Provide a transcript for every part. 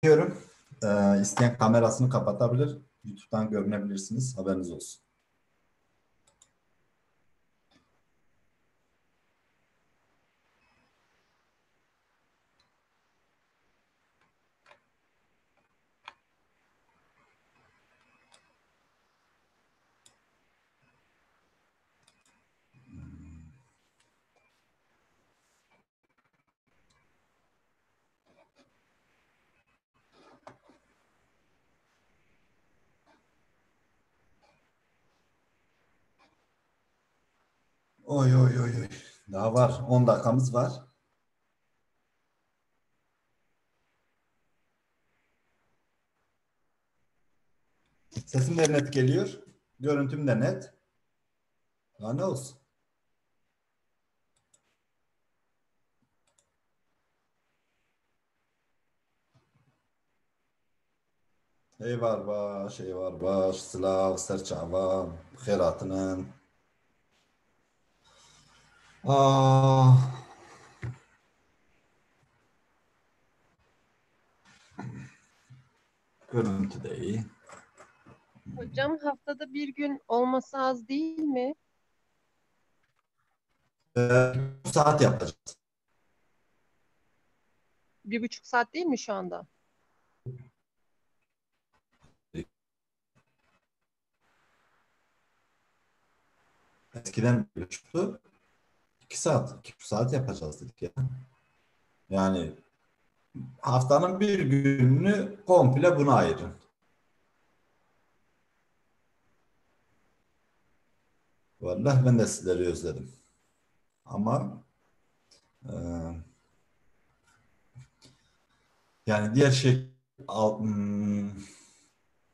Diyorum. İsteyen kamerasını kapatabilir. YouTube'dan görünebilirsiniz. Haberiniz olsun. Oy oy oy oy. Daha var. 10 dakikamız var. Sesim de net geliyor. Görüntüm de net. Daha ne olsun? Ey var baş, ey var baş. Slav, serçava, xeratının. Ah, görüntü de iyi. Hocam haftada bir gün olması az değil mi? Saat yapacağız. 1,5 saat değil mi şu anda? Eskiden 1,5'tu. 2 saat, 2,5 saat yapacağız dedik ya. Yani haftanın bir gününü komple buna ayırın. Vallahi ben de sizleri özledim. Ama e, yani diğer şey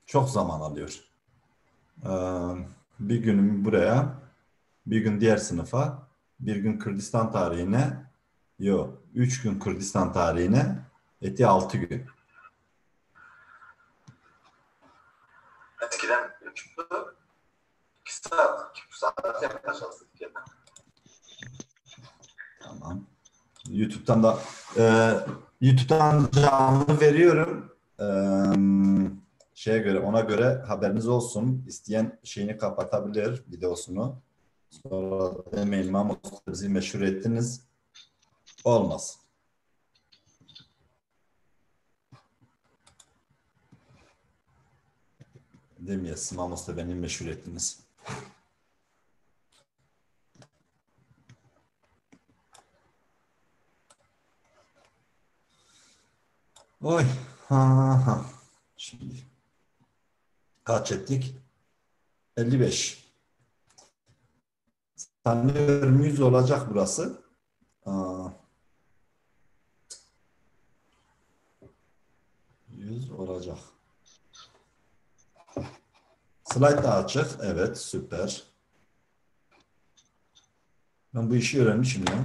çok zaman alıyor. E, Bir günüm buraya, bir gün diğer sınıfa, bir gün Kürdistan tarihine, yok, 3 gün Kürdistan tarihine, 6 gün. Eskiden 2 saat, 2,5 saat yapacağız. Tamam. YouTube'dan da e, YouTube'dan canlı veriyorum. Şeye göre, ona göre haberiniz olsun. İsteyen şeyini kapatabilir, videosunu. Sonra demeyin Mahmut bizi meşhur ettiniz. Olmaz. Demeyesin Mahmut da beni meşhur ettiniz. Oy. Ha, ha. Şimdi kaç ettik? 55. Sanıyorum 100 olacak burası. Aa, 100 olacak. Slide da açık. Evet, süper. Ben bu işi öğrenmişim ya.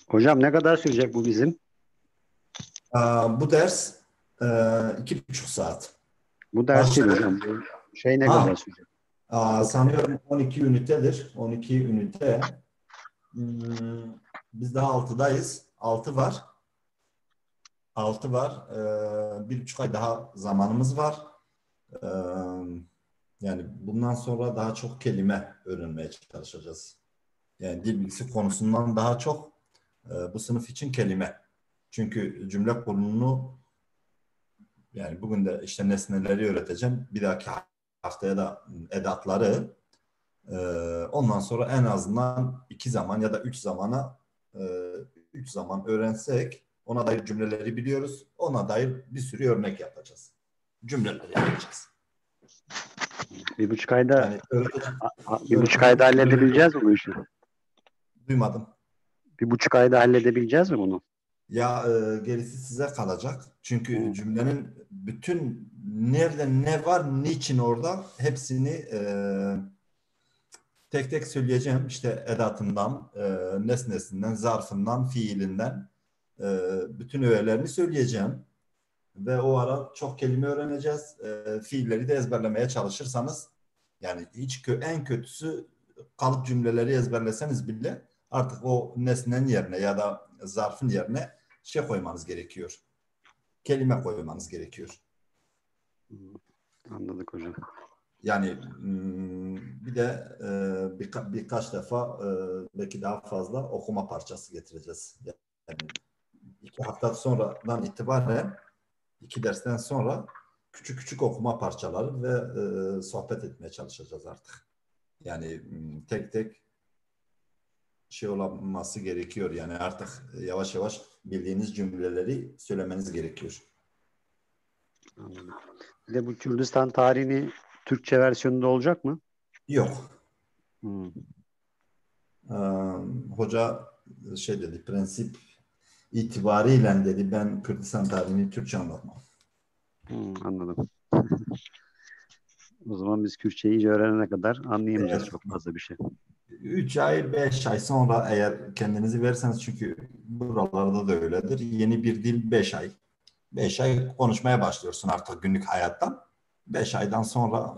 Hocam ne kadar sürecek bu bizim? Bu ders 2,5 saat. Bu ders değil hocam. Bu şey ne kadar Ha, sürecek? sanıyorum 12 ünitedir. 12 ünite. Biz daha 6'dayız. 6 var. 6 var. 1,5 ay daha zamanımız var. Ee, Yani bundan sonra daha çok kelime öğrenmeye çalışacağız. Yani dil bilgisi konusundan daha çok bu sınıf için kelime. Çünkü cümle kurulumunu yani bugün de işte nesneleri öğreteceğim. Bir dahaki haftaya da edatları. Ondan sonra en azından 2 zaman ya da 3 zamana 3 zaman öğrensek ona dair cümleleri biliyoruz. Ona dair bir sürü örnek yapacağız. Cümleler yapacağız. 1,5 ayda Yani öğreteceğim. 1,5 ayda halledebileceğiz mi bu işi? Duymadım. 1,5 ayda halledebileceğiz mi bunu? Ya gerisi size kalacak. Çünkü cümlenin bütün nerede ne var, niçin orada hepsini tek tek söyleyeceğim. İşte edatından, nesnesinden, zarfından, fiilinden bütün öğelerini söyleyeceğim. Ve o ara çok kelime öğreneceğiz. Fiilleri de ezberlemeye çalışırsanız yani en kötüsü kalıp cümleleri ezberleseniz bile artık o nesnenin yerine ya da zarfın yerine şey koymanız gerekiyor. kelime koymanız gerekiyor. Anladık hocam. Yani bir de birkaç defa belki daha fazla okuma parçası getireceğiz. Yani 2 hafta sonradan itibaren 2 dersten sonra küçük küçük okuma parçaları ve sohbet etmeye çalışacağız artık. Yani tek tek şey olması gerekiyor. Yani artık yavaş yavaş bildiğiniz cümleleri söylemeniz gerekiyor. Anladım. Bir de bu Kürdistan tarihini Türkçe versiyonunda olacak mı? Yok. Hmm. Hoca şey dedi, prensip itibariyle dedi ben Kürdistan tarihini Türkçe anlatmam. Anladım. O zaman biz Kürtçeyi iyice öğrenene kadar anlayamayacağız Evet. çok fazla bir şey. 3 ay, 5 ay sonra eğer kendinizi verirseniz çünkü buralarda da öyledir. Yeni bir dil 5 ay. 5 ay konuşmaya başlıyorsun artık günlük hayattan. 5 aydan sonra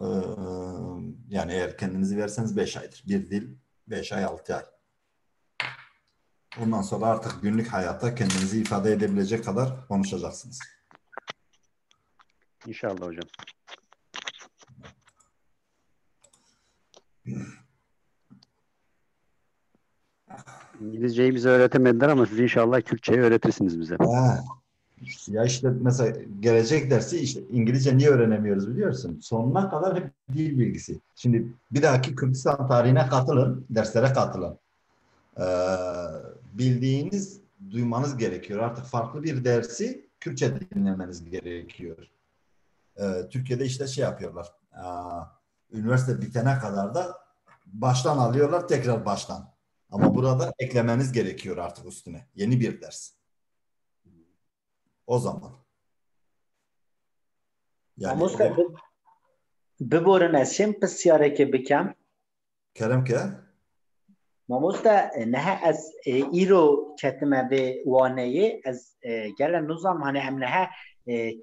yani eğer kendinizi verirseniz 5 aydır. Bir dil 5 ay 6 ay. Ondan sonra artık günlük hayatta kendinizi ifade edebilecek kadar konuşacaksınız. İnşallah hocam. İngilizceyi bize öğretemediler ama siz inşallah Kürtçeyi öğretirsiniz bize. Ya işte mesela gelecek dersi işte İngilizce niye öğrenemiyoruz biliyorsun? Sonuna kadar hep dil bilgisi. Şimdi bir dahaki Kürdistan tarihine katılın, derslere katılın. Bildiğiniz, duymanız gerekiyor. Artık farklı bir dersi Kürtçe dinlemeniz gerekiyor. Türkiye'de işte şey yapıyorlar. Üniversite bitene kadar da baştan alıyorlar, tekrar baştan. Ama burada eklemeniz gerekiyor artık üstüne. Yeni bir ders. O zaman. Yani Mamosta biborin ez çêm pisyareke bikem. Kerem ki Mamosta nehe ez îro ketime vê waneyê ez gele nuzam hani em nehe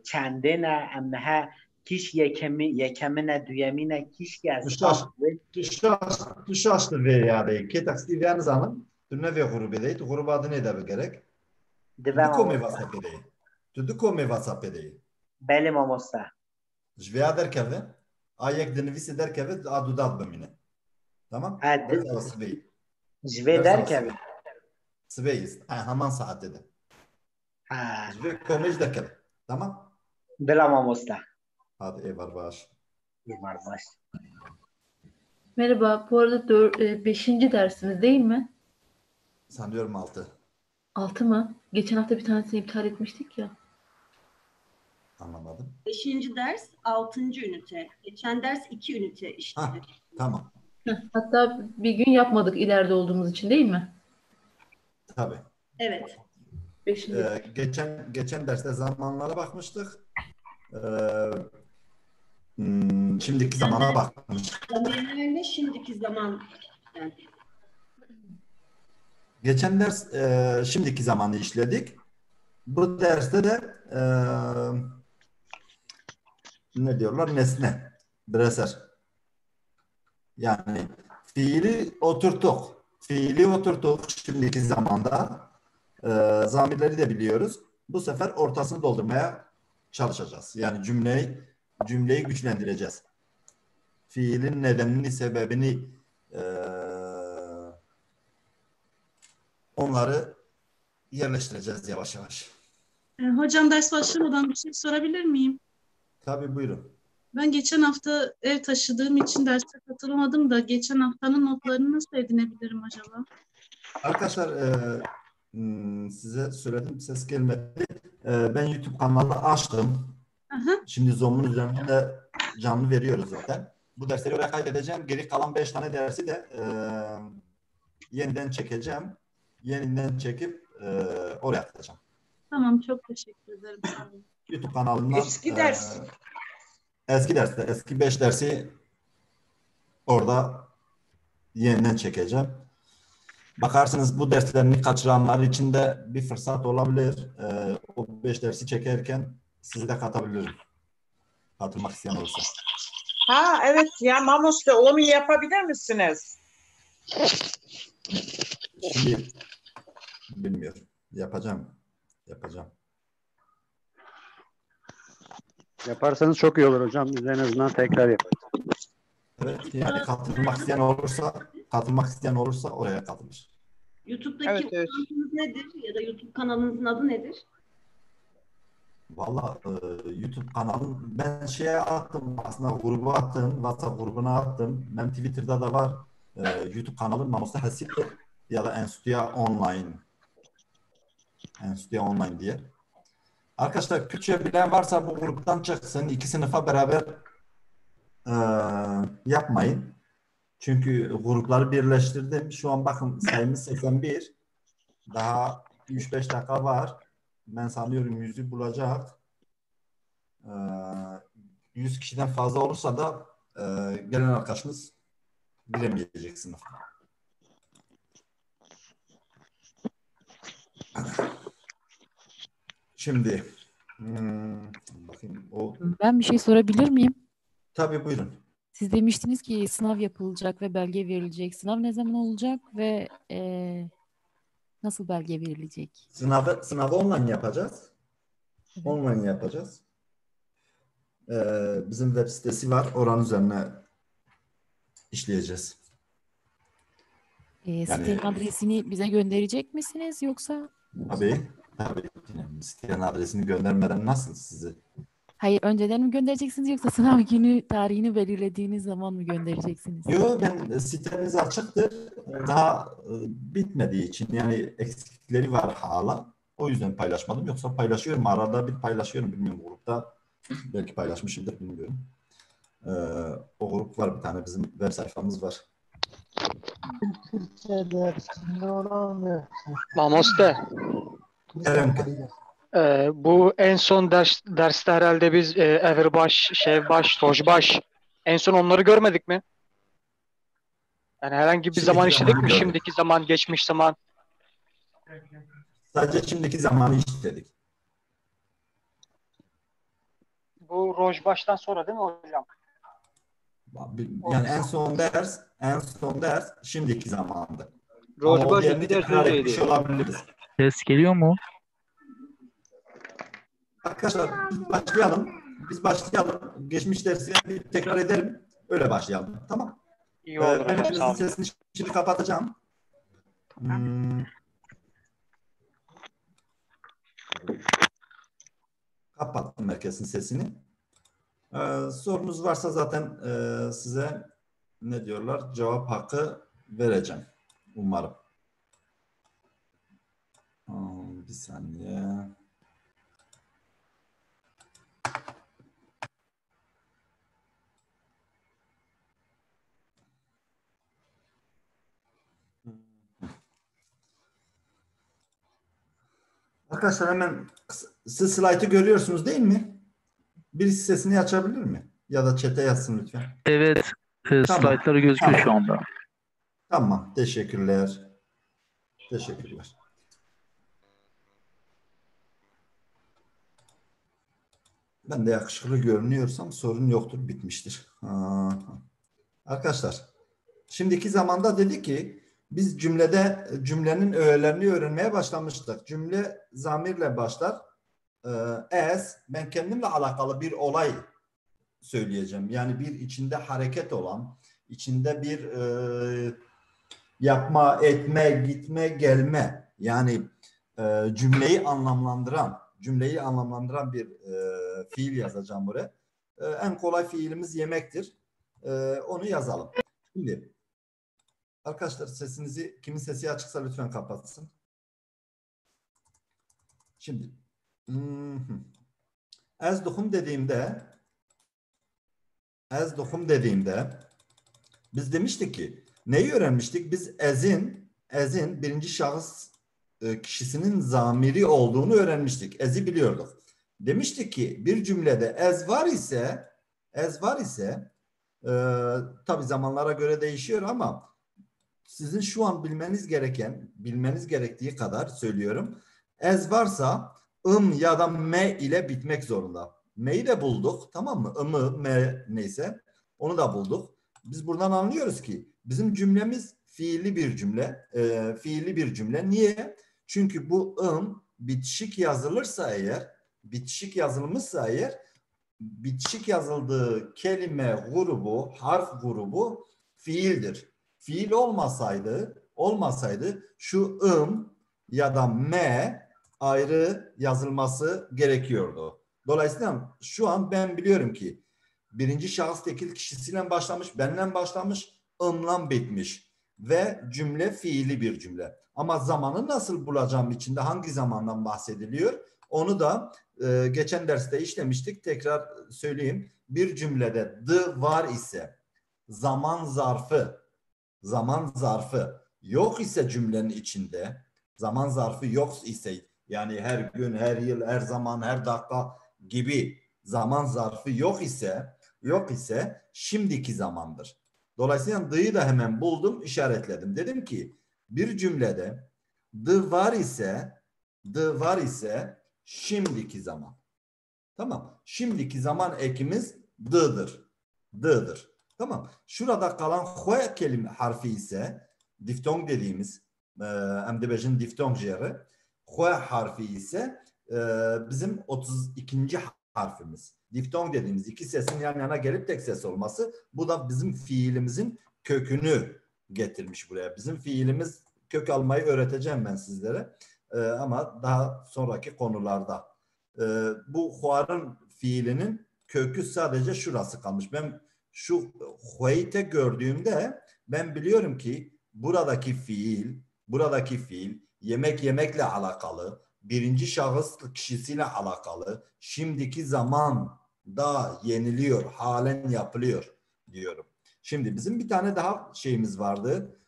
çendê ne em nehe kîş yekemine duyemine kîşke ez tu şaştı ve yani ki taksi ve zanım tu ne ve grubu grubu adı ne de gerek tu divem duko me mamosta. WhatsApp değil tu duko me WhatsApp değil Belê mamosta. jveya derkeve ayek dinvisi derkeve adu dad bemine tamam Ha ders havası bey ji vê ders havası derkeve. bey Sveyiz hemen saat dedi Ha jve komej derkeve tamam bila mamosta. hadi eyvallah baş Var baş. Merhaba, bu arada 5. dersimiz değil mi? sanıyorum 6 6 mı? Geçen hafta bir tanesini iptal etmiştik ya. anlamadım 5. ders 6. ünite. Geçen ders 2 ünite işte. tamam Hatta bir gün yapmadık ileride olduğumuz için değil mi? tabii. Evet. 5. Geçen derste zamanlara bakmıştık. Şimdiki zamana bakmıştık. Zamirlerle şimdiki zaman. Yani Geçen ders şimdiki zamanı işledik. Bu derste de ne diyorlar? Nesne. Breser. Yani fiili oturttuk. Fiili oturttuk şimdiki zamanda. Zamirleri de biliyoruz. Bu sefer ortasını doldurmaya çalışacağız. Yani cümleyi güçlendireceğiz. Fiilin nedenini, sebebini onları yerleştireceğiz yavaş yavaş. Hocam ders başlamadan bir şey sorabilir miyim? Tabii buyurun. Ben geçen hafta ev taşıdığım için derse katılamadım da geçen haftanın notlarını nasıl edinebilirim acaba? Arkadaşlar size söyledim ses gelmedi. Ben YouTube kanalı açtım. Aha, Şimdi Zoom'un üzerinde canlı veriyoruz zaten. Bu dersleri oraya kaydedeceğim. Geri kalan 5 tane dersi de yeniden çekeceğim. Yeniden çekip oraya atacağım. tamam çok teşekkür ederim. Sağ olun. YouTube kanalından Eski ders. eski 5 dersi orada yeniden çekeceğim. Bakarsınız bu derslerini kaçıranlar için de bir fırsat olabilir. O 5 dersi çekerken sizi de katabilirim. Katılmak isteyen olursa. Ha evet ya Mamus'ta onu yapabilir misiniz? Şimdi bilmiyorum. Yapacağım. Yaparsanız çok iyi olur hocam. Biz en azından tekrar yaparız. Evet, yani katılmak isteyen olursa oraya katılır. YouTube'daki Evet, evet. kanalınız nedir? Ya da YouTube kanalınızın adı nedir? Vallahi YouTube kanalım ben şeye attım, aslında gruba attım, WhatsApp grubuna attım. Benim Twitter'da da var. YouTube kanalım Mamusta Hasip ya da Enstitüya Online diye. Arkadaşlar Kürtçe bilen varsa bu gruptan çıksın. 2 sınıfa beraber yapmayın. Çünkü grupları birleştirdim. Şu an bakın sayımız 81. Daha 3-5 dakika var. Ben sanıyorum 100'ü bulacak. 100 kişiden fazla olursa da gelen arkadaşımız giremeyecek sınıfa. Şimdi bakayım Ben bir şey sorabilir miyim? Tabii buyurun. Siz demiştiniz ki sınav yapılacak ve belge verilecek. Sınav ne zaman olacak ve nasıl belge verilecek? Sınavı online yapacağız. Evet. Online yapacağız. Bizim web sitesi var. Oranın üzerine işleyeceğiz. Sitenin adresini bize gönderecek misiniz yoksa? Tabii. Sitenin adresini göndermeden nasıl sizi? Hayır, önceden mi göndereceksiniz yoksa sınav günü tarihini belirlediğiniz zaman mı göndereceksiniz? Yok, ben sitemiz açıktır. Daha bitmediği için yani eksikleri var hala. O yüzden paylaşmadım. Yoksa paylaşıyorum. Arada bir paylaşıyorum. Bilmiyorum, grupta belki paylaşmışımdır, bilmiyorum. O grup var, bir tane bizim web sayfamız var. Mamoste. Bu en son derste herhalde biz Everbaş, Şevbaş, Tojbaş en son onları görmedik mi? Yani herhangi bir zaman işledik mi? gördük. Şimdiki zaman, geçmiş zaman. Sadece şimdiki zamanı işledik. Bu Rojbaş'tan sonra değil mi hocam? Yani en son ders şimdiki zamanda. Rojbaş Ama o bir ders tekrar etmiş önceydi. olabiliriz. Ses geliyor mu? Arkadaşlar biz başlayalım. Geçmiş dersi bir tekrar edelim. Öyle başlayalım. Tamam. İyi olur Ben hocam, sağ hepinizin olun. sesini şimdi kapatacağım. Kapattım herkesin sesini. Sorunuz varsa zaten size ne diyorlar? Cevap hakkı vereceğim. Umarım. Bir saniye. Arkadaşlar hemen siz slaytı görüyorsunuz değil mi? Birisi sesini açabilir mi? Ya da chat'e yazsın lütfen. Evet. Tamam. Slaytları gözüküyor Tamam. şu anda. Tamam. Teşekkürler. Teşekkürler. Ben de yakışıklı görünüyorsam sorun yoktur. Bitmiştir. Arkadaşlar, şimdiki zamanda dedi ki biz cümlenin öğelerini öğrenmeye başlamıştık. Cümle zamirle başlar. Ben kendimle alakalı bir olay söyleyeceğim. Yani bir içinde hareket olan, içinde bir yapma, etme, gitme, gelme. Yani cümleyi anlamlandıran bir fiil yazacağım buraya. En kolay fiilimiz yemektir. Onu yazalım. Şimdi arkadaşlar sesinizi, kimin sesi açıksa lütfen kapatsın. Şimdi ez duhum dediğimde biz demiştik ki neyi öğrenmiştik? Biz ezin birinci şahıs kişisinin zamiri olduğunu öğrenmiştik. Ez'i biliyorduk. Demiştik ki bir cümlede ez var ise tabii zamanlara göre değişiyor ama sizin şu an bilmeniz gerektiği kadar söylüyorum. Ez varsa ya da me ile bitmek zorunda. Me'yi de bulduk, tamam mı? Me neyse onu da bulduk. Biz buradan anlıyoruz ki bizim cümlemiz fiilli bir cümle. Niye? Çünkü bu bitişik yazılmışsa eğer bitişik yazıldığı kelime grubu, harf grubu fiildir. Fiil olmasaydı şu ya da m ayrı yazılması gerekiyordu. Dolayısıyla şu an ben biliyorum ki birinci şahıs tekil kişisiyle başlamış, benle başlamış, ımla bitmiş ve cümle fiili bir cümle. Ama zamanı nasıl bulacağım içinde hangi zamandan bahsediliyor? Onu da geçen derste işlemiştik. Tekrar söyleyeyim. Bir cümlede the var ise zaman zarfı yok ise cümlenin içinde, zaman zarfı yok ise yani her gün, her yıl, her zaman, her dakika gibi zaman zarfı yok ise şimdiki zamandır. Dolayısıyla the'yi da hemen buldum, işaretledim. Dedim ki bir cümlede the var ise şimdiki zaman. Tamam. Şimdiki zaman ekimiz the'dır. Tamam. Şurada kalan hue kelime harfi ise diftong dediğimiz emdebejin diftong jeri hue harfi ise bizim 32. harfimiz. Diftong dediğimiz iki sesin yan yana gelip tek ses olması. Bu da bizim fiilimizin kökünü getirmiş buraya. Bizim fiilimiz kök almayı öğreteceğim ben sizlere. Ama daha sonraki konularda. Bu huarın fiilinin kökü sadece şurası kalmış. Ben şu hueyte gördüğümde ben biliyorum ki buradaki fiil yemekle alakalı, birinci şahıs kişisiyle alakalı, şimdiki zamanda yeniliyor, halen yapılıyor diyorum. Şimdi bizim bir tane daha şeyimiz vardı.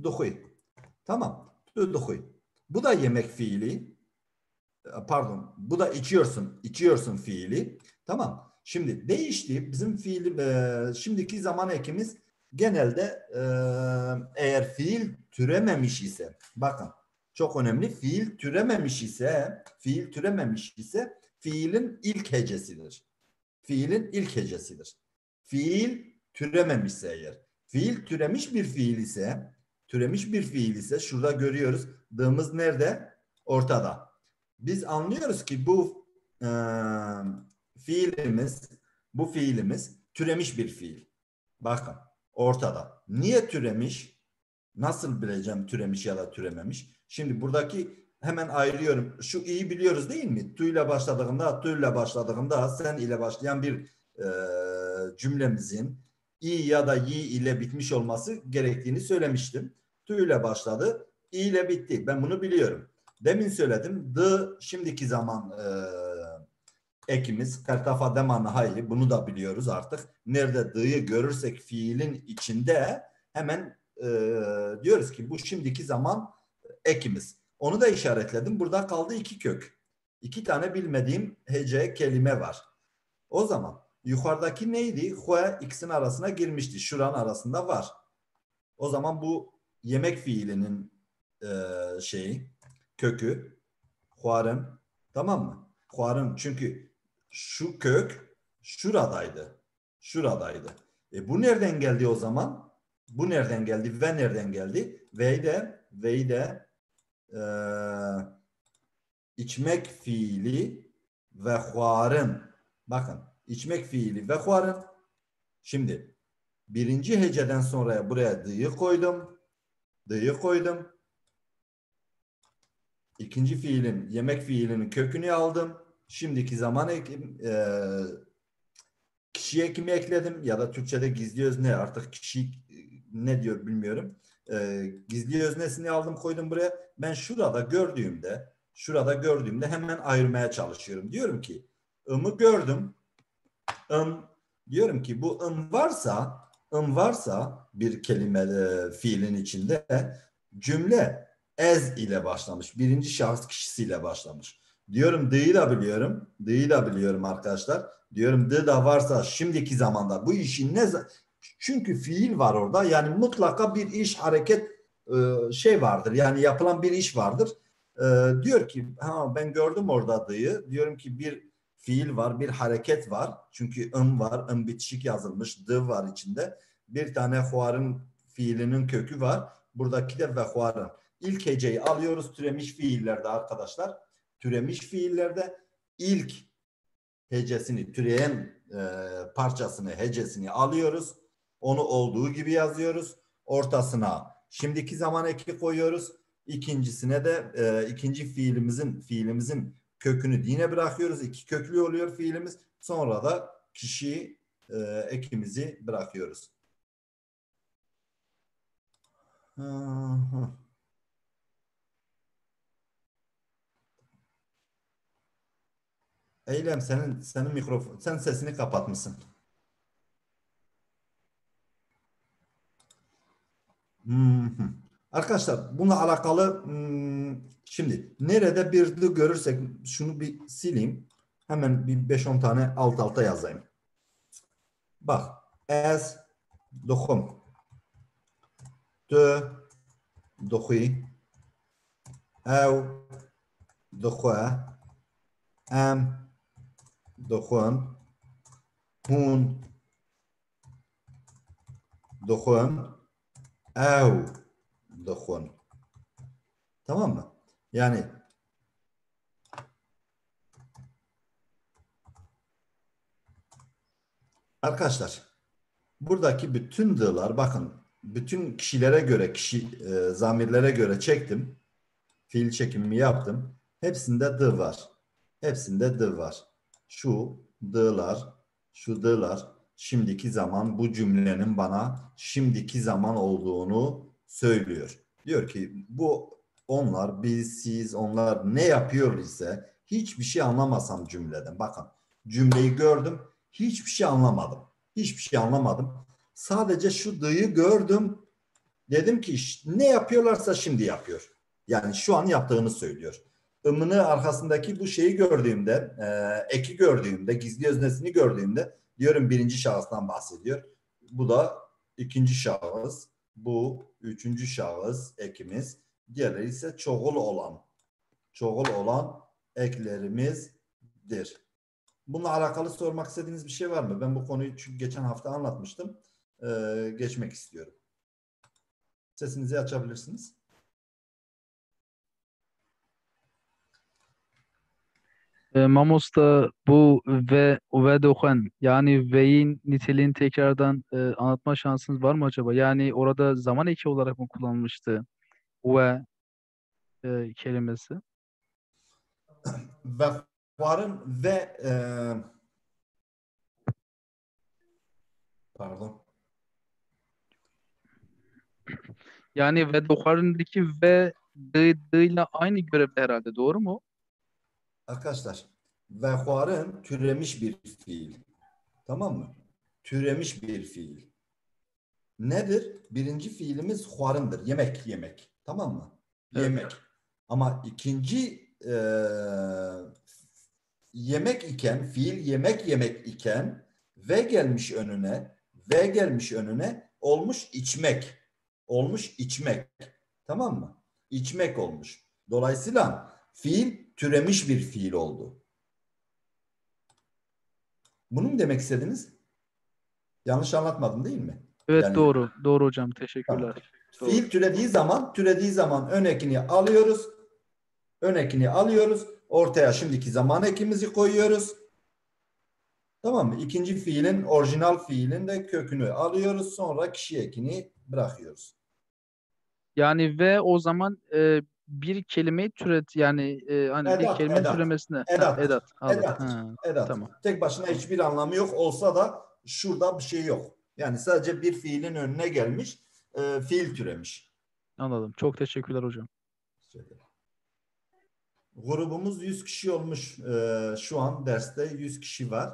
Duhuy. Tamam. Bu da yemek fiili. Pardon. Bu da içiyorsun fiili. Tamam. Şimdi değişti. Bizim şimdiki zaman ekimiz genelde eğer fiil türememiş ise bakın çok önemli. Fiil türememiş ise fiilin ilk hecesidir. Fiil türememişse eğer. Fiil türemiş bir fiil ise şurada görüyoruz. D'ımız nerede? Ortada. Biz anlıyoruz ki bu fiilimiz türemiş bir fiil. Bakın ortada. Niye türemiş? Nasıl bileceğim türemiş ya da türememiş? Şimdi buradaki hemen ayırıyorum. Şu i'yi biliyoruz değil mi? Tü ile başladığında sen ile başlayan bir cümlemizin i ya da y ile bitmiş olması gerektiğini söylemiştim. Tü ile başladı, i ile bitti. Ben bunu biliyorum. Demin söyledim. Şimdiki zaman ekimiz. Kertafa deman hayli. Bunu da biliyoruz artık. Nerede d'yı görürsek fiilin içinde hemen diyoruz ki bu şimdiki zaman ekimiz. Onu da işaretledim. Burada kaldı iki kök. 2 tane bilmediğim hece kelime var. O zaman yukarıdaki neydi? Hue ikisinin arasına girmişti. Şuranın arasında var. O zaman bu yemek fiilinin kökü huarın, tamam mı? Huarın, çünkü şu kök şuradaydı. Bu nereden geldi o zaman? Bu nereden geldi ve nereden geldi? Ve'yi de içmek fiili ve huarın. Bakın içmek fiili ve huarın. Şimdi birinci heceden sonra buraya d'yı koydum. İkinci fiilin, yemek fiilinin kökünü aldım. Şimdiki zaman kişi ekimi ekledim ya da Türkçe'de gizli özne, artık kişi ne diyor bilmiyorum. Gizli öznesini aldım koydum buraya. Ben şurada gördüğümde hemen ayırmaya çalışıyorum. Diyorum ki ımı gördüm. Diyorum ki bu varsa bir kelime fiilin içinde cümle ez ile başlamış. Birinci şahıs kişisiyle başlamış. Diyorum d'yi da biliyorum arkadaşlar. Diyorum d da varsa şimdiki zamanda bu işin çünkü fiil var orada. Yani mutlaka bir iş, hareket vardır. Yani yapılan bir iş vardır. Diyor ki ben gördüm orada d'yi. Diyorum ki bir fiil var, bir hareket var. Çünkü var, bitişik yazılmış, d var içinde. Bir tane huarın fiilinin kökü var. Buradaki de ve huarın. ilk heceyi alıyoruz türemiş fiillerde arkadaşlar. Türemiş fiillerde ilk hecesini, türeyen parçasını, hecesini alıyoruz. Onu olduğu gibi yazıyoruz. Ortasına şimdiki zaman eki koyuyoruz. İkincisine de ikinci fiilimizin kökünü dine bırakıyoruz. İki köklü oluyor fiilimiz. Sonra da kişi ekimizi bırakıyoruz. Eylem senin mikrofon, sen sesini kapatmışsın. Arkadaşlar bununla alakalı şimdi nerede bir de görürsek şunu bir sileyim. Hemen bir 5-10 tane alt alta yazayım. Bak. Ez dokum. Tu dokui. Ev dokua. Em dokun. Hun dokun. Ev dokun. Tamam mı? Yani arkadaşlar buradaki bütün d'lar bakın bütün kişilere göre zamirlere göre çektim. Fiil çekimimi yaptım. Hepsinde d var. Hepsinde d var. Şu d'lar şimdiki zaman bu cümlenin bana şimdiki zaman olduğunu söylüyor. Diyor ki bu onlar, biz, siz, onlar ne yapıyor ise hiçbir şey anlamasam cümleden. Bakın cümleyi gördüm. Hiçbir şey anlamadım. Hiçbir şey anlamadım. Sadece şu d'yı gördüm. Dedim ki ne yapıyorlarsa şimdi yapıyor. Yani şu an yaptığını söylüyor. Imını arkasındaki bu şeyi gördüğümde, eki gördüğümde, gizli öznesini gördüğümde diyorum birinci şahıstan bahsediyor. Bu da ikinci şahıs. Bu üçüncü şahıs ekimiz. Diğerleri ise çoğul olan eklerimizdir. Bununla alakalı sormak istediğiniz bir şey var mı? Ben bu konuyu çünkü geçen hafta anlatmıştım. Geçmek istiyorum. Sesinizi açabilirsiniz. Mamos'ta bu ve dokun yani ve'in niteliğini tekrardan anlatma şansınız var mı acaba? Yani orada zaman eki olarak mı kullanılmıştı ve kelimesi? Ve varın ve pardon. Yani ve dokun'daki ve d ile aynı görevde herhalde, doğru mu? Arkadaşlar vehvarın türemiş bir fiil. Tamam mı? Türemiş bir fiil. Nedir? Birinci fiilimiz huarındır. Yemek. Tamam mı? Evet. Yemek. Ama ikinci yemek iken, fiil yemek iken ve gelmiş önüne olmuş içmek. Olmuş içmek. Tamam mı? İçmek olmuş. Dolayısıyla fiil türemiş bir fiil oldu. Bunu mu demek istediniz? Yanlış anlatmadım değil mi? Evet, Yani, doğru. Doğru hocam. Teşekkürler. tamam. Doğru. Fiil türediği zaman ön ekini alıyoruz. Ortaya şimdiki zaman ekimizi koyuyoruz. Tamam mı? İkinci fiilin, orijinal fiilin de kökünü alıyoruz. Sonra kişi ekini bırakıyoruz. Yani ve o zaman bir kelimeyi türet, yani hani bir kelimenin türemesine. Edat. Anladım. Edat. Tamam. Tek başına hiçbir anlamı yok. Olsa da şurada bir şey yok. Yani sadece bir fiilin önüne gelmiş, fiil türemiş. Anladım. Çok teşekkürler hocam. Grubumuz 100 kişi olmuş. Şu an derste 100 kişi var.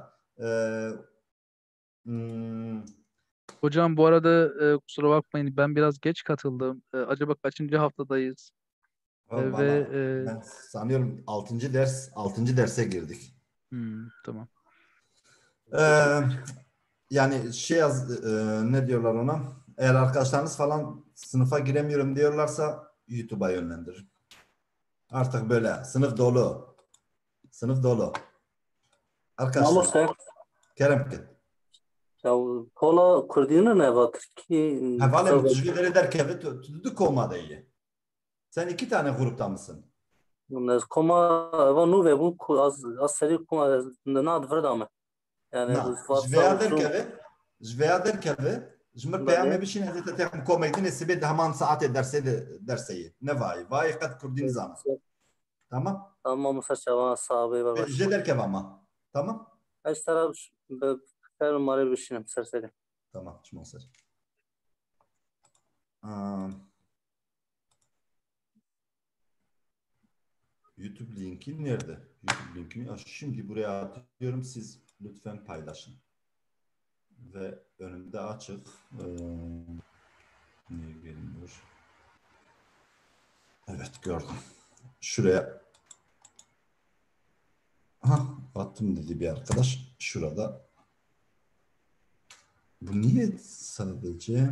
Hocam bu arada kusura bakmayın, ben biraz geç katıldım. Acaba kaçıncı haftadayız? Ben sanıyorum 6. derse girdik. Tamam. Yani ne diyorlar ona? Eğer arkadaşlarınız falan sınıfa giremiyorum diyorlarsa YouTube'a yönlendirin. Artık böyle sınıf dolu. Arkadaşlar. Kerem ki. Pola Kurdina ne var ki? Havale mütücüleri derken tuttuk olmadı iyi. Sen 2 tane grupta mısın? Koma nu ve bu az seri koma na dvrdame. Yani Na. WhatsApp Jveya derkeve jmir peyame bişin ezete tekum komedin esibed haman saat derseyi. Ne vay kad kurdin zana. Tamam? Tamam mesela çavan sahabe var. Je derkeve ama. Tamam? Eş taraf her numara bişinim serseri. Tamam, çmosar. YouTube linki nerede? YouTube linkini şimdi buraya atıyorum. Siz lütfen paylaşın. Ve önümde açık. Niye gelmiyor? Evet, gördüm. Şuraya attım dedi bir arkadaş. Şurada. Bu niye sadece?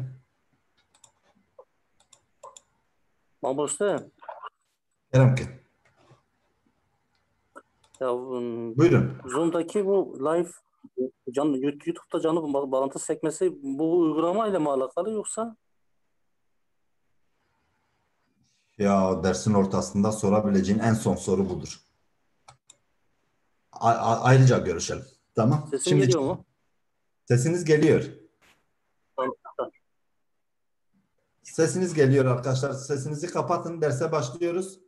Mabuste. Kerem ki. Ya, buyurun. Zoom'daki bu live YouTube'da canlı bağlantı sekmesi bu uygulamayla mı alakalı yoksa? Ya dersin ortasında sorabileceğin en son soru budur. Ayrıca görüşelim. Tamam. Sesin şimdi geliyor mu? Sesiniz geliyor. Tamam. Sesiniz geliyor arkadaşlar. Sesinizi kapatın. Derse başlıyoruz.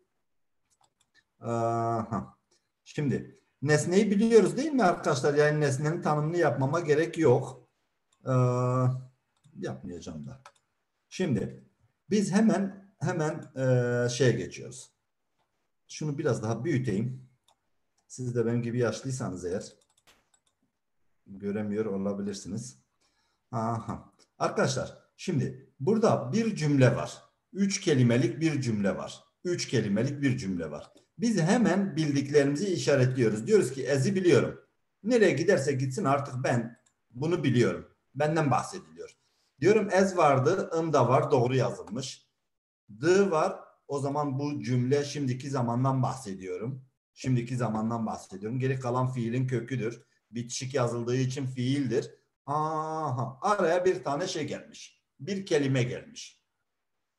Şimdi nesneyi biliyoruz değil mi arkadaşlar? Yani nesnenin tanımını yapmama gerek yok. Yapmayacağım da. Şimdi biz hemen şeye geçiyoruz. Şunu biraz daha büyüteyim. Siz de benim gibi yaşlıysanız eğer göremiyor olabilirsiniz. Arkadaşlar şimdi burada bir cümle var. 3 kelimelik bir cümle var. 3 kelimelik bir cümle var. Biz hemen bildiklerimizi işaretliyoruz. Diyoruz ki Ez'i biliyorum. Nereye giderse gitsin artık ben bunu biliyorum. Benden bahsediliyor. Diyorum Ez vardı, da var, doğru yazılmış. D var, o zaman bu cümle şimdiki zamandan bahsediyorum. Şimdiki zamandan bahsediyorum. Geri kalan fiilin köküdür. Bitişik yazıldığı için fiildir. Araya bir tane şey gelmiş. Bir kelime gelmiş.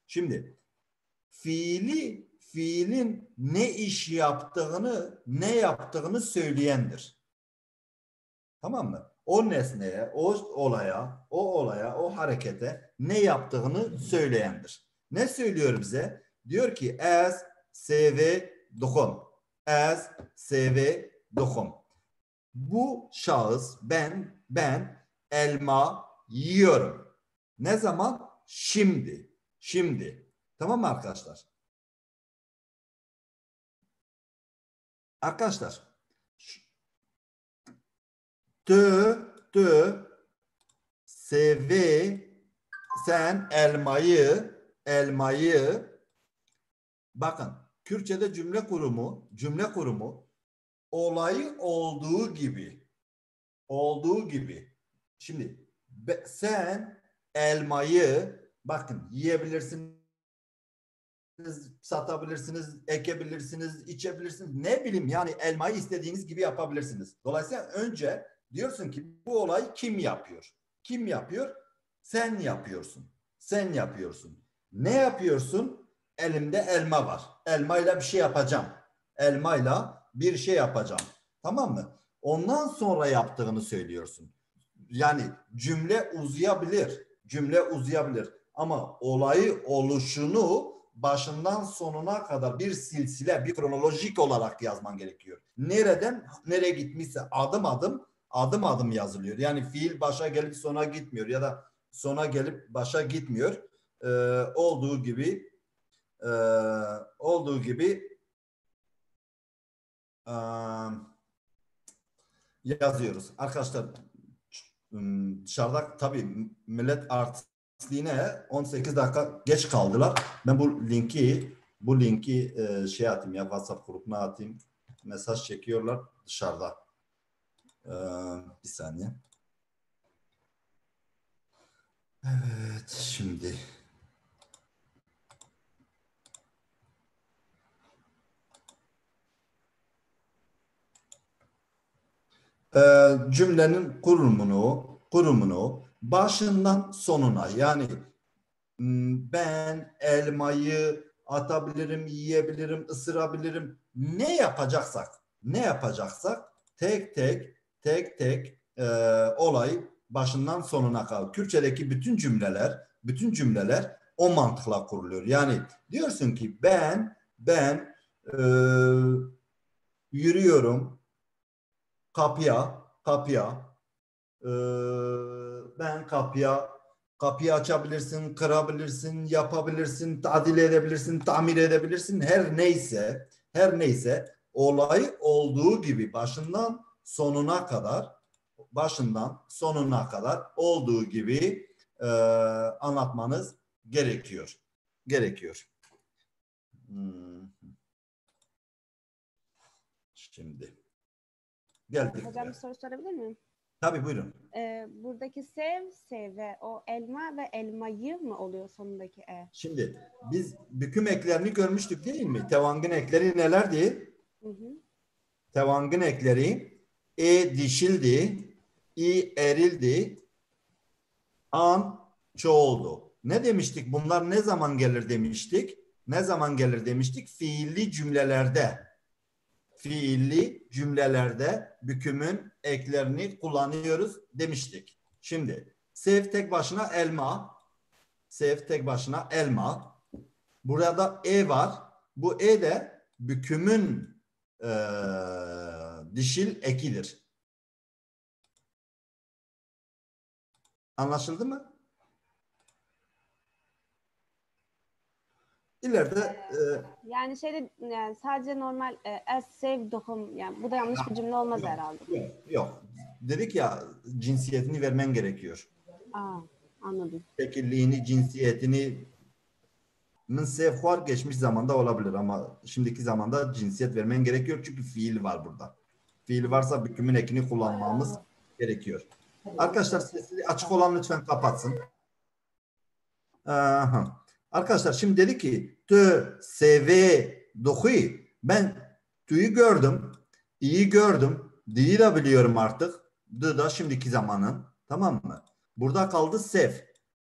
Şimdi fiilin ne iş yaptığını, ne yaptığını söyleyendir. Tamam mı? O nesneye, o olaya, o harekete ne yaptığını söyleyendir. Ne söylüyor bize? Diyor ki ez seve dokum. Ez seve dokum. Bu şahıs ben elma yiyorum. Ne zaman? Şimdi. Şimdi. Tamam mı arkadaşlar? Arkadaşlar seve sen elmayı bakın Kürtçe'de cümle kurumu olayı olduğu gibi şimdi sen elmayı bakın yiyebilirsiniz, satabilirsiniz, ekebilirsiniz, içebilirsiniz. Ne bileyim yani elmayı istediğiniz gibi yapabilirsiniz. Dolayısıyla önce diyorsun ki bu olay kim yapıyor? Kim yapıyor? Sen yapıyorsun. Sen yapıyorsun. Ne yapıyorsun? Elimde elma var. Elmayla bir şey yapacağım. Elmayla bir şey yapacağım. Tamam mı? Ondan sonra yaptığını söylüyorsun. Yani cümle uzayabilir. Ama olayı oluşunu başından sonuna kadar bir silsile, bir kronolojik olarak yazman gerekiyor. Nereden nereye gitmişse adım adım yazılıyor. Yani fiil başa gelip sona gitmiyor ya da sona gelip başa gitmiyor. Olduğu gibi yazıyoruz. Arkadaşlar dışarıda tabii millet artistliğine 18 dakika geç kaldılar. Ben bu linki şey atayım ya WhatsApp grubuna atayım. Mesaj çekiyorlar dışarıda. Bir saniye. Evet şimdi. Cümlenin kurumunu başından sonuna yani ben elmayı atabilirim, yiyebilirim, ısırabilirim. Ne yapacaksak tek tek olay başından sonuna kadar. Kürtçedeki bütün cümleler o mantıkla kuruluyor. Yani diyorsun ki ben yürüyorum kapıya ben kapıyı açabilirsin, kırabilirsin, yapabilirsin, tadil edebilirsin, tamir edebilirsin. Her neyse olay olduğu gibi başından sonuna kadar olduğu gibi anlatmanız gerekiyor. Şimdi geldik. Hocam bir soru sorabilir miyim? Tabii buyurun. Buradaki sev ve o elma ve elmayı mı oluyor sonundaki e? Şimdi biz büküm eklerini görmüştük değil mi? Tevangın ekleri nelerdi? Tevangın ekleri dişildi, erildi, an çoğuldu. Ne demiştik? Bunlar ne zaman gelir demiştik? Fiilli cümlelerde bükümün eklerini kullanıyoruz demiştik. Şimdi sev tek başına elma. Burada var. Bu de bükümün dişil ekidir. Anlaşıldı mı? İleride yani sadece normal as sev dokum, yani bu da yanlış bir cümle olmaz herhalde. Yok. Dedik ya, cinsiyetini vermen gerekiyor. Anladım. Tekilliğini, cinsiyetini sev var geçmiş zamanda olabilir ama şimdiki zamanda cinsiyet vermen gerekiyor çünkü fiil var burada. Fiil varsa bükümün ekini kullanmamız gerekiyor. Arkadaşlar sesi açık olan lütfen kapatsın. Arkadaşlar şimdi dedi ki tü seve dokuy. Ben tüyü gördüm, iyi gördüm, di'yi de biliyorum artık. D da şimdiki zamanın. Tamam mı? Burada kaldı sev.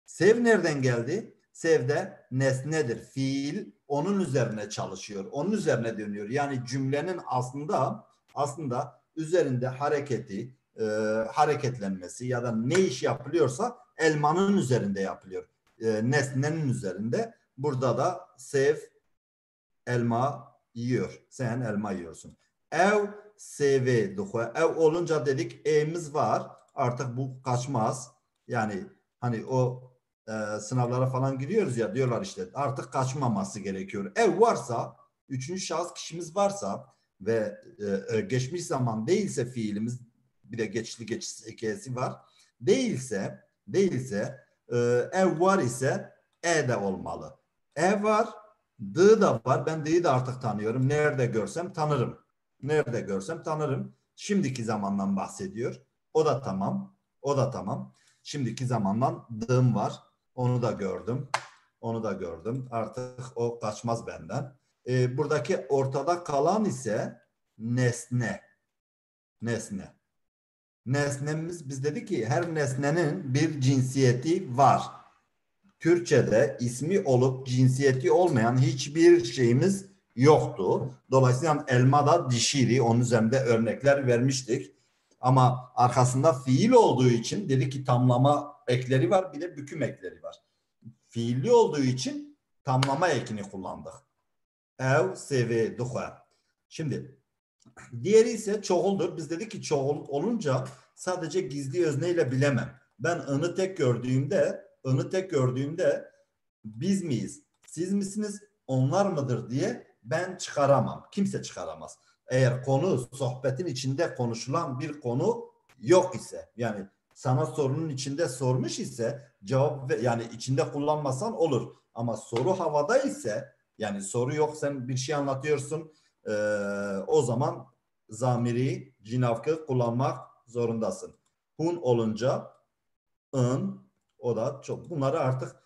Sev nereden geldi? Sev de nesnedir. Fiil onun üzerine çalışıyor. Onun üzerine dönüyor. Yani cümlenin aslında üzerinde hareketlenmesi ya da ne iş yapılıyorsa elmanın üzerinde yapılıyor. Nesnenin üzerinde. Burada da sev elma yiyor. Sen elma yiyorsun. Ev seve duhu. Ev olunca dedik e'miz var. Artık bu kaçmaz. Yani hani o sınavlara falan giriyoruz ya, diyorlar işte artık kaçmaması gerekiyor. Ev varsa, üçüncü şahıs kişimiz varsa ve geçmiş zaman değilse fiilimiz, bir de geçişli hikayesi var. Değilse ev var ise de olmalı. Ev var, d da var. Ben d'yi de artık tanıyorum. Nerede görsem tanırım. Şimdiki zamandan bahsediyor. O da tamam. Şimdiki zamandan d'm var. Onu da gördüm. Artık o kaçmaz benden. Buradaki ortada kalan ise nesne. Nesnemiz, biz dedik ki her nesnenin bir cinsiyeti var. Türkçe'de ismi olup cinsiyeti olmayan hiçbir şeyimiz yoktu. Dolayısıyla elma da dişiydi. Onun üzerinde örnekler vermiştik. Ama arkasında fiil olduğu için dedik ki tamlama ekleri var, bir de büküm ekleri var. Fiilli olduğu için tamlama ekini kullandık. Ev, seve, duha. Şimdi diğeri ise çoğuldur. Biz dedik ki çoğul olunca sadece gizli özneyle bilemem. Ben ını tek gördüğümde biz miyiz, siz misiniz, onlar mıdır diye ben çıkaramam. Kimse çıkaramaz. Eğer konu sohbetin içinde konuşulan bir konu yok ise, yani sana sorunun içinde sormuş ise cevap yani içinde kullanmasan olur. Ama soru havada ise, yani soru yok, sen bir şey anlatıyorsun, o zaman zamiri, cinavkı kullanmak zorundasın. Hun olunca ın, o da çok. Bunları artık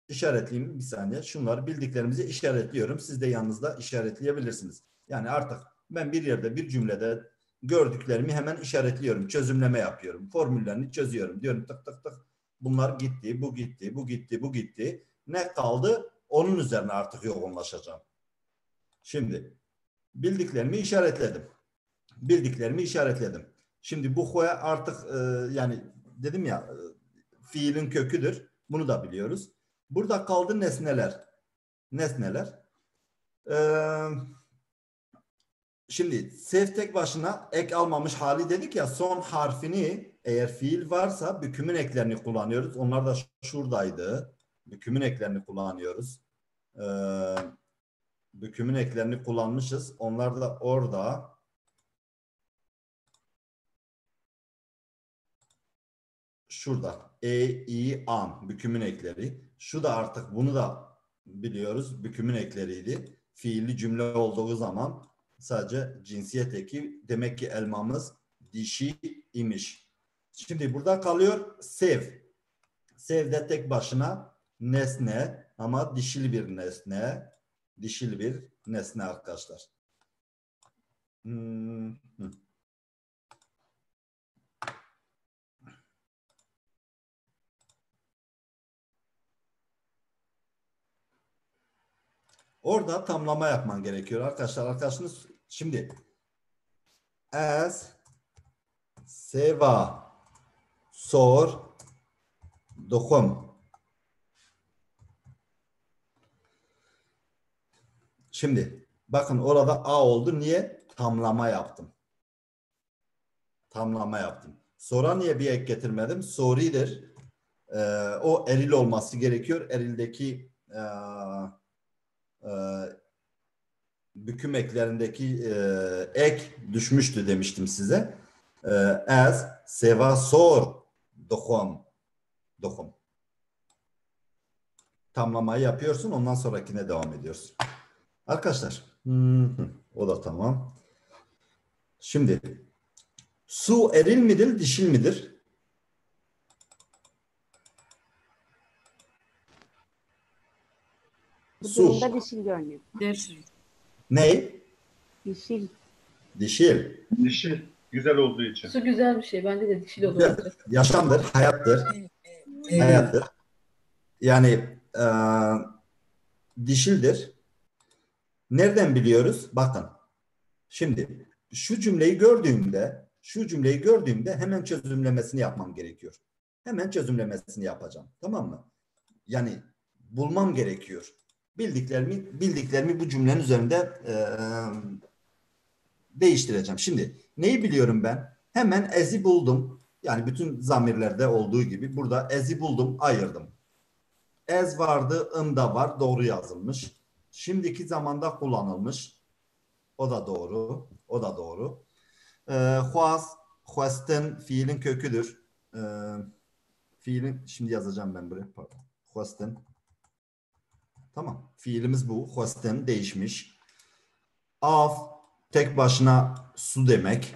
işaretleyeyim bir saniye. Şunları bildiklerimizi işaretliyorum. Siz de yanınızda işaretleyebilirsiniz. Yani artık ben bir yerde, bir cümlede gördüklerimi hemen işaretliyorum. Çözümleme yapıyorum. Formüllerini çözüyorum. Diyorum tık tık tık. Bunlar gitti, bu gitti, bu gitti, bu gitti. Ne kaldı? onun üzerine artık yoğunlaşacağım. Şimdi bildiklerimi işaretledim. Bildiklerimi işaretledim. Şimdi bu hoya artık yani dedim ya fiilin köküdür. Bunu da biliyoruz. Burada kaldı nesneler. Nesneler. Şimdi sev tek başına ek almamış hali dedik ya, son harfini eğer fiil varsa bükümün eklerini kullanıyoruz. Onlar da şuradaydı. Bükümün eklerini kullanıyoruz. Bükümün eklerini kullanmışız. Onlar da orada. Şurada. E, i, an. Bükümün ekleri. Şu da artık bunu da biliyoruz. Bükümün ekleriydi. Fiilli cümle olduğu zaman sadece cinsiyet eki. Demek ki elmamız dişi imiş. Şimdi burada kalıyor sev. Sev de tek başına nesne ama dişil bir nesne. Dişil bir nesne arkadaşlar. Orada tamlama yapman gerekiyor arkadaşlar. Arkadaşınız şimdi as seva sor dokum. Şimdi bakın orada a oldu. Niye? Tamlama yaptım. Tamlama yaptım. Sonra niye bir ek getirmedim? Soridir. O eril olması gerekiyor. Erildeki büküm eklerindeki ek düşmüştü demiştim size. As seva sor dokum. Dokum. Tamlamayı yapıyorsun. Ondan sonrakine devam ediyorsun. Arkadaşlar. O da tamam. Şimdi su eril midir, dişil midir? Bu Su. durumda dişil görünüyor. Ne? Dişil. Dişil. Dişil. Güzel olduğu için. Su güzel bir şey. Bende de dişil olur. Yaşamdır, hayattır. Hayattır. Yani dişildir. Nereden biliyoruz? Bakın. Şimdi şu cümleyi gördüğümde hemen çözümlemesini yapmam gerekiyor. Hemen çözümlemesini yapacağım. Tamam mı? Yani bulmam gerekiyor. Bildiklerimi bu cümlenin üzerinde değiştireceğim. Şimdi neyi biliyorum ben? Hemen as'i buldum. Yani bütün zamirlerde olduğu gibi burada as'i buldum, ayırdım. As vardı, da var. Doğru yazılmış. Şimdiki zamanda kullanılmış. O da doğru. O da doğru. Huas'ten fiilin köküdür. Fiilin, şimdi yazacağım ben buraya. Pardon. Huas'ten. Tamam. Fiilimiz bu. Huas'ten değişmiş. Av tek başına su demek.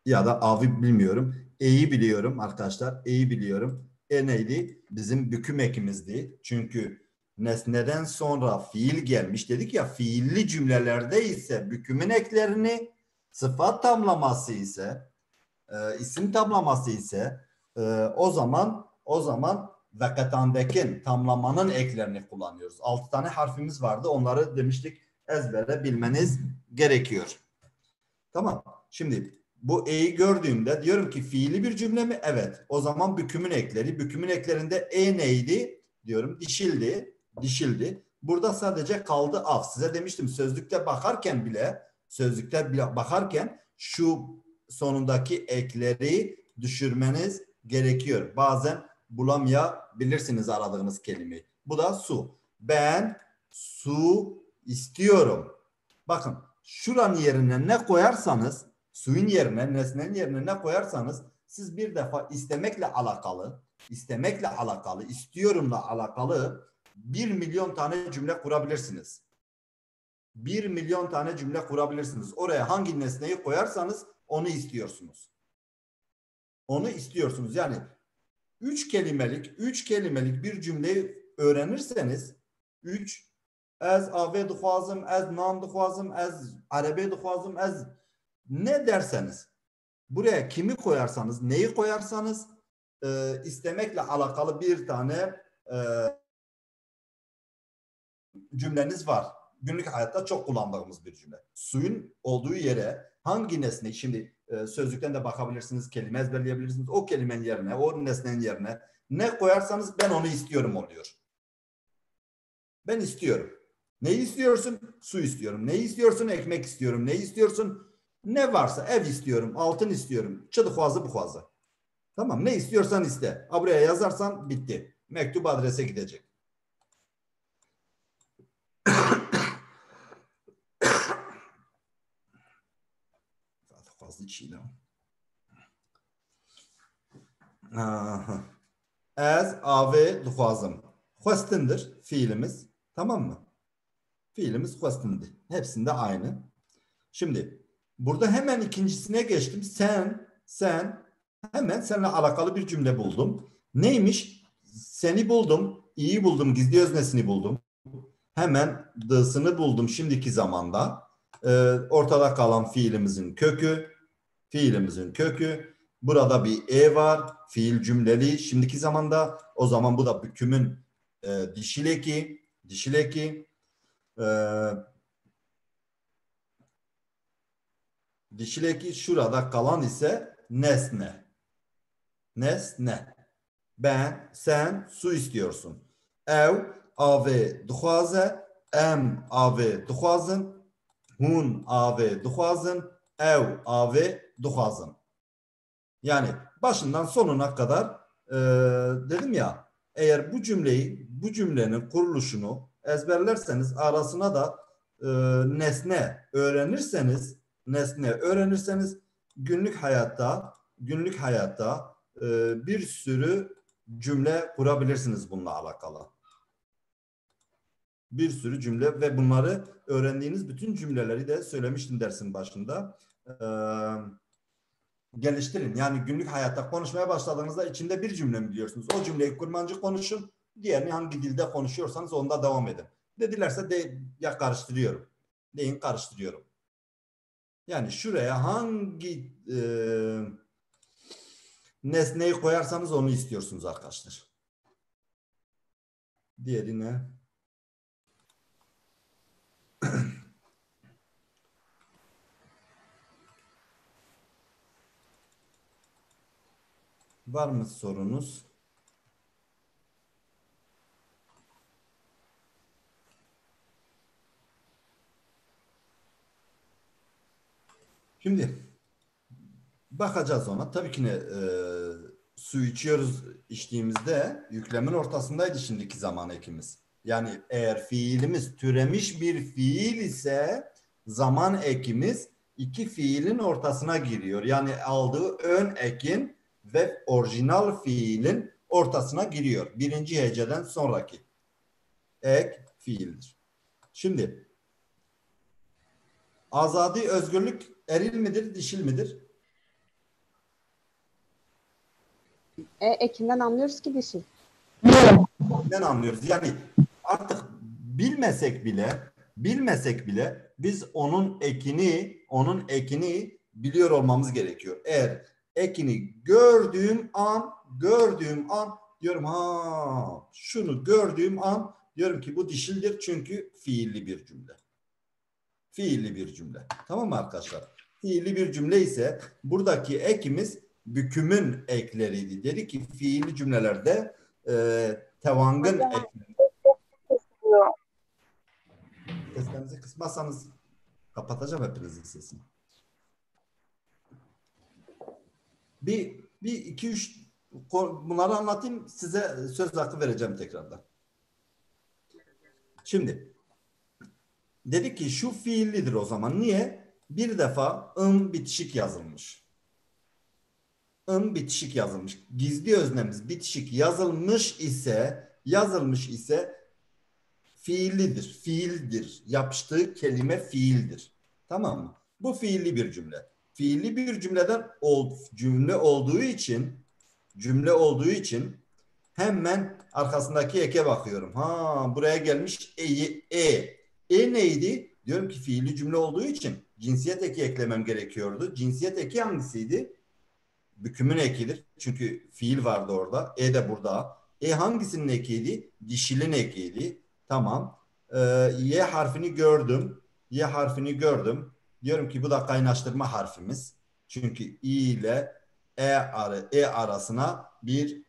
Ya da avı bilmiyorum. E'yi biliyorum arkadaşlar. E'yi biliyorum. E neydi? Bizim büküm ekimizdi. Çünkü nesneden sonra fiil gelmiş. Dedik ya, fiilli cümlelerde ise bükümün eklerini, sıfat tamlaması ise isim tamlaması ise o zaman vekatandekin tamlamanın eklerini kullanıyoruz. 6 tane harfimiz vardı. Onları demiştik ezbere bilmeniz gerekiyor. Tamam. Şimdi bu e'yi gördüğümde diyorum ki fiili bir cümle mi? Evet. O zaman bükümün ekleri. Bükümün eklerinde e neydi? Diyorum dişildi. Burada sadece kaldı av. Size demiştim sözlükte bakarken şu sonundaki ekleri düşürmeniz gerekiyor. Bazen bulamayabilirsiniz aradığınız kelimeyi. Bu da su. Ben su istiyorum. Bakın şuranın yerine ne koyarsanız, suyun yerine, nesnenin yerine ne koyarsanız siz bir defa istemekle alakalı, istiyorumla alakalı 1 milyon tane cümle kurabilirsiniz. 1 milyon tane cümle kurabilirsiniz. Oraya hangi nesneyi koyarsanız onu istiyorsunuz. Onu istiyorsunuz. Yani 3 kelimelik bir cümleyi öğrenirseniz 3 ez ave dixwazim, ez nan dixwazim, ez arabe dixwazim, ez ne derseniz buraya kimi koyarsanız, neyi koyarsanız istemekle alakalı bir tane cümleniz var. Günlük hayatta çok kullandığımız bir cümle. Suyun olduğu yere hangi nesne, şimdi sözlükten de bakabilirsiniz, kelime ezberleyebilirsiniz. O kelimenin yerine, o nesnenin yerine ne koyarsanız ben onu istiyorum oluyor. Ben istiyorum. Neyi istiyorsun? Su istiyorum. Neyi istiyorsun? Ekmek istiyorum. Neyi istiyorsun? Ne varsa ev istiyorum, altın istiyorum. Çıdıkvazı bukvazı. Tamam, ne istiyorsan iste. Buraya yazarsan bitti. Mektup adrese gidecek. Fazla içiyle. Ez, ave, duhazım. Xwestindir fiilimiz. Tamam mı? Fiilimiz xwestindir. Hepsinde aynı. Şimdi burada hemen ikincisine geçtim. Sen hemen seninle alakalı bir cümle buldum. Neymiş? Seni buldum, iyi buldum, gizli öznesini buldum. Hemen d'sını buldum şimdiki zamanda. Ortada kalan fiilimizin kökü. Burada bir e var. Fiil cümleli şimdiki zamanda. O zaman bu da bükümün dişil eki. Dişil eki, şurada kalan ise nesne. Ben, sen su istiyorsun. Ev, ave, duhaze, em, ave, duhazın, hun, ave, duhazın, ev, ave, duhazın. Yani başından sonuna kadar dedim ya, eğer bu cümlenin kuruluşunu ezberlerseniz, arasına da nesne öğrenirseniz günlük hayatta bir sürü cümle kurabilirsiniz bununla alakalı. Bir sürü cümle ve bunları öğrendiğiniz bütün cümleleri de söylemiştim dersin başında. Geliştirin. Yani günlük hayatta konuşmaya başladığınızda içinde bir cümle mi biliyorsunuz? O cümleyi kurmancı konuşun. Diğerini hangi dilde konuşuyorsanız onda devam edin. Dedilerse ya karıştırıyorum. Deyin karıştırıyorum. Yani şuraya hangi nesneyi koyarsanız onu istiyorsunuz arkadaşlar. Diğerine var mı sorunuz? Şimdi bakacağız ona. Tabii ki su içtiğimizde yüklemin ortasındaydı şimdiki zaman ekimiz. Yani eğer fiilimiz türemiş bir fiil ise zaman ekimiz iki fiilin ortasına giriyor. Yani aldığı ön ekin ve orijinal fiilin ortasına giriyor. Birinci heceden sonraki ek fiildir. Şimdi azadi, özgürlük eril midir, dişil midir? Ekinden anlıyoruz ki dişil. Neden anlıyoruz? Yani artık bilmesek bile biz onun ekini biliyor olmamız gerekiyor. Eğer ekini gördüğüm an diyorum şunu gördüğüm an diyorum ki bu dişildir çünkü fiilli bir cümle. Tamam mı arkadaşlar? Fiilli bir cümle ise buradaki ekimiz bükümün ekleriydi. Dedi ki fiilli cümlelerde tevangın ekleri. Seslerinizi kısmazsanız kapatacağım hepinizin sesini. İki, üç bunları anlatayım, size söz hakkı vereceğim tekrardan. Şimdi dedik ki şu fiillidir o zaman. Niye? Bir defa bitişik yazılmış. Bitişik yazılmış. Gizli öznemiz bitişik yazılmış ise fiildir. Yapıştığı kelime fiildir. Tamam mı? Bu fiilli bir cümle. Fiilli bir cümleden cümle olduğu için hemen arkasındaki eke bakıyorum. Buraya gelmiş e neydi? Diyorum ki fiilli cümle olduğu için cinsiyet eki eklemem gerekiyordu. Cinsiyet eki hangisiydi? Bükümün ekidir. Çünkü fiil vardı orada. E de burada. Hangisinin ekiydi? Dişilin ekiydi. Tamam. Y harfini gördüm. Y harfini gördüm. Diyorum ki bu da kaynaştırma harfimiz. Çünkü i ile e arasına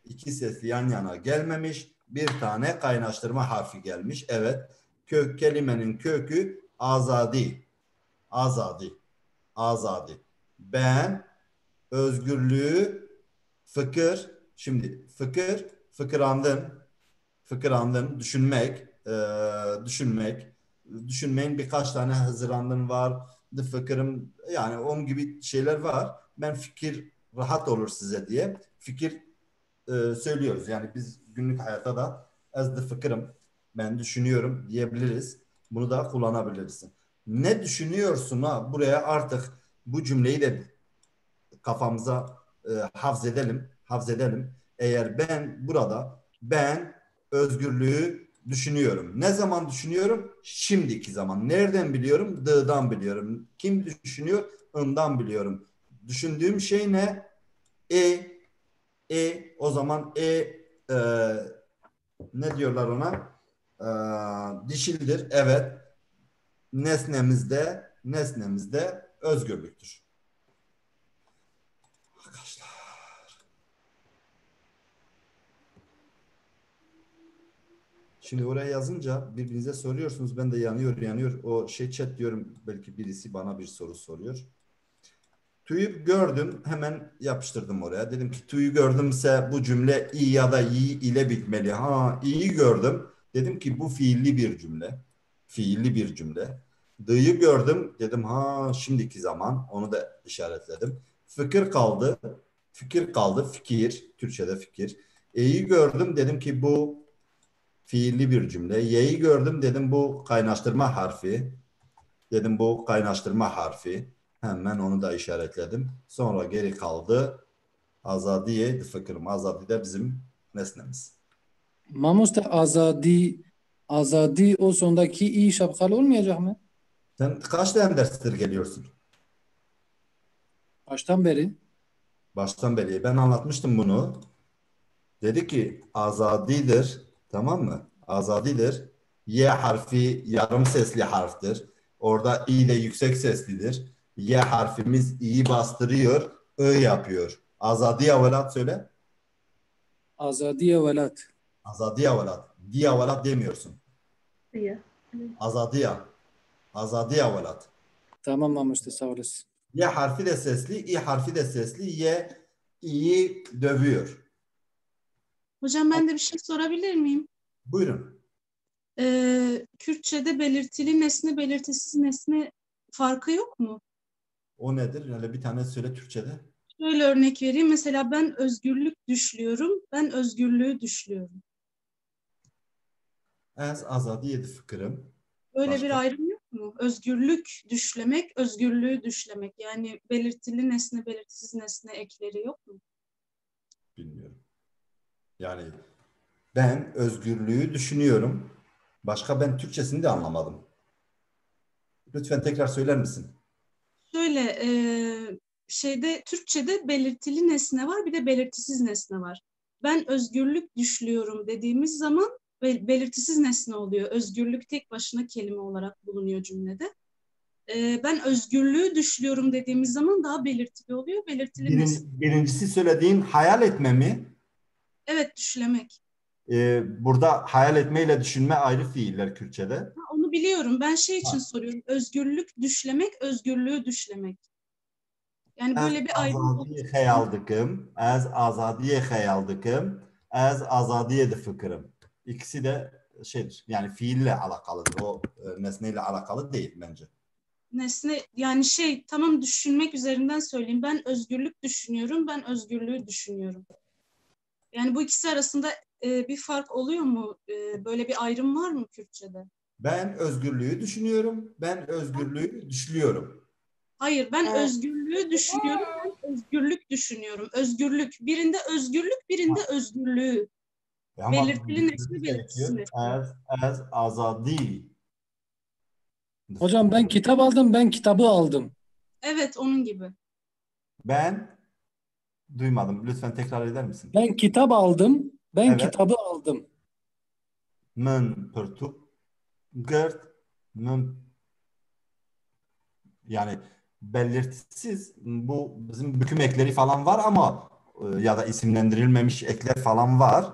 iki sesli yan yana gelmemiş. Bir tane kaynaştırma harfi gelmiş. Evet. Kelimenin kökü azadi. Azadi. Azadi. Ben özgürlüğü şimdi fıkırandın, düşünmeyin birkaç tane hazırlandın var, fıkırım, yani onun gibi şeyler var. Ben fikir rahat olur size diye fikir söylüyoruz. Yani biz günlük hayatta da az da fıkırım, ben düşünüyorum diyebiliriz. Bunu da kullanabilirsin. Ne düşünüyorsun ha? Buraya artık bu cümleyi de kafamıza hafzedelim. Eğer ben özgürlüğü düşünüyorum. Ne zaman düşünüyorum? Şimdiki zaman. Nereden biliyorum? D'dan biliyorum. Kim düşünüyor? I'dan biliyorum. Düşündüğüm şey ne? O zaman ne diyorlar ona? Dişildir. Evet. Nesnemizde özgürlüktür. Arkadaşlar. Şimdi oraya yazınca birbirinize soruyorsunuz. Ben de yanıyor. O chat diyorum, belki birisi bana bir soru soruyor. Tu'yu gördüm. Hemen yapıştırdım oraya. Dedim ki Tu'yu gördümse bu cümle i ya da yi ile bitmeli. İ'yi gördüm. Dedim ki bu fiilli bir cümle. D'yı gördüm. Dedim şimdiki zaman. Onu da işaretledim. Fikir kaldı. Fikir. Türkçe'de fikir. E'yi gördüm. Dedim ki bu fiilli bir cümle. Y'yi gördüm. Dedim bu kaynaştırma harfi. Hemen onu da işaretledim. Sonra geri kaldı azadiye fıkırım. Azadi de bizim nesnemiz. Mamusta azadi o sondaki i şapkalı olmayacak mı? Sen kaç tane derstir geliyorsun? Baştan beri. Baştan beri. Ben anlatmıştım bunu. Dedi ki azadidir. Tamam mı? Azadidir. Y harfi yarım sesli harftir. Orada i de yüksek seslidir. Y harfimiz i'yi bastırıyor. Ö yapıyor. Azadiye velat söyle. Azadiye velat. Azadiye velat. Diye velat demiyorsun. Diye. Azadiye velat. Tamam Mamusta, sağ olasın. Y harfi de sesli, i harfi de sesli. Y i'yi dövüyor. Hocam ben de bir şey sorabilir miyim? Buyurun. Kürtçe'de belirtili nesne, belirtisiz nesne farkı yok mu? O nedir? Yani bir tane söyle Türkçe'de. Şöyle örnek vereyim. Mesela ben özgürlük düşlüyorum. Ben özgürlüğü düşlüyorum. Ez azadiye fıkırım. Böyle Başka? bir ayrım yok mu? Özgürlük düşlemek, özgürlüğü düşlemek. Yani belirtili nesne, belirtisiz nesne ekleri yok mu? Bilmiyorum. Yani ben özgürlüğü düşünüyorum. Başka ben Türkçesini de anlamadım. Lütfen tekrar söyler misin? Şöyle Türkçe'de belirtili nesne var, bir de belirtisiz nesne var. Ben özgürlük düşlüyorum dediğimiz zaman belirtisiz nesne oluyor. Özgürlük tek başına kelime olarak bulunuyor cümlede. Ben özgürlüğü düşlüyorum dediğimiz zaman daha belirtili oluyor. Belirtili nesne. Birincisi söylediğin hayal etme mi? Evet, düşlemek. Burada hayal etme ile düşünme ayrı fiiller Kürtçe'de. Onu biliyorum. Ben için soruyorum. Özgürlük düşlemek, özgürlüğü düşlemek. Yani böyle bir ayrım oluşturuyor. Ez azadiye hayaldıkım. Ez azadiye de fıkırım. İkisi de şeydir. Yani fiille alakalıdır. O nesneyle alakalı değil bence. Nesne yani tamam, düşünmek üzerinden söyleyeyim. Ben özgürlük düşünüyorum. Ben özgürlüğü düşünüyorum. Yani bu ikisi arasında bir fark oluyor mu? Böyle bir ayrım var mı Kürtçe'de? Ben özgürlüğü düşünüyorum. Ben özgürlüğü düşlüyorum. Hayır, ben özgürlüğü düşünüyorum. Ben özgürlük düşünüyorum. Özgürlük. Birinde özgürlük, birinde özgürlüğü. Belirtili nesne, belirtisiz nesne. Ez azadi. Hocam ben kitap aldım, ben kitabı aldım. Evet, onun gibi. Ben duymadım. Lütfen tekrar eder misin? Ben kitap aldım, ben Evet. kitabı aldım. Men pırtuk. gırt, yani belirtisiz, bu bizim büküm ekleri falan var ama ya da isimlendirilmemiş ekler falan var.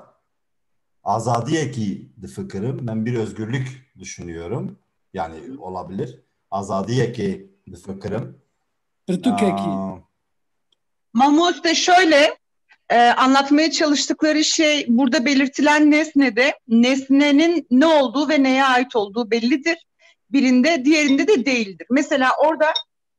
Azadi eki de fıkırım. Ben bir özgürlük düşünüyorum. Yani olabilir. Azadi eki de fıkırım. Mamos da şöyle anlatmaya çalıştıkları şey burada belirtilen nesnede nesnenin ne olduğu ve neye ait olduğu bellidir. Birinde diğerinde de değildir. Mesela orada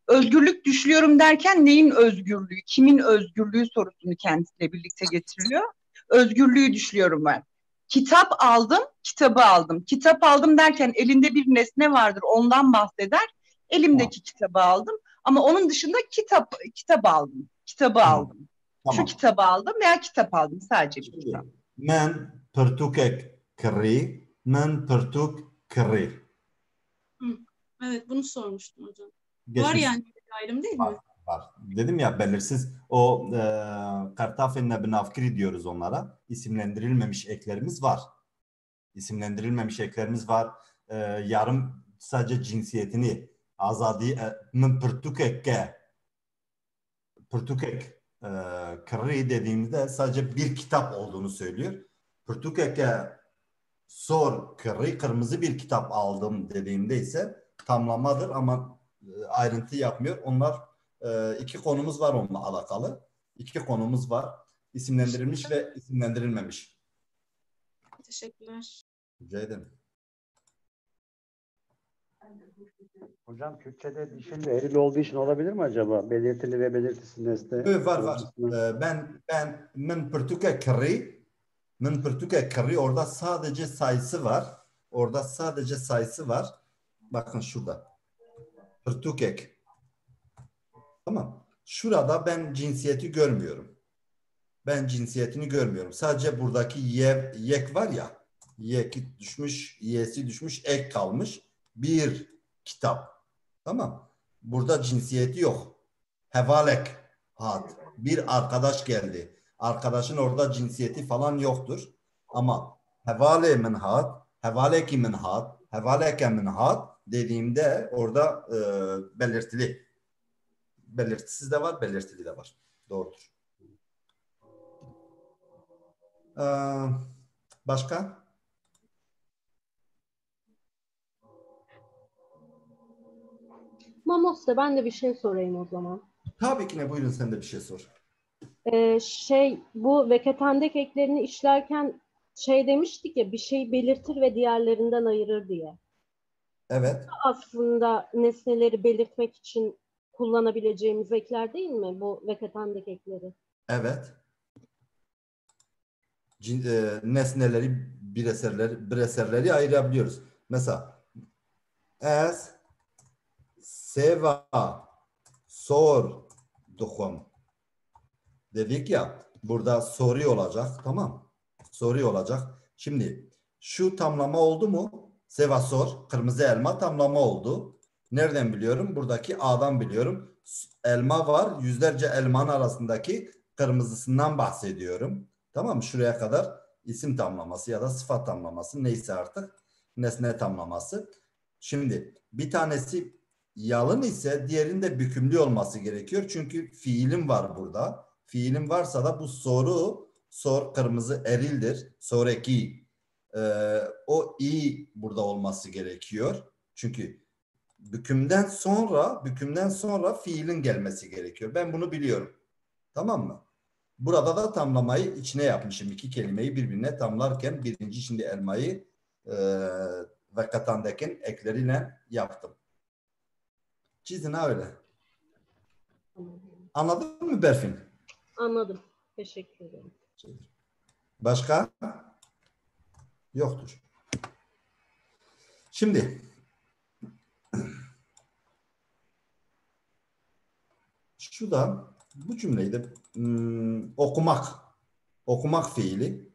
özgürlük düşlüyorum derken neyin özgürlüğü, kimin özgürlüğü sorusunu kendisiyle birlikte getiriyor. Özgürlüğü düşlüyorum ben. Kitap aldım, kitabı aldım. Kitap aldım derken elinde bir nesne vardır, ondan bahseder. Elimdeki kitabı aldım. Ama onun dışında kitap aldım. Kitabı aldım. Tamam. Şu kitabı aldım veya kitap aldım. Sadece bir kitap. Men pertukek kri, men pertuk kri. Evet, bunu sormuştum hocam. Geçmiş. Var yani bir ayrım değil mi? Var. Dedim ya belirsiz. O kartafenle binafkiri diyoruz onlara. İsimlendirilmemiş eklerimiz var. İsimlendirilmemiş eklerimiz var. Yarım sadece cinsiyetini azadi pırtukeke kırı dediğimizde sadece bir kitap olduğunu söylüyor. Pırtukeke sor kırı kırmızı bir kitap aldım dediğimde ise tamlamadır ama ayrıntı yapmıyor. Onlar iki konumuz var onunla alakalı. İki konumuz var. İsimlendirilmiş ve isimlendirilmemiş. Teşekkürler. Rica ederim. Hocam Kürtçe'de dişil ve eril olduğu için olabilir mi acaba? Belirtili ve belirtisiz nesne. Evet, var. Ben min pırtuke kırı orada sadece sayısı var. Orada sadece sayısı var. Bakın şurada. Pırtukek. Tamam. Şurada ben cinsiyeti görmüyorum. Ben cinsiyetini görmüyorum. Sadece buradaki yek var ya. Yeki düşmüş, y'si düşmüş, ek kalmış. Bir kitap. Tamam. Burada cinsiyeti yok. Hevalek hat. Bir arkadaş geldi. Arkadaşın orada cinsiyeti falan yoktur. Ama hevale min hat, hevaleki min hat, hevaleke min hat dediğimde orada belirtili. Belirtisiz de var, belirtili de var. Doğrudur. Başka? Mamos'ta ben de bir şey sorayım o zaman. Tabii ki ne, buyurun sen de bir şey sor. Bu veketandek eklerini işlerken demiştik ya, bir şeyi belirtir ve diğerlerinden ayırır diye. Evet. Aslında nesneleri belirtmek için kullanabileceğimiz ekler değil mi bu veketandek ekleri? Evet. Nesneleri, bireserleri ayırabiliyoruz. Mesela ez seva sor duhum dedik ya, burada soru olacak, tamam, soru olacak. Şimdi şu tamlama oldu mu? Seva sor, kırmızı elma tamlama oldu. Nereden biliyorum? Buradaki A'dan biliyorum. Elma var, yüzlerce elmanın arasındaki kırmızısından bahsediyorum. Tamam mı? Şuraya kadar isim tamlaması ya da sıfat tamlaması, neyse artık nesne tamlaması. Şimdi bir tanesi yalın ise diğerinde bükümlü olması gerekiyor. Çünkü fiilim var burada. Fiilim varsa da bu sor kırmızı erildir. Soreki o i burada olması gerekiyor. Çünkü bükümden sonra fiilin gelmesi gerekiyor. Ben bunu biliyorum. Tamam mı? Burada da tamlamayı içine yapmışım. İki kelimeyi birbirine tamlarken birinci şimdi elmayı ve katandekin ekleriyle yaptım. Çizin ha öyle. Anladın mı Berfin? Anladım. Teşekkür ederim. Başka? Yoktur. Şimdi şu da bu cümleyi de okumak fiili.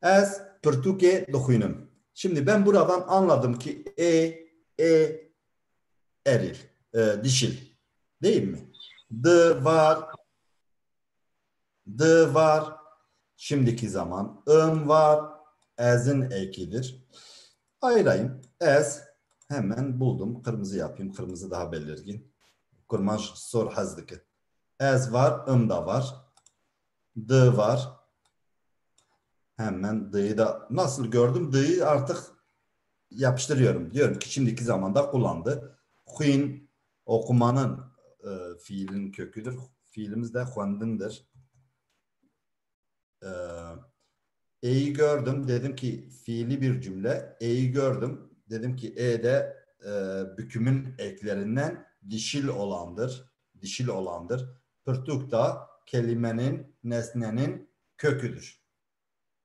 Ez Türkiye dokuyunum. Şimdi ben buradan anladım ki eril, dişil. Değil mi? D var. Şimdiki zaman. Var. Ez'in ekidir. Ayırayım. Ez hemen buldum. Kırmızı yapayım. Kırmızı daha belirgin. Kurmaş sor hazdaki. Ez var. Da var. D var. Hemen D'yi da nasıl gördüm? D'yi artık yapıştırıyorum. Diyorum ki şimdiki zamanda kullandı. Huyn okumanın fiilin köküdür. Fiilimiz de huandındır. E'yi gördüm. Dedim ki fiili bir cümle. E'yi gördüm. Dedim ki E'de bükümün eklerinden dişil olandır. Dişil olandır. Pırtuk da kelimenin, nesnenin köküdür.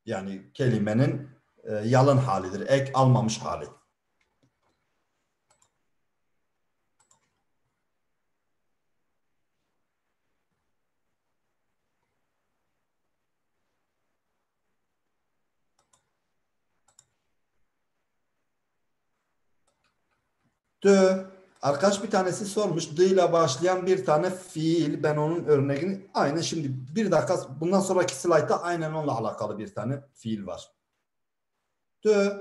Yani kelimenin yalın halidir. Ek almamış hali. D. Arkadaş bir tanesi sormuş. D ile başlayan bir tane fiil. Ben onun örneğini aynen şimdi bir dakika bundan sonraki slaytta aynen onunla alakalı bir tane fiil var. D.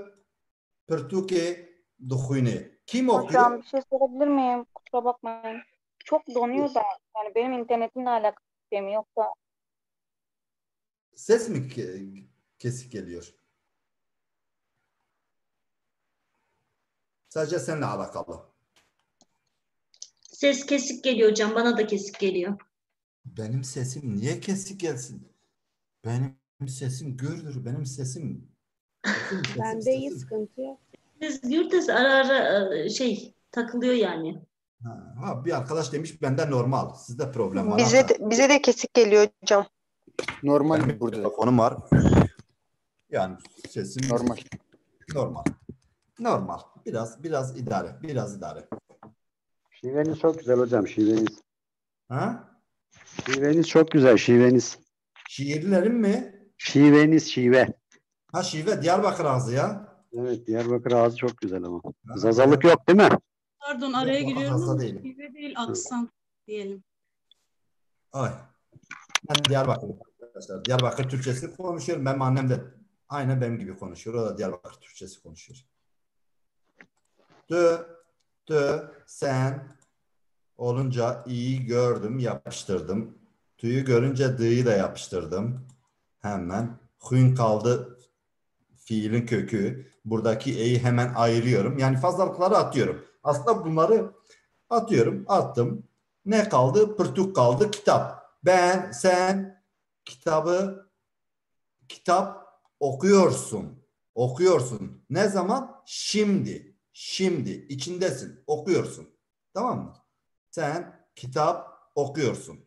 Pırtuke duhuyne. Kim okuyor? Hocam bir şey sorabilir miyim? Kusura bakmayın. Çok donuyor da yani benim internetimle alakalı bir şey mi yoksa? Ses mi kesik geliyor? Sadece seninle alakalı. Ses kesik geliyor hocam. Bana da kesik geliyor. Benim sesim niye kesik gelsin? Benim sesim gürdür. Benim sesim. Bende iyi, sıkıntı yok. Siz gürtes ara ara takılıyor yani. Ha, bir arkadaş demiş bende normal. Sizde problem var. Bize de kesik geliyor hocam. Normal benim burada telefonum var. Yani sesim normal. Normal. Biraz idare. Şiveniz çok güzel hocam, şiveniz. Ha? Şiveniz çok güzel, şiveniz. Şiirlerim mi? Şive. Ha şive, Diyarbakır ağzı ya. Evet, Diyarbakır ağzı çok güzel ama. Zazalık yok değil mi? Pardon araya Yok, giriyorum ama değilim. şive değil aksan diyelim. Ay. Ben Diyarbakır arkadaşlar. Diyarbakır Türkçesi konuşuyorum. Benim annem de aynen benim gibi konuşuyor. O da Diyarbakır Türkçesi konuşuyor. Sen olunca iyi gördüm, yapıştırdım. Tüyü görünce dı'yı da yapıştırdım. Hemen. Hün kaldı fiilin kökü. Buradaki e'yi hemen ayırıyorum. Yani fazlalıkları atıyorum. Aslında bunları attım. Ne kaldı? Pırtuk kaldı, kitap. Sen kitap okuyorsun. Ne zaman? Şimdi içindesin, okuyorsun. Tamam mı? Sen kitap okuyorsun.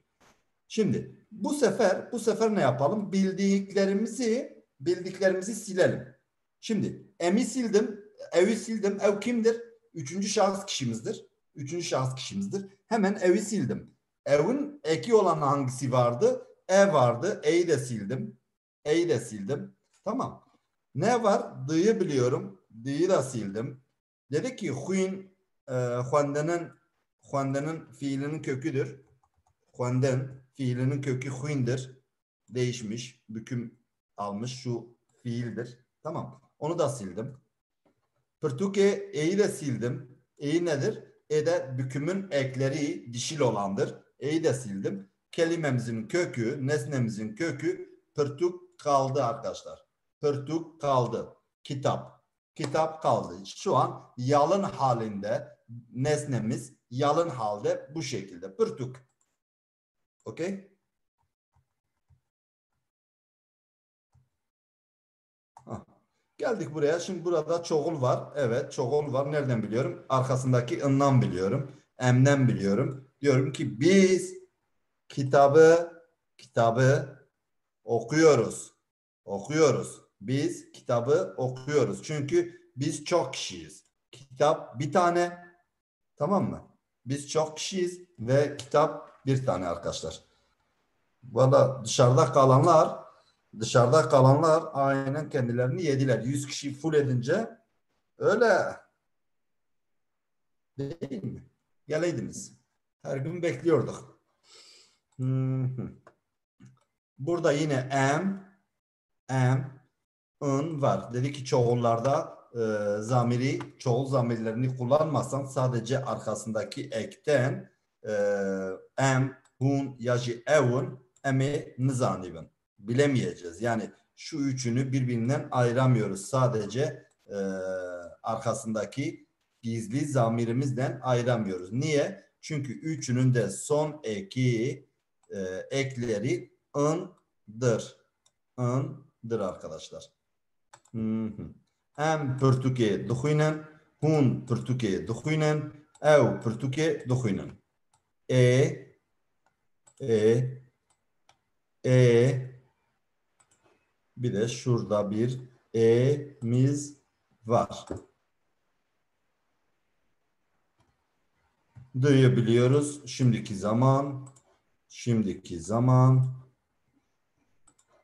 Şimdi bu sefer ne yapalım? Bildiklerimizi silelim. Şimdi evi sildim. Ev kimdir? Üçüncü şahıs kişimizdir. Hemen evi sildim. Evin eki olan hangisi vardı? Vardı. E'yi de sildim. Tamam. Ne var? D'yi biliyorum. D'yi de sildim. Dedi ki Huanden'in fiilinin köküdür. Huanden fiilinin kökü huindir. Değişmiş. Büküm almış. Şu fiildir. Tamam. Onu da sildim. Pırtuke E'yi de sildim. E nedir? E de bükümün ekleri dişil olandır. E'yi de sildim. Kelimemizin kökü, nesnemizin kökü pırtuk kaldı arkadaşlar. Pırtuk kaldı. Kitap kaldı. Şu an yalın halinde nesnemiz yalın halde bu şekilde. Pırtuk. Okey? Geldik buraya. Şimdi burada çoğul var. Evet, çoğul var. Nereden biliyorum? Arkasındaki ından biliyorum. Emden biliyorum. Diyorum ki biz kitabı okuyoruz. Biz kitabı okuyoruz. Çünkü biz çok kişiyiz. Kitap bir tane. Tamam mı? Biz çok kişiyiz ve kitap bir tane arkadaşlar. Valla dışarıda kalanlar aynen kendilerini yediler. 100 kişi full edince öyle değil mi? Geleydiniz. Her gün bekliyorduk. Burada yine ın var. Dedi ki çoğullarda zamiri, çoğul zamirlerini kullanmazsan sadece arkasındaki ekten em, hun, yaji, evun, emi, nizanibin bilemeyeceğiz. Yani şu üçünü birbirinden ayıramıyoruz. Sadece arkasındaki gizli zamirimizden ayıramıyoruz. Niye? Çünkü üçünün de son ekleri ındır. Indır arkadaşlar. Em Türkiye duhuynen, hun Türkiye duhuynen, ev Türkiye duhuynen. Bir de şurada bir e'miz var. Duyabiliyoruz. Şimdiki zaman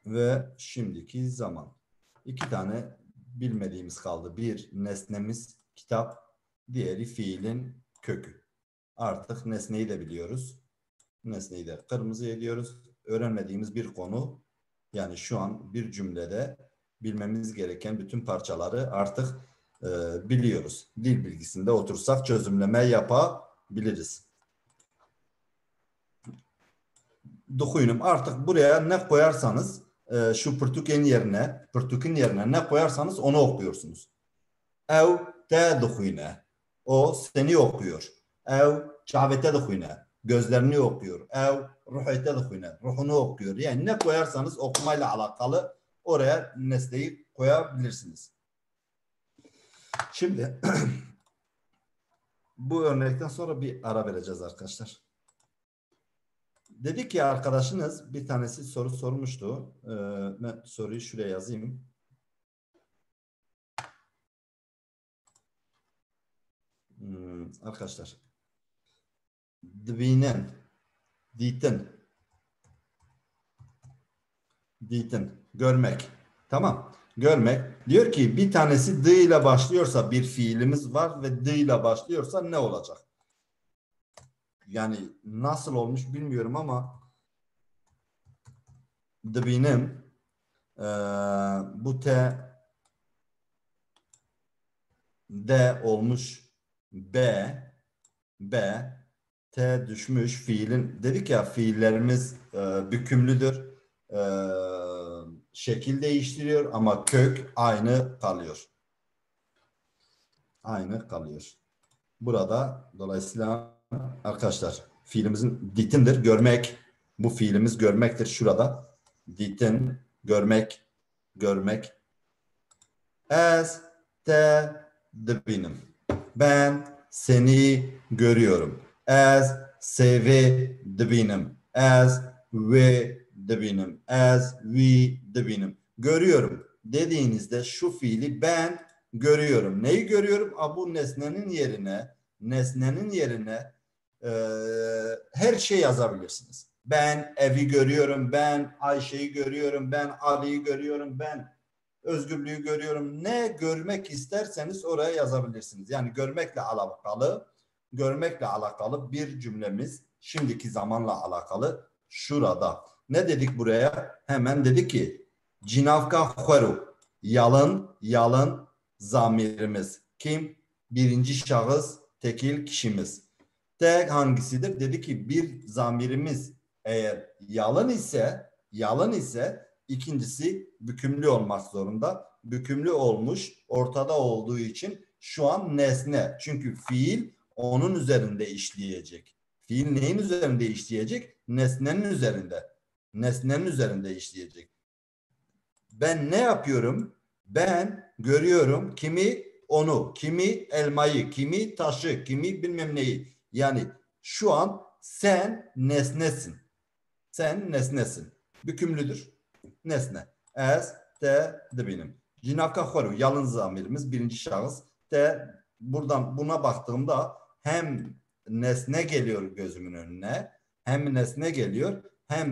ve şimdiki zaman. İki tane bilmediğimiz kaldı. Bir nesnemiz kitap, diğeri fiilin kökü. Artık nesneyi de biliyoruz. Nesneyi de kırmızı ediyoruz. Öğrenmediğimiz bir konu, yani şu an bir cümlede bilmemiz gereken bütün parçaları artık biliyoruz. Dil bilgisinde otursak çözümleme yapabiliriz. Dokuyunum. Artık buraya ne koyarsanız şu pırtukin yerine ne koyarsanız onu okuyorsunuz. Ev te dokuyune. O seni okuyor. Ev çavete dokuyune. Gözlerini okuyor. Ev ruhete dokuyune. Ruhunu okuyor. Yani ne koyarsanız okumayla alakalı oraya nesneyi koyabilirsiniz. Şimdi bu örnekten sonra bir ara vereceğiz arkadaşlar. Dedi ki arkadaşınız bir tanesi soru sormuştu. Ben soruyu şuraya yazayım. Arkadaşlar. Dvinen. Ditin. Görmek. Tamam. Görmek. Diyor ki bir tanesi d ile başlıyorsa bir fiilimiz var ve d ile başlıyorsa ne olacak? Yani nasıl olmuş bilmiyorum ama dvinim bu t d olmuş b t düşmüş fiilin, dedik ya fiillerimiz bükümlüdür, şekil değiştiriyor ama kök aynı kalıyor. Burada dolayısıyla arkadaşlar fiilimizin ditindir, görmek. Bu fiilimiz görmektir şurada. Ditin, görmek. Ez te dibinim. Ben seni görüyorum. Ez seve dibinim. Ez ve dibinim. Ez vi dibinim. Görüyorum dediğinizde şu fiili ben görüyorum. Neyi görüyorum? Bu nesnenin yerine her şey yazabilirsiniz. Ben evi görüyorum, ben Ayşe'yi görüyorum, ben Ali'yi görüyorum, ben özgürlüğü görüyorum. Ne görmek isterseniz oraya yazabilirsiniz. Yani görmekle alakalı bir cümlemiz şimdiki zamanla alakalı şurada. Ne dedik buraya? Hemen dedik ki cinavka hueru. Yalın zamirimiz. Kim? Birinci şahıs tekil kişimiz. Tek hangisidir? Dedi ki bir zamirimiz eğer yalın ise ikincisi bükümlü olmak zorunda. Bükümlü olmuş, ortada olduğu için şu an nesne. Çünkü fiil onun üzerinde işleyecek. Fiil neyin üzerinde işleyecek? Nesnenin üzerinde işleyecek. Ben ne yapıyorum? Ben görüyorum kimi? Onu, kimi elmayı, kimi taşı, kimi bilmem neyi. Yani şu an sen nesnesin. Bükümlüdür. Nesne. Ez, te, dibinim. Cinavka hueru. Yalın zamirimiz birinci şahıs. Te, buradan buna baktığımda hem nesne geliyor gözümün önüne, hem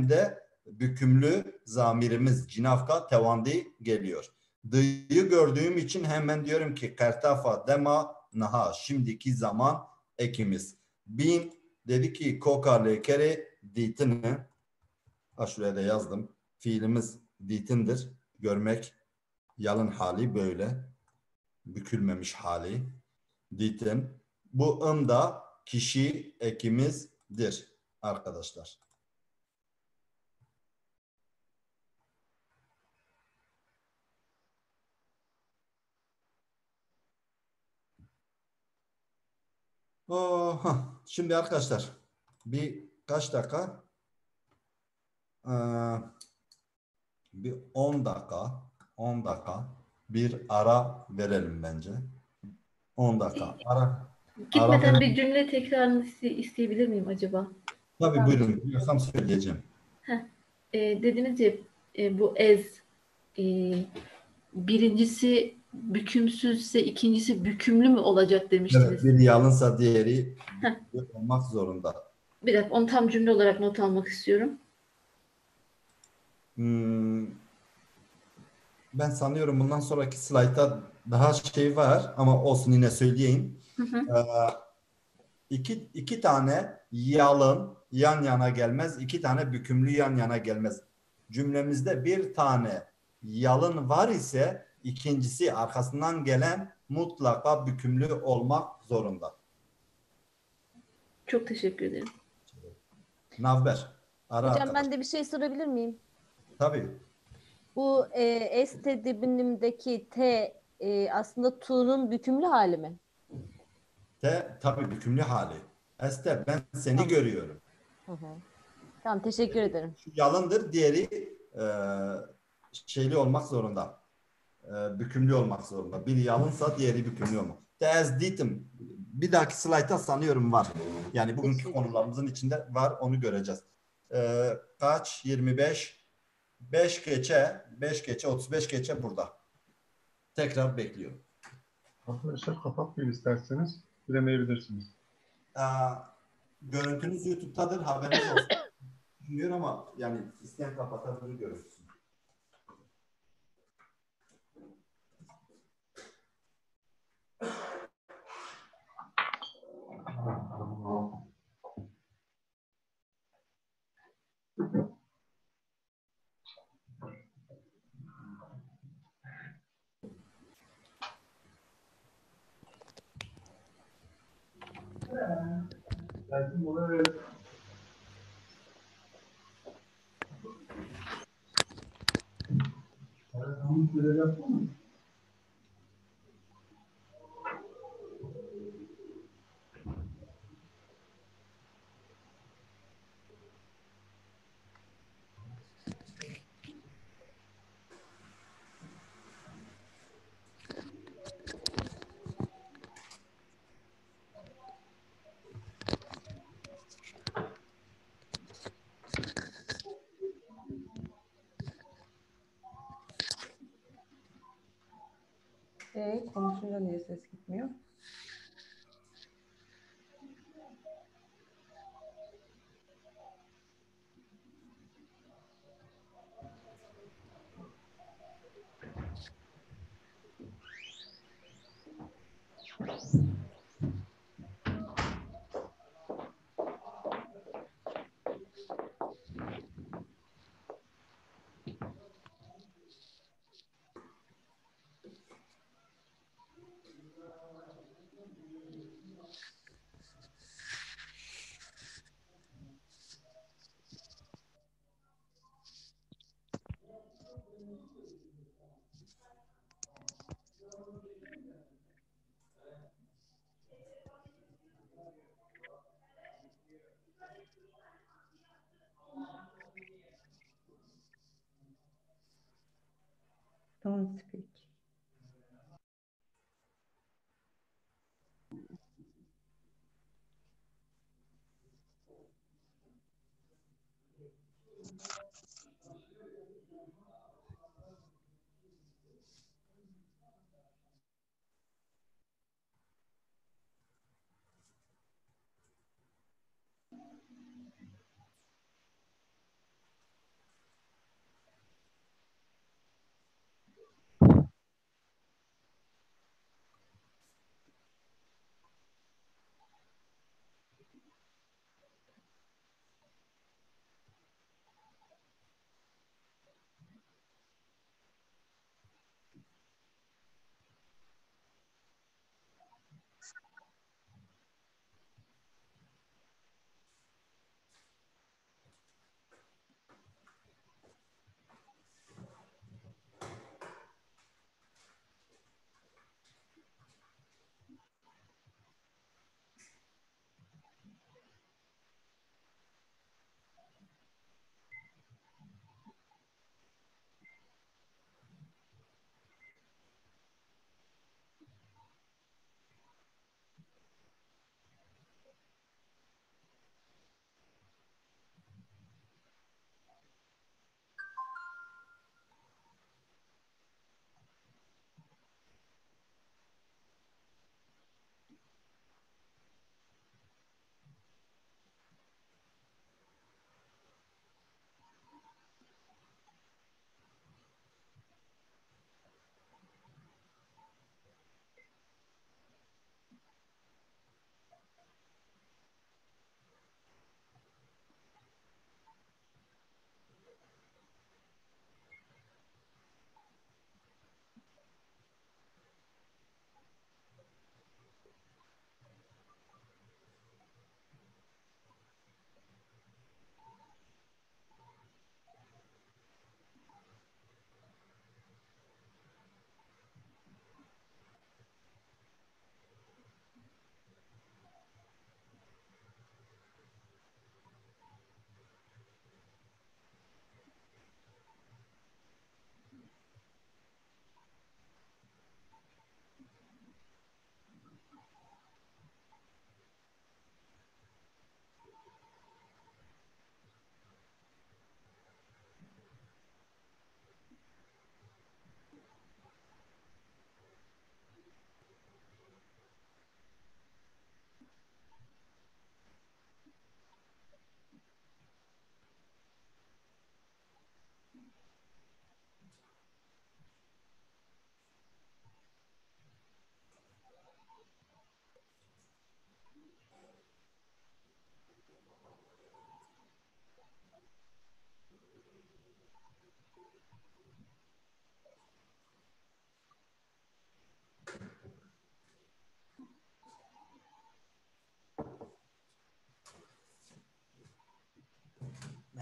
de bükümlü zamirimiz cinavka tevandi geliyor. D'yı gördüğüm için hemen diyorum ki kertafa dema naha. Şimdiki zaman ekimiz. Bin dedi ki koka lekere ditini. Şuraya da yazdım. Fiilimiz ditindir. Görmek, yalın hali böyle. bükülmemiş hali. Diten. Bu da kişi ekimizdir arkadaşlar. Şimdi arkadaşlar kaç dakika? Bir 10 dakika bir ara verelim bence. 10 dakika ara Gitmeden verelim. bir cümle tekrarını isteyebilir miyim acaba? Tabii buyurun. Biliyorsam söyleyeceğim. Dediniz ya bu birincisi bükümsüzse ikincisi bükümlü mü olacak demiştiniz. Evet, biri yalınsa diğeri olmak zorunda. Bir dakika onu tam cümle olarak not almak istiyorum. Ben sanıyorum bundan sonraki slaytta daha şey var ama olsun yine söyleyeyim. İki tane yalın yan yana gelmez, iki tane bükümlü yan yana gelmez. Cümlemizde bir tane yalın var ise ikincisi arkasından gelen mutlaka bükümlü olmak zorunda. Çok teşekkür ederim. Navber. Ara Hocam ben de bir şey sorabilir miyim? Tabii. Bu este dibinimdeki T aslında Tu'nun bükümlü hali mi? Tabii bükümlü hali. Este ben seni görüyorum. Tamam teşekkür ederim. Şu yalındır, diğeri şeyli olmak zorunda. Bükümlü olmak zorunda. Biri yalınsa diğeri bükümlü olmak. Tezditim. Bir dahaki slaytta sanıyorum var. Yani bugünkü konularımızın içinde var. Onu göreceğiz. Kaç? 25 5 geçe 35 geçe burada. Tekrar bekliyorum. Arkadaşlar kapatmayın isterseniz. Bilemeyebilirsiniz. Görüntünüz YouTube'tadır. Haberiniz olsun. Düşünüyorum ama yani isteyen kapatabilir görürsün. Konuşunca niye ses gitmiyor? Don't speak.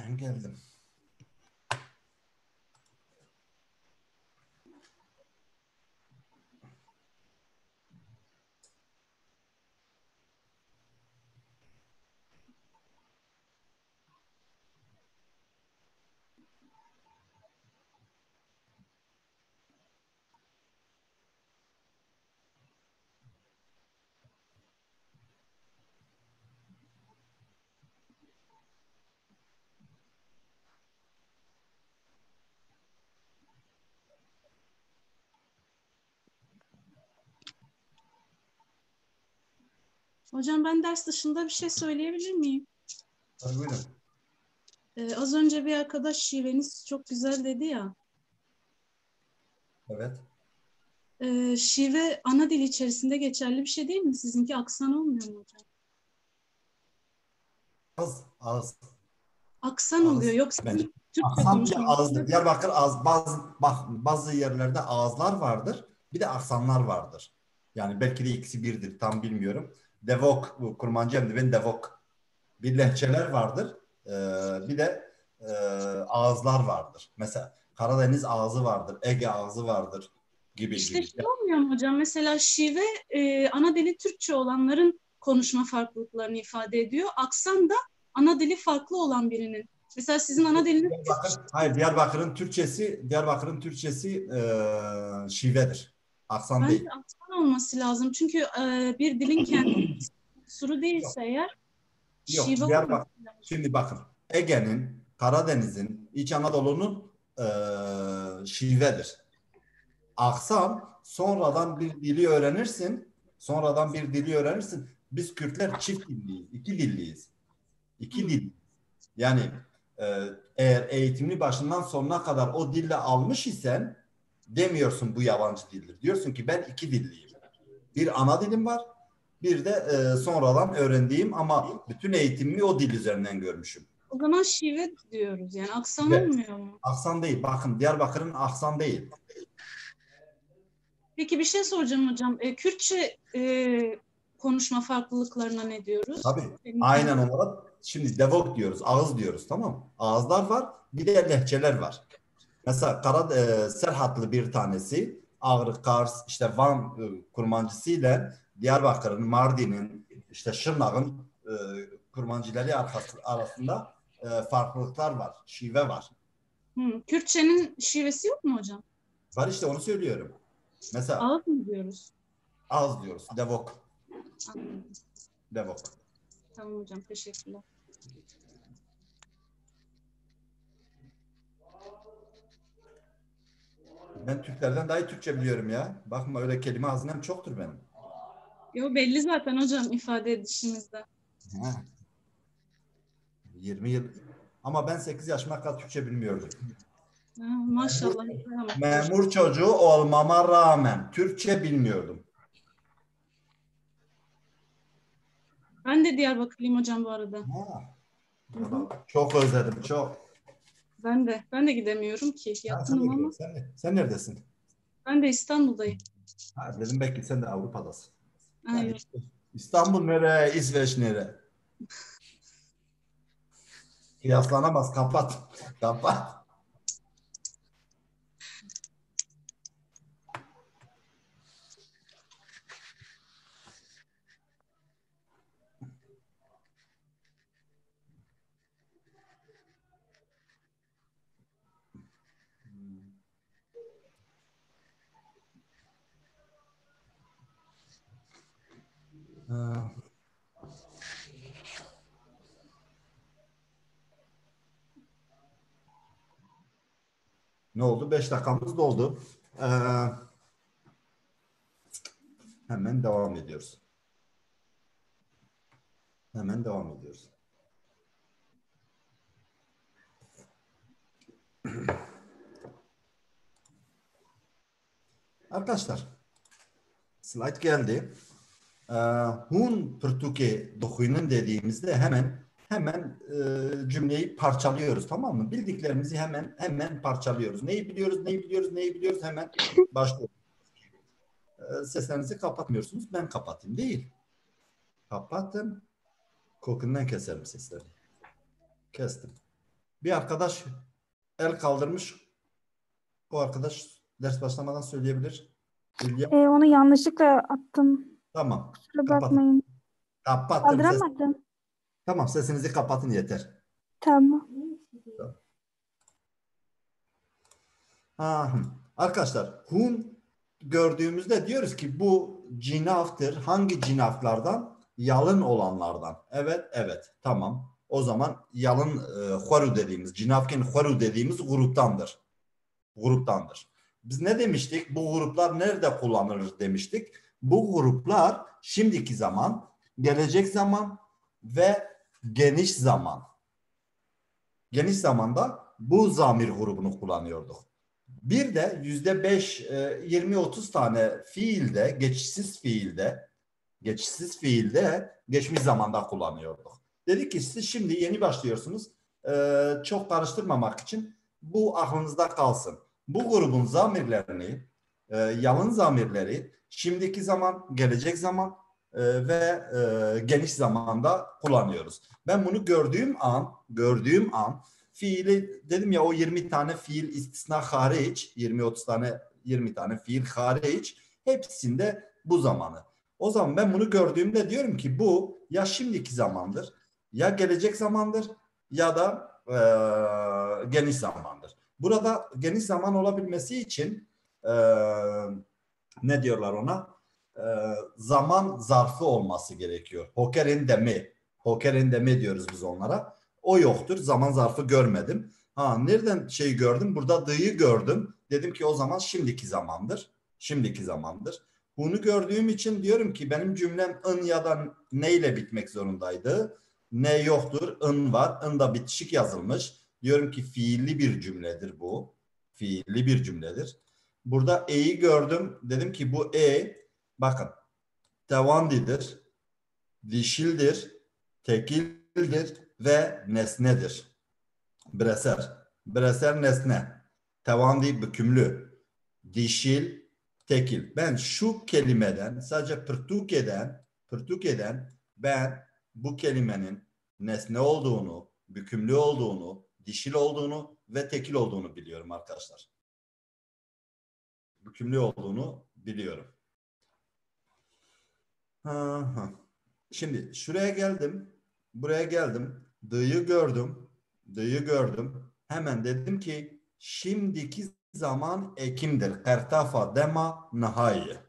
Ben geldim. Hocam ben ders dışında bir şey söyleyebilir miyim? Hadi buyurun. Az önce bir arkadaş şiveniz çok güzel dedi ya. Evet. Şive ana dil içerisinde geçerli bir şey değil mi? Sizinki aksan olmuyor mu hocam? Ağız. Aksan oluyor. Yoksa Bence. Türkçe Aksan bir konuşmamız. ağızdır. Diyarbakır ağız, bazı yerlerde ağızlar vardır. Bir de aksanlar vardır. Yani belki de ikisi birdir. Tam bilmiyorum. Devok, bu Kurmancı Emdi'nin devok. Bir lehçeler vardır. Bir de ağızlar vardır. Mesela Karadeniz ağzı vardır. Ege ağzı vardır gibi İşte gibi. şey olmuyor mu hocam? Mesela şive ana dili Türkçe olanların konuşma farklılıklarını ifade ediyor. Aksan da ana dili farklı olan birinin. Mesela sizin ana diliniz Hayır, Diyarbakır'ın Türkçesi şivedir. Aksan değil. bence aksan olması lazım. Çünkü bir dilin kendi suru değilse eğer Yok, şive Diyarbakır. olması lazım. Şimdi bakın, Ege'nin, Karadeniz'in, İç Anadolu'nun şivedir. Aksan sonradan bir dili öğrenirsin. Biz Kürtler çift dilliyiz, iki dilliyiz. İki dil. Yani eğer eğitimini başından sonuna kadar o dille almış isen demiyorsun bu yabancı dildir. Diyorsun ki ben iki dilliyim. Bir ana dilim var, bir de sonradan öğrendiğim ama bütün eğitimimi o dil üzerinden görmüşüm. O zaman şive diyoruz. Yani aksan Evet. olmuyor mu? Aksan değil. Bakın Diyarbakır'ın aksan değil. Peki bir şey soracağım hocam. Kürtçe konuşma farklılıklarına ne diyoruz? Tabii. Aynen olarak şimdi devok diyoruz, ağız diyoruz, tamam mı? Ağızlar var, bir de lehçeler var. Mesela Serhatlı bir tanesi, Ağrı, Kars, işte Van kurmancısıyla Diyarbakır'ın, Mardin'in, işte Şırnak'ın kurmancıları arasında farklılıklar var, şive var. Kürtçenin şivesi yok mu hocam? Var işte, onu söylüyorum. Mesela Ağız mı diyoruz? ağız diyoruz, devok. Anladım. Devok. Tamam hocam, teşekkürler. Ben Türklerden daha iyi Türkçe biliyorum ya. Bakma, öyle kelime hazinem çoktur benim. Yo, belli zaten hocam ifade edişinizde. Ha. 20 yıl. Ama ben 8 yaşıma kadar Türkçe bilmiyordum. Ha, maşallah. Memur çocuğu olmama rağmen Türkçe bilmiyordum. Ben de Diyarbakırlıyım hocam bu arada. Çok özledim, çok. Ben de gidemiyorum ki. Yakınım ama. Sen neredesin? Ben de İstanbul'dayım. Ha, dedim belki sen de Avrupa'dasın. Hayır. Yani İstanbul nere, İsveç nere? Kıyaslanamaz, kapat. Kapat. Ne oldu? 5 dakikamız doldu. Hemen devam ediyoruz. Arkadaşlar, slide geldi. Hun Pırtuke dokuyunun dediğimizde hemen cümleyi parçalıyoruz, tamam mı? Bildiklerimizi hemen parçalıyoruz. Neyi biliyoruz hemen başlıyoruz. Seslerinizi kapatmıyorsunuz. Ben kapatayım değil. Kapattım. Kokundan keserim sesleri. Kestim. Bir arkadaş el kaldırmış. O arkadaş ders başlamadan söyleyebilir. Hülya. Onu yanlışlıkla attım. Tamam. Kusura Kapatın. bakmayın. Kapattım. Kaldıramadım. Tamam, sesinizi kapatın yeter. Tamam. Arkadaşlar, hun gördüğümüzde diyoruz ki bu cinaftır. Hangi cinaflardan? Yalın olanlardan. Evet. Tamam. O zaman yalın huaru dediğimiz, cinafken huaru dediğimiz gruptandır. Biz ne demiştik? Bu gruplar nerede kullanılır demiştik? Bu gruplar şimdiki zaman, gelecek zaman ve geniş zaman. Geniş zamanda bu zamir grubunu kullanıyorduk. Bir de %5, 20-30 tane fiilde, geçişsiz fiilde geçmiş zamanda kullanıyorduk. Dedik ki siz şimdi yeni başlıyorsunuz. Çok karıştırmamak için bu aklınızda kalsın. Bu grubun zamirlerini, yalın zamirleri şimdiki zaman, gelecek zaman ve geniş zamanda kullanıyoruz. Ben bunu gördüğüm an fiili dedim ya, o 20 tane fiil istisna hariç, 20 tane fiil hariç hepsinde bu zamanı. O zaman ben bunu gördüğümde diyorum ki bu ya şimdiki zamandır, ya gelecek zamandır ya da geniş zamandır. Burada geniş zaman olabilmesi için ne diyorlar ona? Zaman zarfı olması gerekiyor. Hokerendemi diyoruz biz onlara. O yoktur. Zaman zarfı görmedim. Nereden gördüm? Burada d'yi gördüm. Dedim ki o zaman şimdiki zamandır. Bunu gördüğüm için diyorum ki benim cümlem ın ya da ne ile bitmek zorundaydı. Ne yoktur. In var. In da bitişik yazılmış. Diyorum ki fiilli bir cümledir bu. Burada e'yi gördüm. Dedim ki bu bakın tevandidir, dişildir, tekildir ve nesnedir. Breser nesne. Tevandi bükümlü. Dişil, tekil. Ben şu kelimeden, sadece pırtukeden ben bu kelimenin nesne olduğunu, bükümlü olduğunu, dişil olduğunu ve tekil olduğunu biliyorum arkadaşlar. Bükümlü olduğunu biliyorum. Şimdi şuraya geldim. Buraya geldim. D'yi gördüm. Hemen dedim ki şimdiki zaman ekimdir. Kertafa dema nahayı.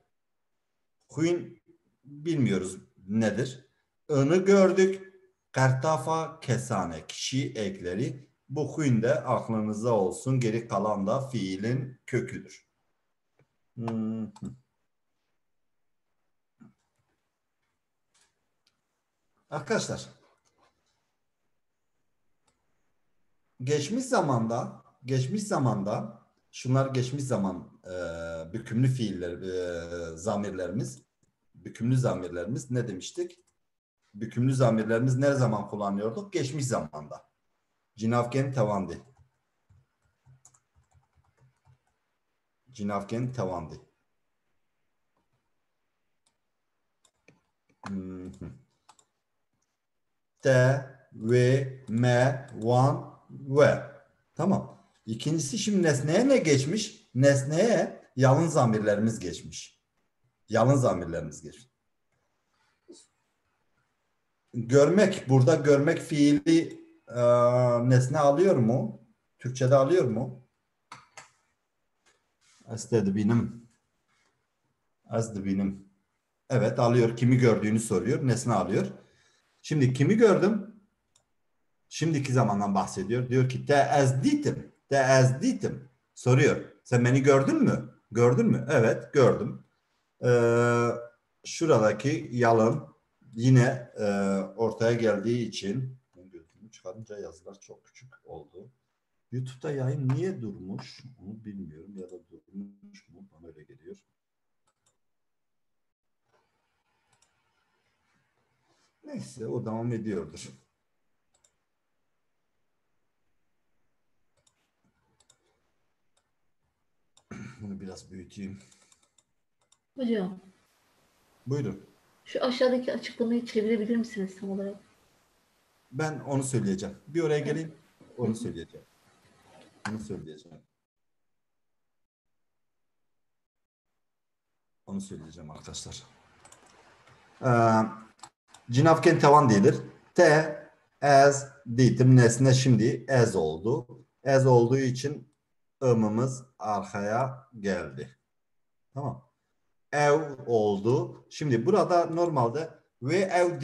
Huyun bilmiyoruz nedir. I'nı gördük. Kertafa kesane. Kişi ekleri. Bu huyun da aklınızda olsun. Geri kalan da fiilin köküdür. Arkadaşlar, geçmiş zamanda şunlar geçmiş zaman bükümlü fiiller, bükümlü zamirlerimiz ne demiştik? Bükümlü zamirlerimiz ne zaman kullanıyorduk? Geçmiş zamanda. Cinavken tevandi. Te, ve, me, van, ve. Tamam. İkincisi şimdi nesneye ne geçmiş? Nesneye yalın zamirlerimiz geçmiş. Burada görmek fiili nesne alıyor mu? Türkçe'de alıyor mu? Benim. Evet, alıyor. Kimi gördüğünü soruyor. Nesne alıyor. Şimdi kimi gördüm? Şimdiki zamandan bahsediyor. Diyor ki teezditim. Soruyor. Sen beni gördün mü? Evet, gördüm. Şuradaki yalın yine ortaya geldiği için gözümü çıkarınca yazılar çok küçük oldu. YouTube'da yayın niye durmuş? Onu bilmiyorum ya da durmuş mu? Bana öyle geliyor. Neyse, o devam ediyordur. Bunu biraz büyüteyim. Hocam, Buyurun. şu aşağıdaki açıklamayı çevirebilir misiniz tam olarak? Ben onu söyleyeceğim. Bir oraya geleyim. Onu söyleyeceğim. Onu söyleyeceğim. Onu söyleyeceğim arkadaşlar. Cinavken tavan değildir. T as ditim nesne şimdi as oldu. As olduğu için ımımız arkaya geldi. Tamam. Ev oldu. Şimdi burada normalde ve ev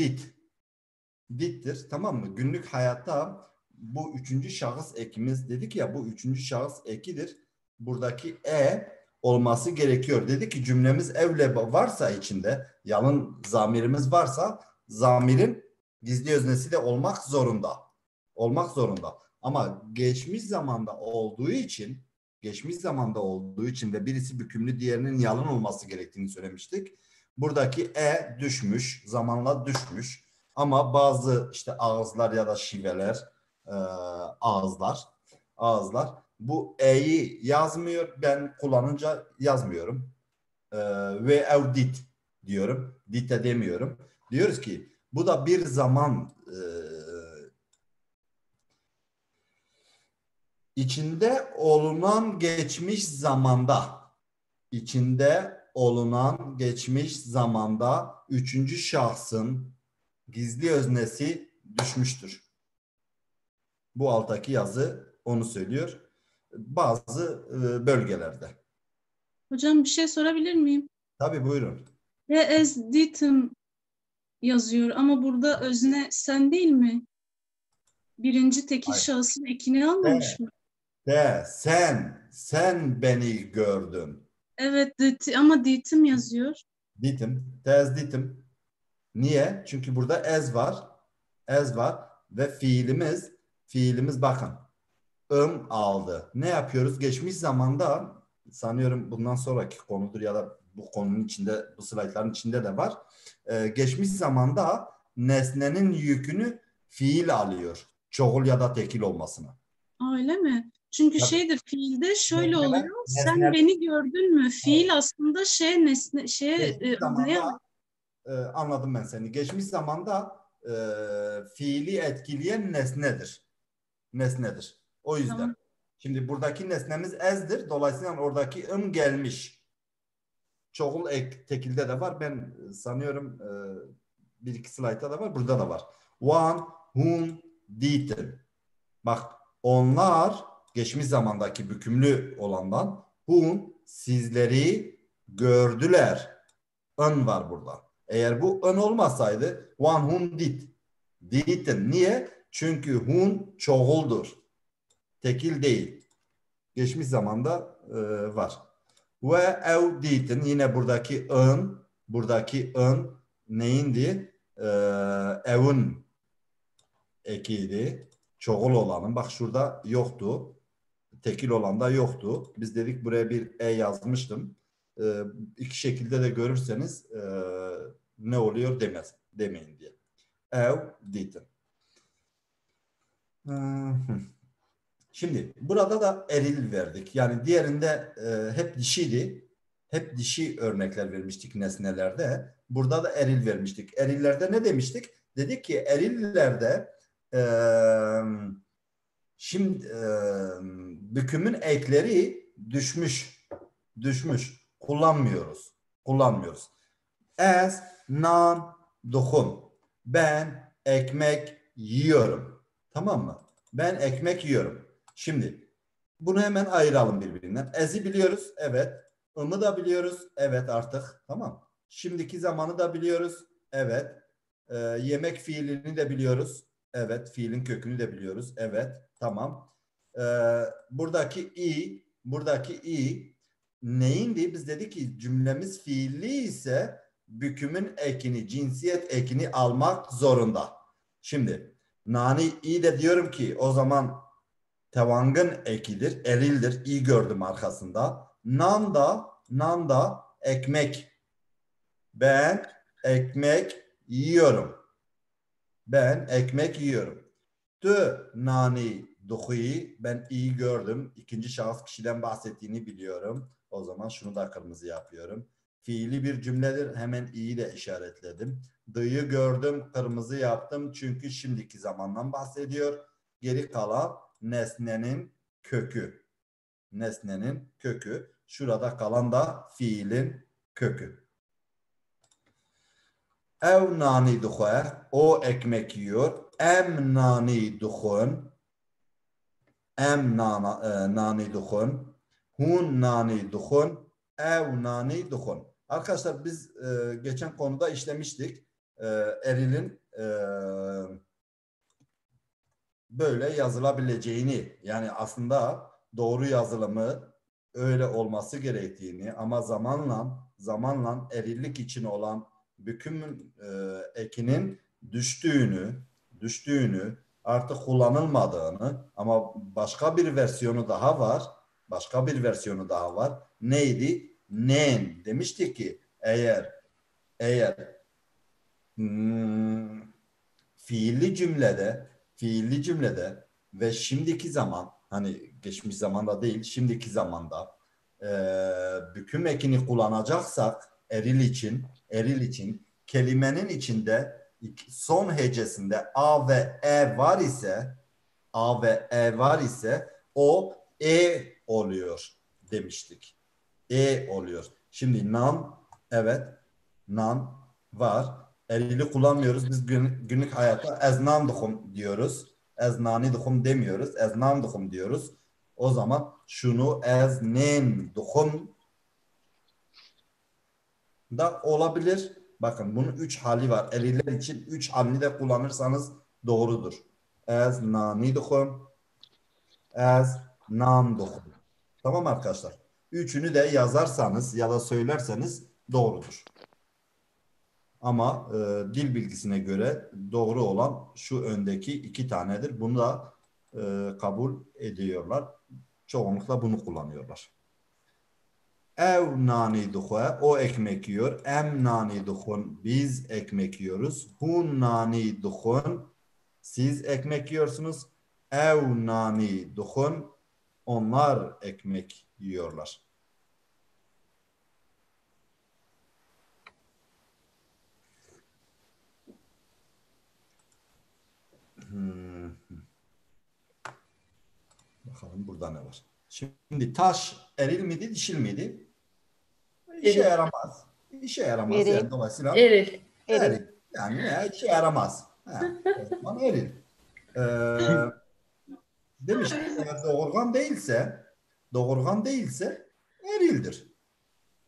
dittir. Tamam mı? Günlük hayatta bu üçüncü şahıs ekimiz dedik ya, bu üçüncü şahıs ekidir. Buradaki olması gerekiyor. Dedik ki cümlemiz evle varsa içinde, yalın zamirimiz varsa zamirin gizli öznesi de olmak zorunda. Olmak zorunda. Ama geçmiş zamanda olduğu için ve birisi bükümlü diğerinin yalın olması gerektiğini söylemiştik. Buradaki düşmüş, zamanla düşmüş. Ama bazı işte ağızlar ya da şiveler, ağızlar bu e'yi yazmıyor. Ben kullanınca yazmıyorum. Ve evdit diyorum. Dite demiyorum. Diyoruz ki bu da bir zaman içinde olunan geçmiş zamanda üçüncü şahsın gizli öznesi düşmüştür. Bu alttaki yazı onu söylüyor. Bazı bölgelerde. Hocam bir şey sorabilir miyim? Tabii buyurun. As ditim yazıyor ama burada özne sen değil mi? Birinci tekil şahsın ekini almamış mı? Sen beni gördün. Evet ama ditim yazıyor. Ditim. Niye? Çünkü burada as var ve fiilimiz bakın aldı. Ne yapıyoruz? Geçmiş zamanda sanıyorum bundan sonraki konudur ya da bu konunun içinde, bu slaytların içinde de var. Geçmiş zamanda nesnenin yükünü fiil alıyor. Çoğul ya da tekil olmasına. Öyle mi? Çünkü Tabii. fiilde şöyle oluyor. Sen beni gördün mü? Fiil aslında anladım ben seni. Geçmiş zamanda fiili etkileyen nesnedir. O yüzden. Tamam. Şimdi buradaki nesnemiz as'dir. Dolayısıyla oradaki gelmiş. Çoğul tekilde de var. Ben sanıyorum bir iki slaytta da var. Burada da var. One, whom, didn't. Bak onlar geçmiş zamandaki bükümlü olandan whom sizleri gördüler. Var burada. Eğer bu olmasaydı one whom didn't. Niye? Çünkü whom çoğuldur. Tekil değil. Geçmiş zamanda var. Ve ev didn't. Yine buradaki neyindi? Evin ekiydi. Çoğul olanın. Bak şurada yoktu. Tekil olan da yoktu. Biz dedik buraya bir yazmıştım. İki şekilde de görürseniz ne oluyor demeyin diye. Ev didn't. Şimdi burada da eril verdik. Yani diğerinde hep dişiydi. Hep dişi örnekler vermiştik nesnelerde. Burada da eril vermiştik. Erillerde ne demiştik? Dedik ki erillerde şimdi bükümün ekleri düşmüş. Kullanmıyoruz. As, nan, dokun. Ben ekmek yiyorum. Tamam mı? Ben ekmek yiyorum. Şimdi bunu hemen ayıralım birbirinden. As'i biliyoruz. Evet. Im'ı da biliyoruz. Evet artık. Tamam. Şimdiki zamanı da biliyoruz. Evet. Yemek fiilini de biliyoruz. Evet. Fiilin kökünü de biliyoruz. Evet. Tamam. Buradaki i neyindi? Biz dedik ki cümlemiz fiilli ise bükümün ekini, cinsiyet ekini almak zorunda. Şimdi nani i de diyorum ki o zaman tevangın ekidir, erildir. İ gördüm arkasında. Nan da ekmek. Ben ekmek yiyorum. Tü nani duhui, ben i gördüm. İkinci şahıs kişiden bahsettiğini biliyorum. O zaman şunu da kırmızı yapıyorum. Fiili bir cümledir. Hemen i'yi de işaretledim. D'yı gördüm, kırmızı yaptım. Çünkü şimdiki zamandan bahsediyor. Geri kalan nesnenin kökü. Nesnenin kökü. Şurada kalan da fiilin kökü. Ev nani duhe, o ekmek yiyor. Em nani duhun, em nani duhun, hun nani duhun, ev nani duhun. Arkadaşlar biz geçen konuda işlemiştik. Erilin böyle yazılabileceğini, yani aslında doğru yazılımı öyle olması gerektiğini ama zamanla erillik için olan büküm ekinin düştüğünü, artık kullanılmadığını ama başka bir versiyonu daha var. Neydi? Nen. Demiştik ki eğer fiilli cümlede ve şimdiki zaman, hani geçmiş zamanda değil, şimdiki zamanda büküm ekini kullanacaksak eril için kelimenin içinde son hecesinde a ve e var ise o oluyor demiştik. Oluyor. Şimdi nan, evet, nan var. Erili kullanmıyoruz. Biz günlük hayatta eznandukum diyoruz. Eznanidukum demiyoruz. Eznandukum diyoruz. O zaman şunu eznendukum da olabilir. Bakın bunun 3 hali var. Eriller için 3 halini de kullanırsanız doğrudur. Eznanidukum, eznandukum. Tamam arkadaşlar. Üçünü de yazarsanız ya da söylerseniz doğrudur. Ama dil bilgisine göre doğru olan şu öndeki 2 tanedir. Bunu da kabul ediyorlar. Çoğunlukla bunu kullanıyorlar. Ev nani duhe, o ekmek yiyor. Em nani duhun, biz ekmek yiyoruz. Hun nani duhun, siz ekmek yiyorsunuz. Ev nani duhun, onlar ekmek yiyorlar. Bakalım burada ne var. Şimdi taş eril miydi, dişil miydi? İşe yaramaz. İşe yaramaz. Eril. Yani dolayısıyla Eril. Yani işe yaramaz. O zaman eril. Demiştim eğer doğurgan değilse erildir.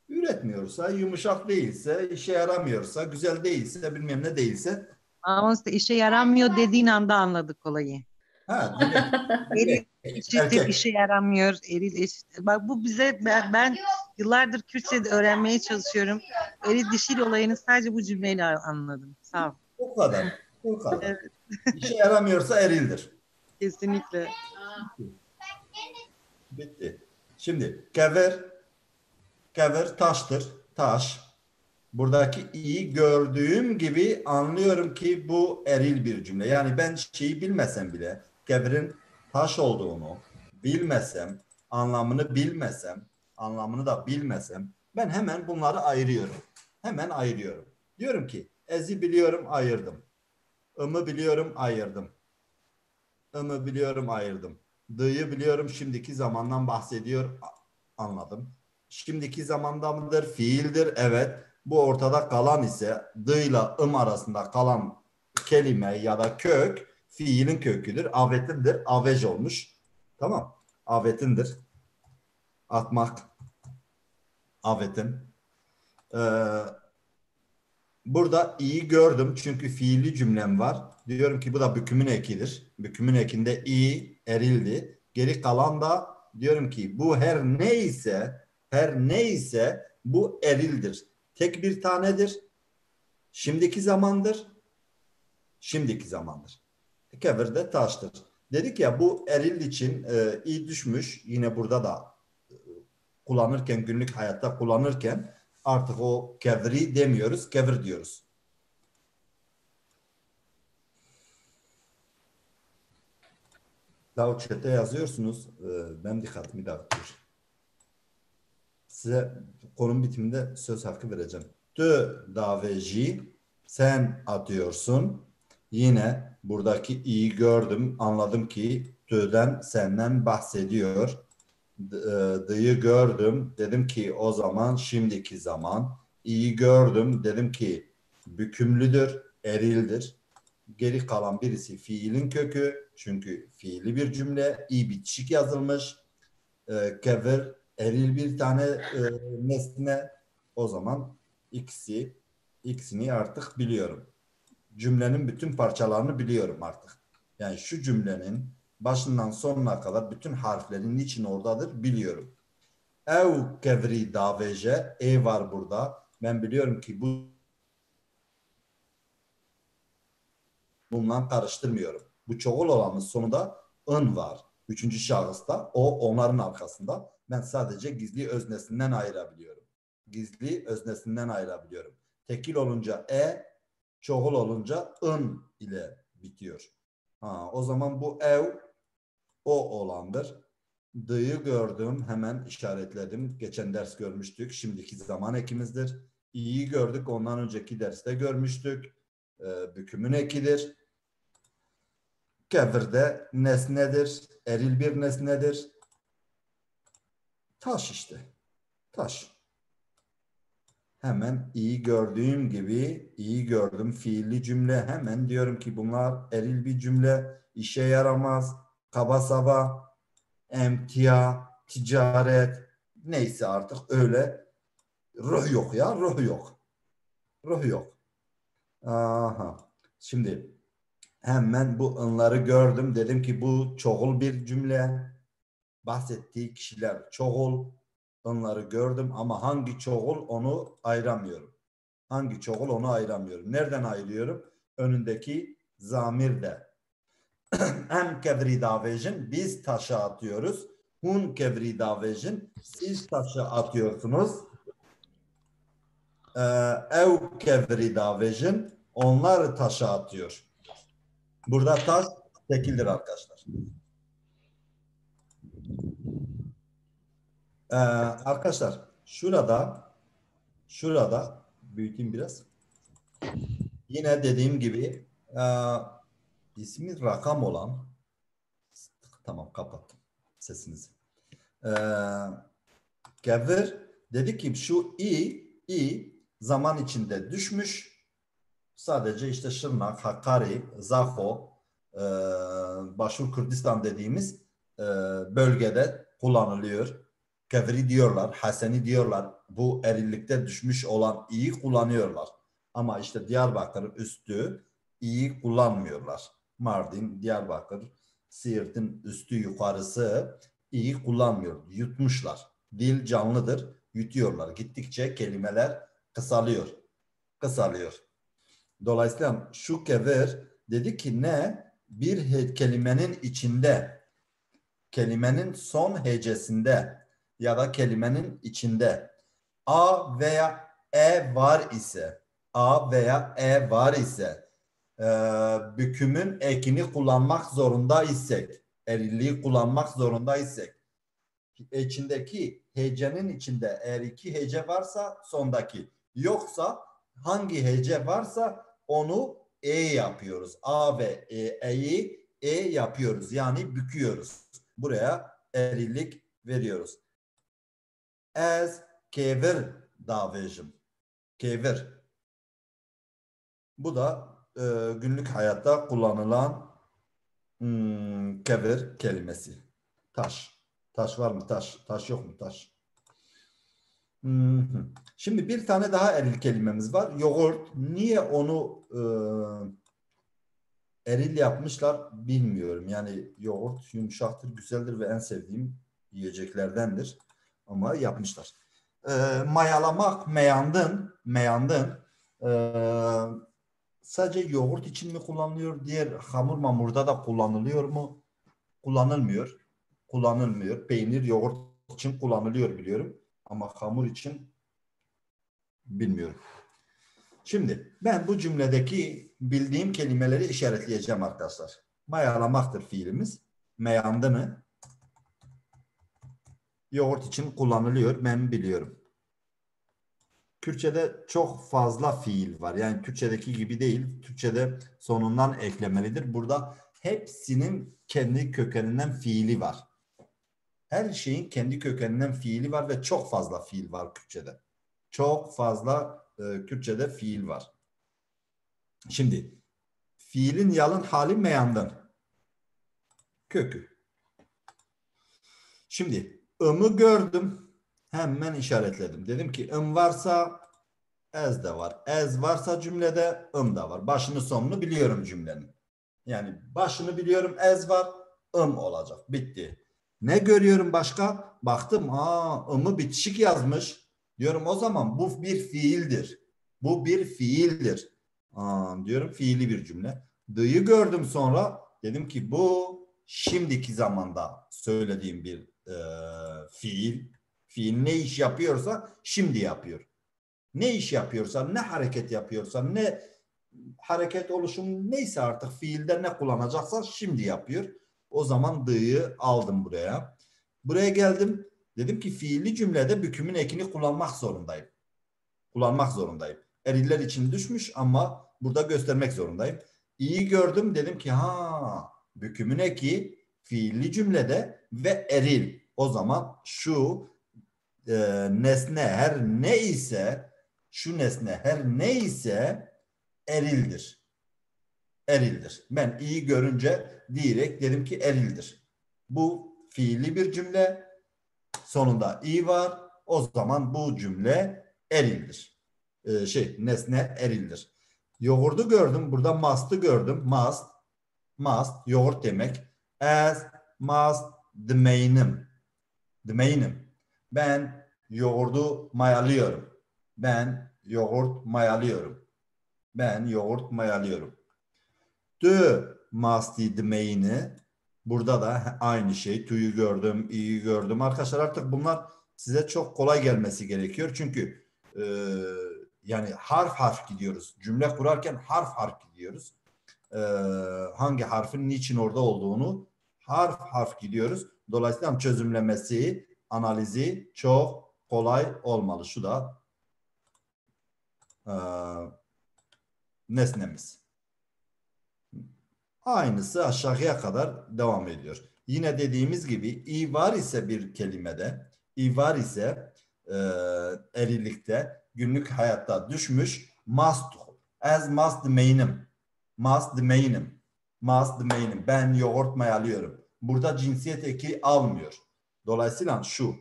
Üretmiyorsa, yumuşak değilse, işe yaramıyorsa, güzel değilse, bilmem ne değilse. Ama işte işe yaramıyor dediğin anda anladık olayı. Ha, Eril eşittir işe yaramıyor. Eril eşittir. Bak bu bize ben yıllardır Kürtçe'de öğrenmeye çalışıyorum. Eril dişil olayını sadece bu cümleyle anladım. Sağ ol. O kadar. Evet. İşe yaramıyorsa erildir. Kesinlikle. Bitti. Şimdi kever taştır. Taş. Buradaki iyi gördüğüm gibi anlıyorum ki bu eril bir cümle. Yani ben şeyi bilmesem bile, keverin taş olduğunu bilmesem, anlamını da bilmesem, ben hemen bunları ayırıyorum. Diyorum ki ezi biliyorum, ayırdım. Imı biliyorum, ayırdım. Dı'yı biliyorum, şimdiki zamandan bahsediyor, anladım. Şimdiki zamanda mıdır? Fiildir, evet. Bu ortada kalan ise dı ile arasında kalan kelime ya da kök fiilin köküdür. Avetindir. Avej olmuş. Tamam. Avetindir. Atmak. Avetin. Burada iyi gördüm çünkü fiili cümlem var. Diyorum ki bu da bükümün ekidir. Bükümün ekinde iyi erildi. Geri kalan da diyorum ki bu her neyse bu erildir. Tek bir tanedir. Şimdiki zamandır. Kever de taştır. Dedik ya bu eril için iyi düşmüş. Yine burada da kullanırken, günlük hayatta kullanırken artık o kevri demiyoruz, kever diyoruz. Daha chat'e yazıyorsunuz. Ben dikkatimi dağıtıyor. Size konunun bitiminde söz hakkı vereceğim. Tü daveji, sen atıyorsun. Yine buradaki iyi gördüm, anladım ki T'den senden bahsediyor. D'yı gördüm. Dedim ki o zaman şimdiki zaman. İyi gördüm. Dedim ki bükümlüdür, erildir. Geri kalan birisi fiilin kökü. Çünkü fiili bir cümle. İyi bitişik yazılmış. Kevir, eril bir tane nesne. O zaman ikisini artık biliyorum. Cümlenin bütün parçalarını biliyorum artık. Yani şu cümlenin başından sonuna kadar bütün harflerin niçin oradadır biliyorum. Ev kevri daveje, var burada. Ben biliyorum ki bununla karıştırmıyorum. Bu çoğul olanın sonunda ın var. Üçüncü şahısta. O onların arkasında. Ben sadece gizli öznesinden ayırabiliyorum. Gizli öznesinden ayırabiliyorum. Tekil olunca çoğul olunca ın ile bitiyor. O zaman bu ev o olandır. D'yı gördüm. Hemen işaretledim. Geçen ders görmüştük. Şimdiki zaman ekimizdir. İ'yi gördük. Ondan önceki derste görmüştük. Bükümün ekidir. Kevir nesnedir. Eril bir nesnedir. Taş işte. Taş. Hemen iyi gördüğüm gibi iyi gördüm fiilli cümle. Hemen diyorum ki bunlar eril bir cümle. İşe yaramaz. Kaba saba. Emtia. Ticaret. Neyse artık öyle. Ruh yok ya. Ruh yok. Ruh yok. Aha. Şimdi hemen bu ınları gördüm. Dedim ki bu çoğul bir cümle. Bahsettiği kişiler çoğul. Onları gördüm ama hangi çoğul onu ayıramıyorum. Hangi çoğul onu ayıramıyorum. Nereden ayırıyorum? Önündeki zamirde. Em kevri davejin biz taşa atıyoruz. Hun kevri davejin siz taşa atıyorsunuz. Ev kevri davejin onlar taşa atıyor. Burada taş tekildir arkadaşlar. Arkadaşlar şurada büyüteyim biraz. Yine dediğim gibi ismi rakam olan tamam kapattım sesinizi. Kevir dedi ki şu i zaman içinde düşmüş. Sadece işte Şırnak, Hakkari, Zaho, Başur Kürdistan dediğimiz bölgede kullanılıyor. Kevri diyorlar, Haseni diyorlar. Bu erillikte düşmüş olan i'yi kullanıyorlar. Ama işte Diyarbakır üstü i'yi kullanmıyorlar. Mardin, Diyarbakır, Siirt'in üstü yukarısı i'yi kullanmıyor. Yutmuşlar. Dil canlıdır. Yutuyorlar. Gittikçe kelimeler kısalıyor. Dolayısıyla şu kevir dedi ki ne? Bir kelimenin içinde, kelimenin son hecesinde ya da kelimenin içinde a veya e var ise bükümün ekini kullanmak zorunda isek, erilliği kullanmak zorunda isek, içindeki hecenin içinde eğer iki hece varsa sondaki, yoksa hangi hece varsa onu yapıyoruz. A ve e'yi yapıyoruz. Yani büküyoruz. Buraya erillik veriyoruz. Ez kevir davejim. Kevir. Bu da günlük hayatta kullanılan kevir kelimesi. Taş. Taş var mı? Taş yok mu? Taş. Şimdi bir tane daha eril kelimemiz var. Yoğurt. Niye onu eril yapmışlar bilmiyorum. Yani yoğurt yumuşaktır, güzeldir ve en sevdiğim yiyeceklerdendir. Ama yapmışlar. Mayalamak, meyandın. Sadece yoğurt için mi kullanılıyor? Diğer hamur mamurda da kullanılıyor mu? Kullanılmıyor. Peynir, yoğurt için kullanılıyor biliyorum. Ama hamur için bilmiyorum. Şimdi ben bu cümledeki bildiğim kelimeleri işaretleyeceğim arkadaşlar. Mayalamaktır fiilimiz. Meyandı mı? Yoğurt için kullanılıyor. Ben biliyorum. Kürtçe'de çok fazla fiil var. Yani Türkçedeki gibi değil. Türkçe'de sonundan eklemelidir. Burada hepsinin kendi kökeninden fiili var. Her şeyin kendi kökeninden fiili var ve çok fazla fiil var Kürtçe'de. Çok fazla Kürtçe'de fiil var. Şimdi fiilin yalın hali meyandın. Kökü. Şimdi ımı gördüm. Hemen işaretledim. Dedim ki ım varsa ez de var. Ez varsa cümlede ım da var. Başını sonunu biliyorum cümlenin. Yani başını biliyorum, ez var, ım olacak. Bitti. Ne görüyorum başka? Baktım, ımı bitişik yazmış. Diyorum o zaman bu bir fiildir. Bu bir fiildir. Diyorum fiili bir cümle. D'yı gördüm sonra. Dedim ki bu şimdiki zamanda söylediğim bir fiil. Fiil ne iş yapıyorsa şimdi yapıyor. Ne iş yapıyorsa, ne hareket yapıyorsa, ne hareket oluşumu neyse artık fiilde ne kullanacaksa şimdi yapıyor. O zaman D'yı aldım buraya. Buraya geldim. Dedim ki fiilli cümlede bükümün ekini kullanmak zorundayım. Kullanmak zorundayım. Eriller için düşmüş ama burada göstermek zorundayım. İyi gördüm. Dedim ki bükümün eki fiilli cümlede ve eril. O zaman şu nesne her ne ise şu nesne her ne ise erildir. Erildir. Ben iyi görünce direkt dedim ki erildir. Bu fiilli bir cümle. Sonunda i var. O zaman bu cümle erildir. Nesne erildir. Yoğurdu gördüm. Burada must'ı gördüm. Must. Must. Yoğurt demek. As must the main'im. The main'im. Ben yoğurdu mayalıyorum. Ben yoğurt mayalıyorum. Ben yoğurt mayalıyorum. The must the main'i. Burada da aynı şey. To'yu gördüm, i'yi gördüm. Arkadaşlar artık bunlar size çok kolay gelmesi gerekiyor. Çünkü yani harf harf gidiyoruz. Cümle kurarken harf harf gidiyoruz. Hangi harfin niçin orada olduğunu harf harf gidiyoruz. Dolayısıyla çözümlemesi, analizi çok kolay olmalı. Şu da nesnemiz. Aynısı aşağıya kadar devam ediyor. Yine dediğimiz gibi i var ise bir kelimede, i var ise erilikte, günlük hayatta düşmüş must, as must the main'im. Must the main'im. Must the main'im. Ben yoğurt mayalıyorum. Burada cinsiyet eki almıyor. Dolayısıyla şu.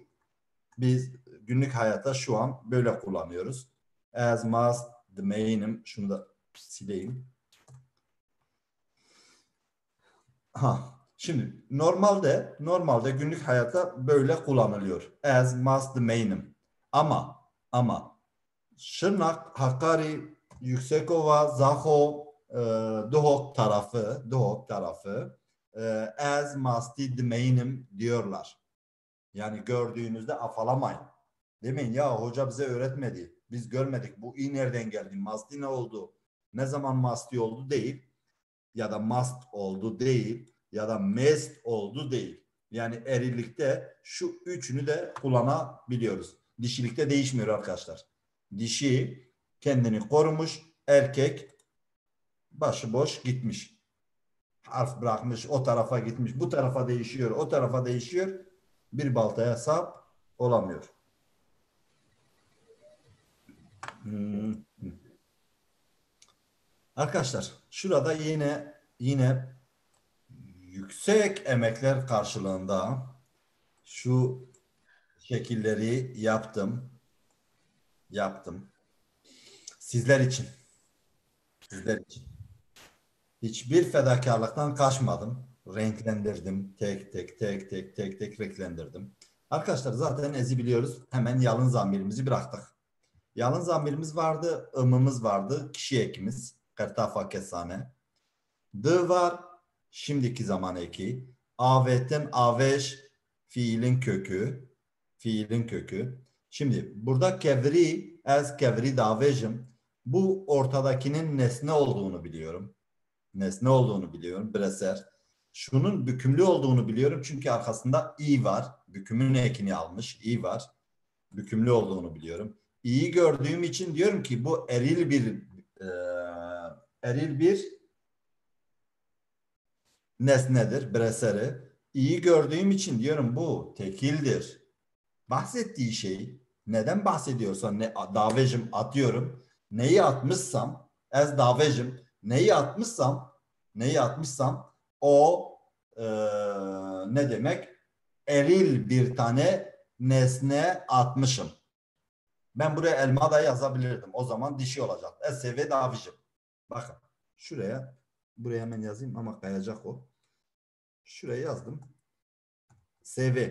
Biz günlük hayatta şu an böyle kullanıyoruz. As must the main'im. Şunu da sileyim. Şimdi normalde günlük hayatta böyle kullanılıyor. As must the main'im. Ama Şırnak, Hakkari, Yüksekova, Zaho, Duhok tarafı as must the main'im diyorlar. Yani gördüğünüzde afalamayın. Demeyin ya hoca bize öğretmedi. Biz görmedik. Bu i nereden geldi? Masti ne oldu? Ne zaman masti oldu değil. Ya da must oldu değil. Ya da mest oldu değil. Yani erilikte şu üçünü de kullanabiliyoruz. Dişilikte değişmiyor arkadaşlar. Dişi kendini korumuş. Erkek başıboş gitmiş. Harf bırakmış. O tarafa gitmiş. Bu tarafa değişiyor. O tarafa değişiyor. Bir baltaya sap olamıyor. Arkadaşlar şurada yine yüksek emekler karşılığında şu şekilleri yaptım. Sizler için. Hiçbir fedakarlıktan kaçmadım. Renklendirdim. Tek tek renklendirdim. Arkadaşlar zaten ezi biliyoruz. Hemen yalın zamirimizi bıraktık. Yalın zamirimiz vardı. Imımız vardı. Kişi ekimiz. Kertafa kesane. D var. Şimdiki zaman eki. Avetten aveş fiilin kökü. Şimdi burada kevri az kevri davejim. Bu ortadakinin nesne olduğunu biliyorum. Breser. Şunun bükümlü olduğunu biliyorum. Çünkü arkasında i var. Bükümün ekini almış. i var. Bükümlü olduğunu biliyorum. İ'yi gördüğüm için diyorum ki bu eril bir nesnedir, breseri. İyi gördüğüm için diyorum bu tekildir. Bahsettiği şey, neden bahsediyorsa davecim atıyorum. Neyi atmışsam, ez davecim, neyi atmışsam o ne demek? Eril bir tane nesne atmışım. Ben buraya elma da yazabilirdim. O zaman dişi olacak. SV davicim. Bakın buraya hemen yazayım ama kayacak o. Şuraya yazdım. SV.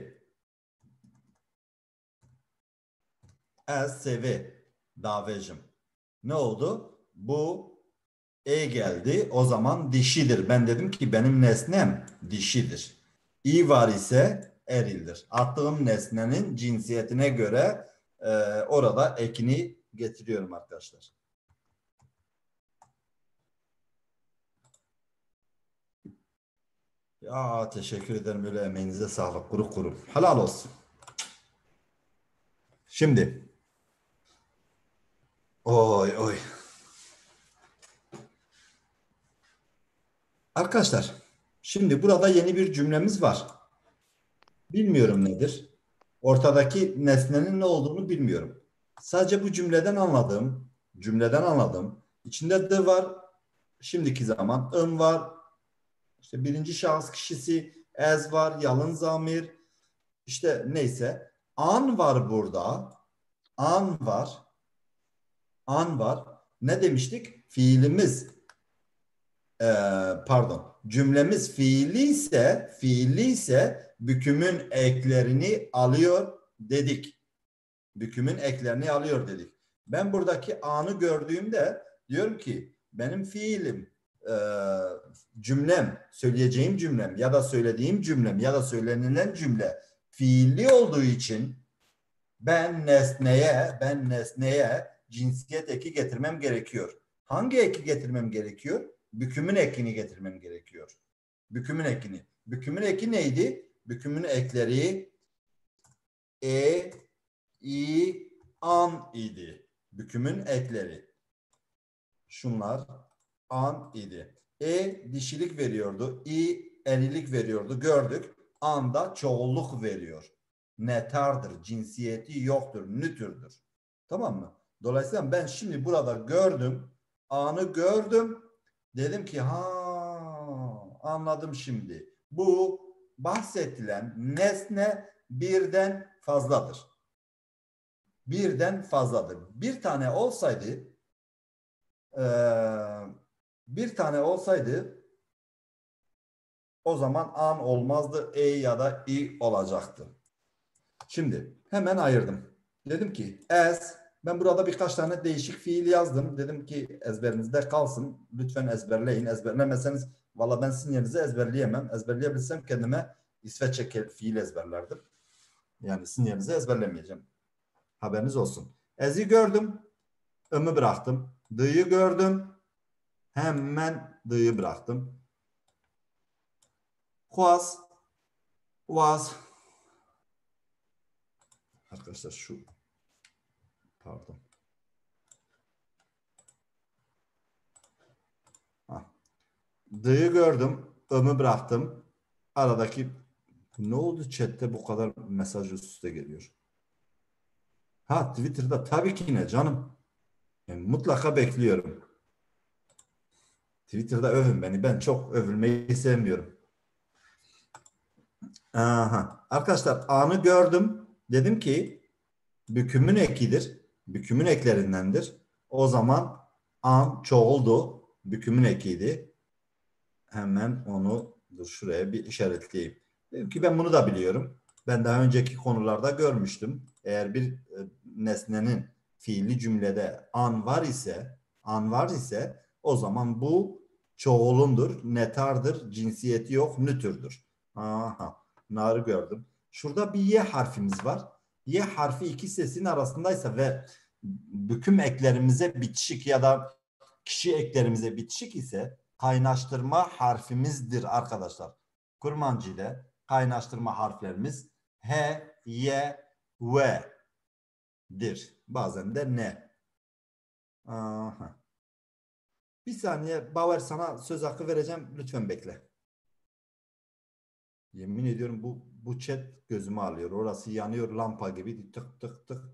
SV davecim. Ne oldu? Bu geldi. O zaman dişidir. Ben dedim ki benim nesnem dişidir. İ var ise erildir. Attığım nesnenin cinsiyetine göre orada ekini getiriyorum arkadaşlar. Ya teşekkür ederim. Böyle emeğinize sağlık. Kuru kuru. Helal olsun. Şimdi. Oy. Arkadaşlar. Şimdi burada yeni bir cümlemiz var. Bilmiyorum nedir. Ortadaki nesnenin ne olduğunu bilmiyorum. Sadece bu cümleden anladım. İçinde the var. Şimdiki zaman ım var. İşte birinci şahıs kişisi as var. Yalın zamir. İşte neyse. An var burada. An var. Ne demiştik? Fiilimiz cümlemiz fiili ise bükümün eklerini alıyor dedik. Ben buradaki anı gördüğümde diyorum ki benim fiilim, cümlem, söyleyeceğim cümlem ya da söylediğim cümlem ya da söylenilen cümle fiilli olduğu için ben nesneye cinsiyet eki getirmem gerekiyor. Hangi eki getirmem gerekiyor? Bükümün ekini getirmem gerekiyor. Bükümün ekini. Bükümün eki neydi? Bükümün ekleri i, an idi. Bükümün ekleri. Şunlar an idi. Dişilik veriyordu. I erilik veriyordu. Gördük. An da çoğulluk veriyor. Netardır. Cinsiyeti yoktur. Nütürdür. Tamam mı? Dolayısıyla ben şimdi burada gördüm. Anı gördüm. Dedim ki anladım şimdi. Bu bahsedilen nesne birden fazladır. Bir tane olsaydı o zaman an olmazdı. Ya da i olacaktı. Şimdi hemen ayırdım. Dedim ki ben burada birkaç tane değişik fiil yazdım. Dedim ki ezberinizde kalsın. Lütfen ezberleyin. Ezberlemezseniz valla ben sizin yerinize ezberleyemem. Ezberleyebilsem kendime İsveççe fiil ezberlerdim. Yani sizin yerinize ezberlemeyeceğim. Haberiniz olsun. Ez'i gördüm. Im'ı bıraktım. D'yı gördüm. Hemen d'yı bıraktım. Was. Arkadaşlar pardon. D'yı gördüm. Im'ı bıraktım. Aradaki ne oldu chatte bu kadar mesaj üst üste geliyor? Twitter'da tabii ki ne canım. Yani mutlaka bekliyorum. Twitter'da övün beni. Ben çok övülmeyi sevmiyorum. Arkadaşlar anı gördüm. Dedim ki bükümün ekidir. Bükümün eklerindendir. O zaman an çoğuldu. Bükümün ekiydi. Hemen onu şuraya bir işaretleyeyim. Dedim ki ben bunu da biliyorum. Ben daha önceki konularda görmüştüm. Eğer bir nesnenin fiili cümlede an var ise o zaman bu çoğulundur, netardır, cinsiyeti yok, nütürdür. Narı gördüm. Şurada bir y harfimiz var. Y harfi iki sesin arasındaysa ve büküm eklerimize bitişik ya da kişi eklerimize bitişik ise kaynaştırma harfimizdir arkadaşlar. Kurmancı ile kaynaştırma harflerimiz H, Y, V'dir. Bazen de ne. Bir saniye Bauer, sana söz hakkı vereceğim. Lütfen bekle. Yemin ediyorum bu chat gözümü alıyor. Orası yanıyor lampa gibi. Tık tık tık.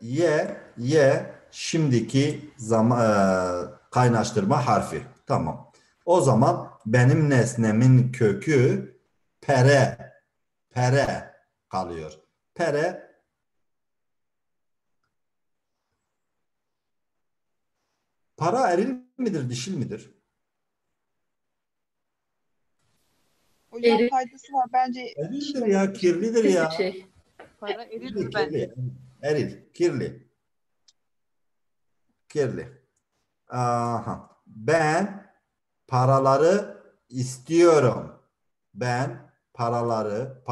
Y şimdiki zaman kaynaştırma harfi. Tamam. O zaman benim nesnemin kökü pere kalıyor. Pere para eril midir, dişil midir? Hocam Eril. faydası var bence. Erildir ya, kirlidir ya. Pis bir şey. Para erildir Kirli, bence. eril, kirli. Aha. Ben paraları istiyorum. Ben paraları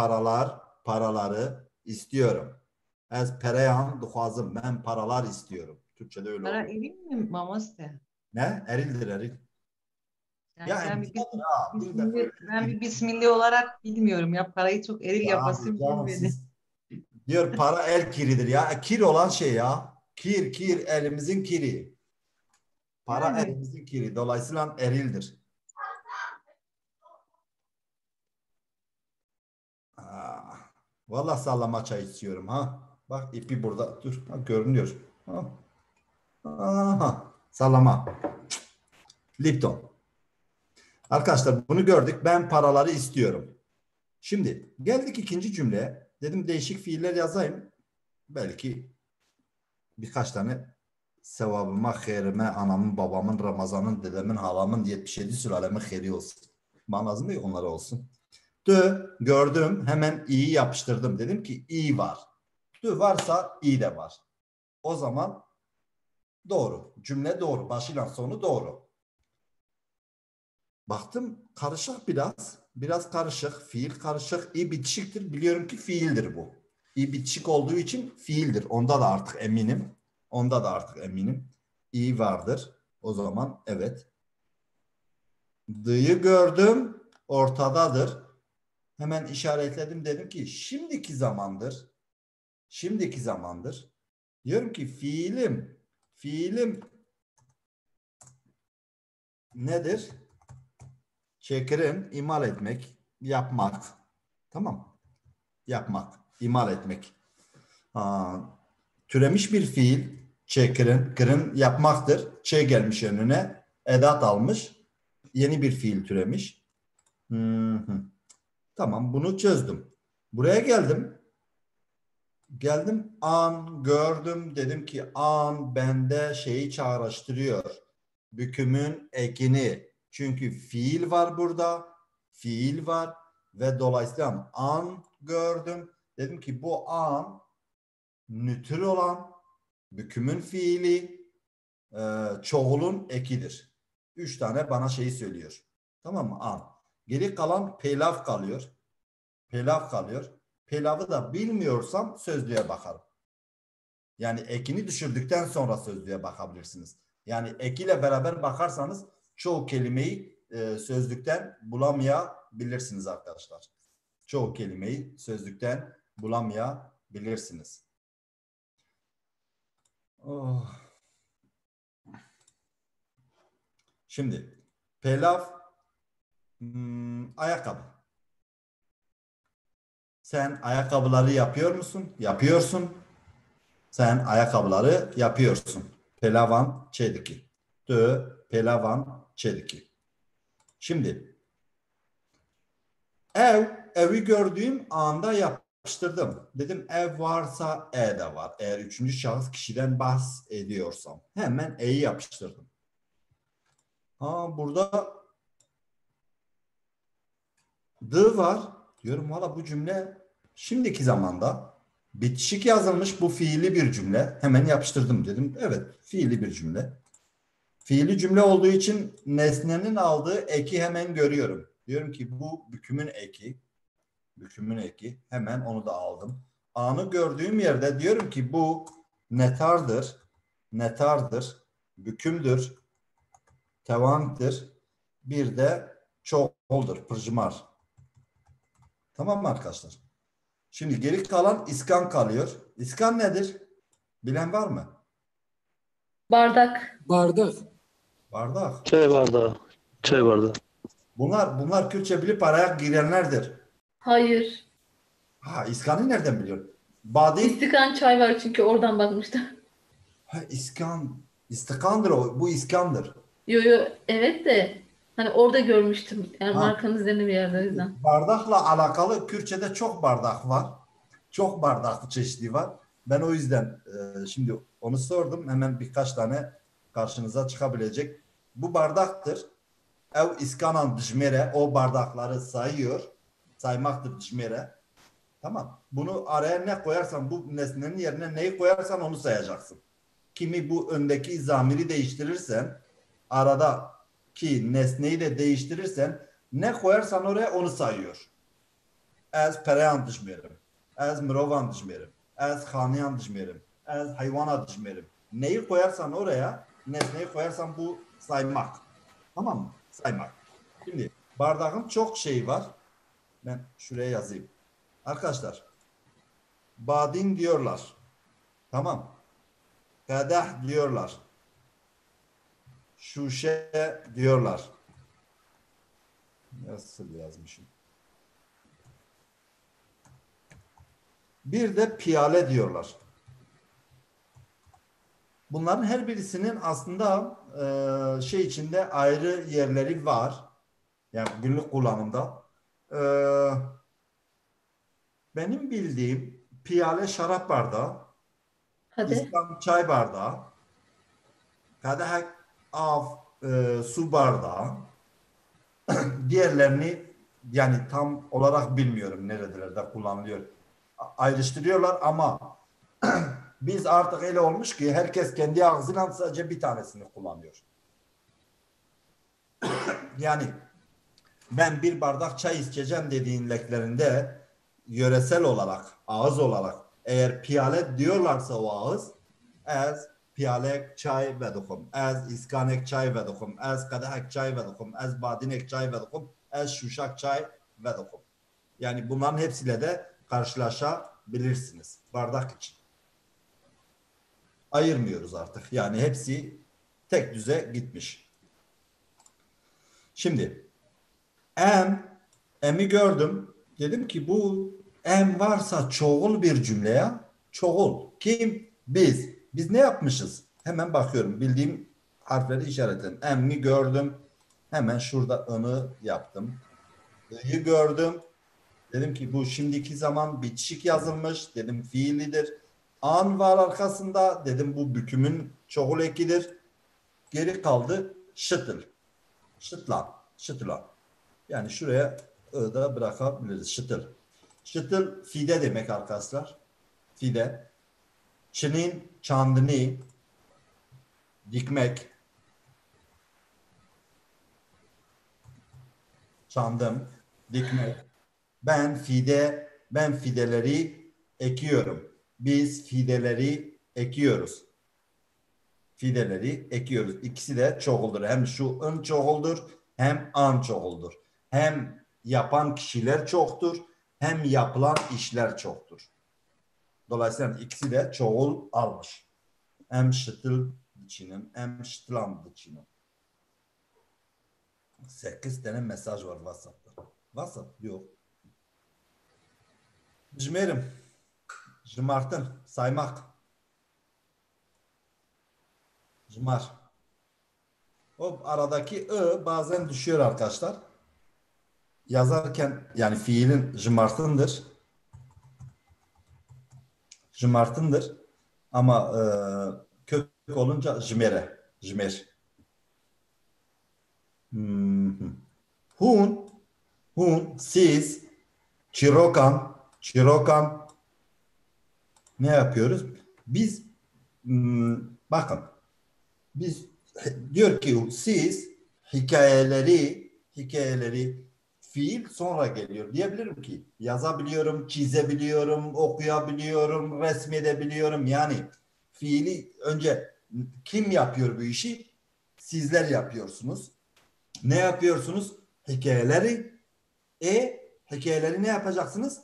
istiyorum. Ez pereyan duhazım. Ben paralar istiyorum. Türkçe'de öyle Para oluyor. eril mi Mamaste? Ne? Erildir, eril. Yani Ya ben bir bismillah, ben bir bismillah olarak bilmiyorum ya, parayı çok eril ya yapasım canım gelmedi. siz diyor para el kiridir ya. Kir olan şey ya. Kir elimizin kiri. Para Yani. elimizin kiri. Dolayısıyla erildir. Vallahi sallama çay içiyorum ha. Bak ipi burada. Dur. Ha, görünüyor. Ha. Aha. Sallama. Lipton. Arkadaşlar bunu gördük. Ben paraları istiyorum. Şimdi geldik ikinci cümleye. Dedim değişik fiiller yazayım. Belki birkaç tane sevabıma, hayrime, anamın, babamın, Ramazan'ın, dedemin, halamın, 77 sülalemin hayri olsun. Bana lazım değil, onlara olsun. Gördüm, hemen iyi yapıştırdım. Dedim ki iyi var. Varsa iyi de var. O zaman doğru. Cümle doğru. Başıyla sonu doğru. Baktım karışık biraz. Biraz karışık. Fiil karışık. İyi bitişiktir. Biliyorum ki fiildir bu. İyi bitişik olduğu için fiildir. Onda da artık eminim. İyi vardır. O zaman evet. D'yı gördüm. Ortadadır. Hemen işaretledim. Dedim ki şimdiki zamandır. Diyorum ki fiilim nedir? Çekirin, imal etmek, yapmak. Tamam. Yapmak, imal etmek. Türemiş bir fiil, çekirin, kırın yapmaktır. Gelmiş önüne, edat almış. Yeni bir fiil türemiş. Tamam, bunu çözdüm. Buraya geldim. An gördüm. Dedim ki an bende şeyi çağrıştırıyor. Bükümün ekini. Çünkü fiil var burada. Fiil var. Ve dolayısıyla an gördüm. Dedim ki bu an nötr olan bükümün fiili çoğulun ekidir. 3 tane bana şeyi söylüyor. Tamam mı? An. Geri kalan pelaf kalıyor. Pelavı da bilmiyorsam sözlüğe bakarım. Yani ekini düşürdükten sonra sözlüğe bakabilirsiniz. Yani ekiyle beraber bakarsanız çoğu kelimeyi sözlükten bulamayabilirsiniz arkadaşlar. Çoğu kelimeyi sözlükten bulamayabilirsiniz. Şimdi pelav ayakkabı. Sen ayakkabıları yapıyor musun? Yapıyorsun. Sen ayakkabıları yapıyorsun. Pelavan çediki. Pelavan çediki. Şimdi evi gördüğüm anda yapıştırdım. Dedim ev varsa de var. Eğer üçüncü şahıs kişiden bahsediyorsam hemen yapıştırdım. Burada var. Diyorum valla bu cümle şimdiki zamanda bitişik yazılmış, bu fiili bir cümle. Hemen yapıştırdım dedim. Evet, fiili bir cümle. Fiili cümle olduğu için nesnenin aldığı eki hemen görüyorum. Diyorum ki bu bükümün eki. Hemen onu da aldım. Anı gördüğüm yerde diyorum ki bu netardır. Bükümdür. Tevanktır. Bir de çoğuldur. Pırjımar. Tamam mı arkadaşlar? Şimdi geri kalan iskan kalıyor. İskan nedir? Bilen var mı? Bardak. Bardak. Çay bardağı. Bunlar Kürtçe bilip araya girenlerdir. Hayır. Ha, İskan'ı nereden biliyorsun? Badin. İstikan çay var çünkü oradan bakmıştım. Ha, İstikan'dır o. Bu İskan'dır. Yo yo evet de hani orada görmüştüm. Yani Ha. markanın üzerinde bir yerde o yüzden. Bardakla alakalı Kürtçe'de çok bardak var. Çok bardak çeşidi var. Ben o yüzden şimdi onu sordum. Hemen birkaç tane karşınıza çıkabilecek. Bu bardaktır. Ev iskanan dijmere, o bardakları sayıyor. Saymaktır dijmere. Tamam. Bunu araya ne koyarsan, bu nesnenin yerine neyi koyarsan onu sayacaksın. Kimi bu öndeki zamiri değiştirirsen, aradaki nesneyi de değiştirirsen, ne koyarsan oraya onu sayıyor. Ez pereyan dijmerim. Ez mirovan dijmerim. Ez xaniyan dijmerim. Ez hayvana dijmerim. Neyi koyarsan oraya, nesneyi koyarsan bu saymak. Tamam mı? Saymak. Şimdi bardağın çok şeyi var. Ben şuraya yazayım. Arkadaşlar, badin diyorlar. Tamam. Kadeh diyorlar. Şuşe diyorlar. Nasıl yazmışım? Bir de piyale diyorlar. Bunların her birisinin aslında şey içinde ayrı yerleri var. Yani günlük kullanımda. Benim bildiğim piyale şarap bardağı, Hadi. İslam çay bardağı, kadeh av su bardağı, diğerlerini yani tam olarak bilmiyorum nerelerde kullanılıyor. Ayrıştırıyorlar ama biz artık öyle olmuş ki herkes kendi ağzıyla sadece bir tanesini kullanıyor. Yani ben bir bardak çay içeceğim dediğinliklerinde yöresel olarak, ağız olarak eğer piyale diyorlarsa o ağız ez piyalek çay vedukum, ez iskanek çay vedukum, ez kadehek çay vedukum, ez badinek çay vedukum, ez şuşak çay vedukum. Yani bunların hepsiyle de karşılaşabilirsiniz bardak için. Ayırmıyoruz artık. Yani hepsi tek düze gitmiş. Şimdi em'i gördüm. Dedim ki bu em varsa çoğul bir cümleye çoğul. Kim? Biz. Biz ne yapmışız? Hemen bakıyorum. Bildiğim harfleri işaretledim. Em'i gördüm. Hemen şurada ını yaptım. I'yı gördüm. Dedim ki bu şimdiki zaman bitişik yazılmış. Dedim fiilidir. An var arkasında. Dedim bu bükümün çoğul ekidir. Geri kaldı şıtıl. Şıtlan. Şıtılan. Yani şuraya da bırakabiliriz. Şıtıl. Şıtıl fide demek arkadaşlar. Fide. Çinin, çandını, dikmek. Çandım, dikmek. Ben fideleri ekiyorum. Biz fideleri ekiyoruz. Fideleri ekiyoruz. İkisi de çoğuldur. Hem şu ın çoğuldur hem an çoğuldur. Hem yapan kişiler çoktur hem yapılan işler çoktur. Dolayısıyla ikisi de çoğul almış. Hem şıtıl diçinin hem şıtılan diçinin. 8 tane mesaj var WhatsApp'ta. WhatsApp yok. Cmerim. Cımartın. Saymak. Cımar. O aradaki ı bazen düşüyor arkadaşlar. Yazarken yani fiilin cımartındır. Cımartındır. Ama kök olunca cimere. Cimer. Hun, siz, çirokan ne yapıyoruz? Biz bakın biz diyor ki siz hikayeleri fiil sonra geliyor. Diyebilirim ki yazabiliyorum, çizebiliyorum, okuyabiliyorum, resmedebiliyorum. Yani fiili önce kim yapıyor bu işi? Sizler yapıyorsunuz. Ne yapıyorsunuz? Hikayeleri. Hikayeleri ne yapacaksınız?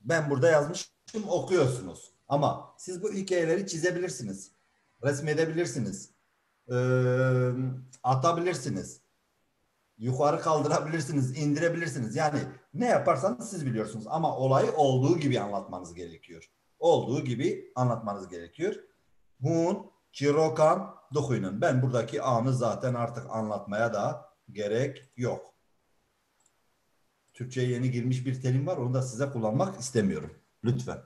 Ben burada yazmışım, okuyorsunuz. Ama siz bu hikayeleri çizebilirsiniz. Resmedebilirsiniz. Atabilirsiniz. yukarı kaldırabilirsiniz, indirebilirsiniz. Yani ne yaparsanız siz biliyorsunuz. Ama olayı olduğu gibi anlatmanız gerekiyor. Olduğu gibi anlatmanız gerekiyor. Hun, Çirokan, Duhuy'un. Ben buradaki anı zaten artık anlatmaya da gerek yok. Türkçe'ye yeni girmiş bir terim var. Onu da size kullanmak istemiyorum. Lütfen.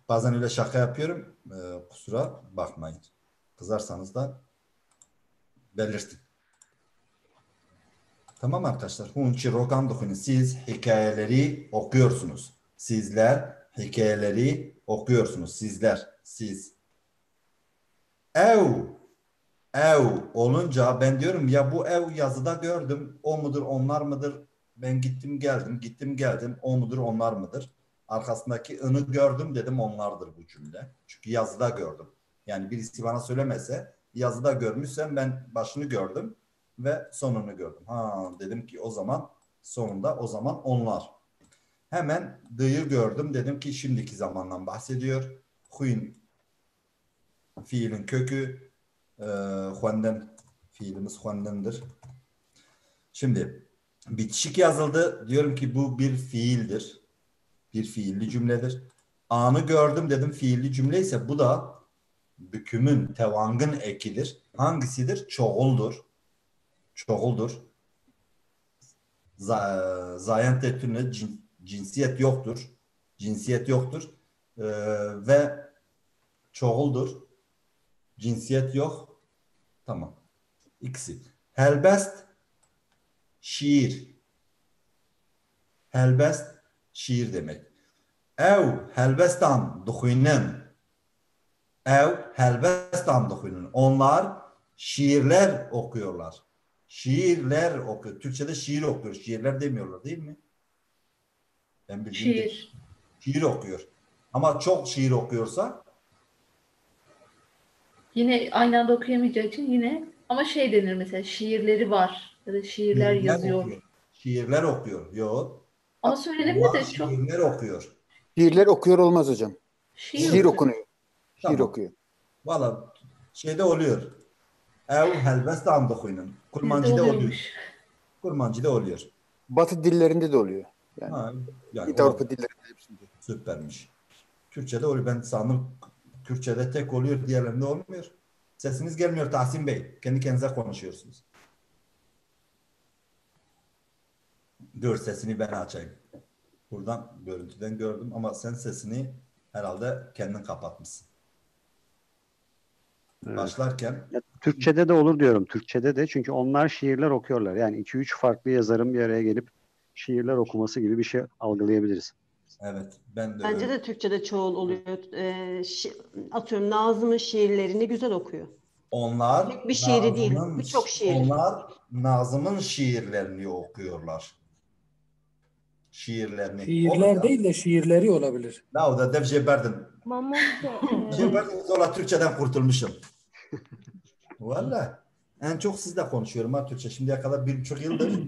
Bazen öyle şaka yapıyorum. Kusura bakmayın. Kızarsanız da belirtin. Tamam arkadaşlar. Hun Çirokan Duhuy'un. Siz hikayeleri okuyorsunuz. Sizler hikayeleri okuyorsunuz. Sizler. Siz. Ev olunca ben diyorum ya bu ev yazıda gördüm. O mudur, onlar mıdır? Ben gittim geldim. O mudur, onlar mıdır? Arkasındaki ını gördüm dedim onlardır bu cümle. Çünkü yazıda gördüm. Yani birisi bana söylemese yazıda görmüşsem ben başını gördüm ve sonunu gördüm. Dedim ki o zaman sonunda o zaman onlar. Hemen dı'yı gördüm. Dedim ki şimdiki zamandan bahsediyor. Huyun fiilin kökü huenden, fiilimiz huendendir. Şimdi bitişik yazıldı. Diyorum ki bu bir fiildir. Bir fiilli cümledir. Anı gördüm dedim fiilli cümle ise bu da bükümün, tevangın ekidir. Hangisidir? Çoğuldur. Çoğuldur. Zayen tetünle cinsiyet yoktur. Cinsiyet yoktur. Ve çoğuldur. Cinsiyet yok. Tamam. İkisi. Helbest şiir. Helbest şiir demek. Ev helbestan duhuynen. Ev helbestan duhuynen. Onlar şiirler okuyorlar. Şiirler okuyor. Türkçe'de şiir okuyor. Şiirler demiyorlar değil mi? Ben Şiir. Şiir okuyor. Ama çok şiir okuyorsa Yine aynı anda okuyamayacağı için yine ama şey denir mesela şiirleri var ya da şiirler yazıyor. okuyor. Şiirler okuyor. Yok. Ama söylenemiyor da çok. Şiirler okuyor. Şiirler okuyor olmaz hocam. Şiir okunuyor. Şiir Tamam. okuyor. Valla şeyde oluyor. Ev helbest andokuyunun. Kurmancı'da oluyor. Kurmancı'da oluyor. Batı dillerinde de oluyor. Yani İt Avrupa dillerinde hepsinde. Süpermiş. Türkçe'de oluyor. Ben sandım Kürtçe'de tek oluyor, diğerlerinde olmuyor. Sesiniz gelmiyor Tahsin Bey. Kendi kendinize konuşuyorsunuz. Dur sesini ben açayım. Buradan görüntüden gördüm ama sen sesini herhalde kendin kapatmışsın. Evet. Başlarken Türkçe'de de olur diyorum. Türkçe'de de çünkü onlar şiirler okuyorlar. Yani 2-3 farklı yazarın bir araya gelip şiirler okuması gibi bir şey algılayabiliriz. Evet. Ben de Bence öyle. de Türkçe'de çoğul oluyor. Atıyorum Nazım'ın şiirlerini güzel okuyor. Onlar Tek bir şiiri değil, Nazım'ın- birçok şiir. Onlar Nazım'ın şiirlerini okuyorlar. Şiirlerini. Şiirler değil de şiirleri olabilir. La o da dev jeberdin. Mamonte. Jeberdin zola Türkçeden kurtulmuşum. Valla. En çok sizle konuşuyorum ha Türkçe. Şimdiye kadar 1,5 yıldır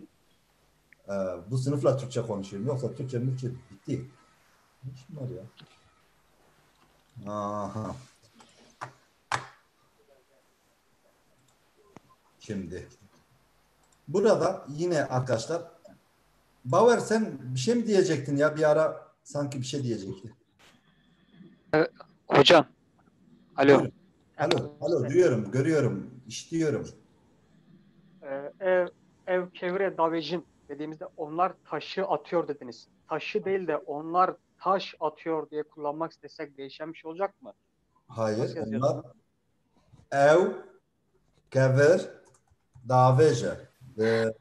bu sınıfla Türkçe konuşuyorum. Yoksa Türkçe bitti. Ne işim var ya? Aha. Şimdi. Burada yine arkadaşlar Bauer sen bir şey mi diyecektin ya? Bir ara sanki bir şey diyecektin. Hocam. Alo. Alo duyuyorum, görüyorum, işitiyorum. Ev çevre davecin dediğimizde onlar taşı atıyor dediniz. Taşı değil de onlar taş atıyor diye kullanmak istesek değişen bir şey olacak mı? Hayır, Nasıl yazıyorsun? onlar ev kever davece ve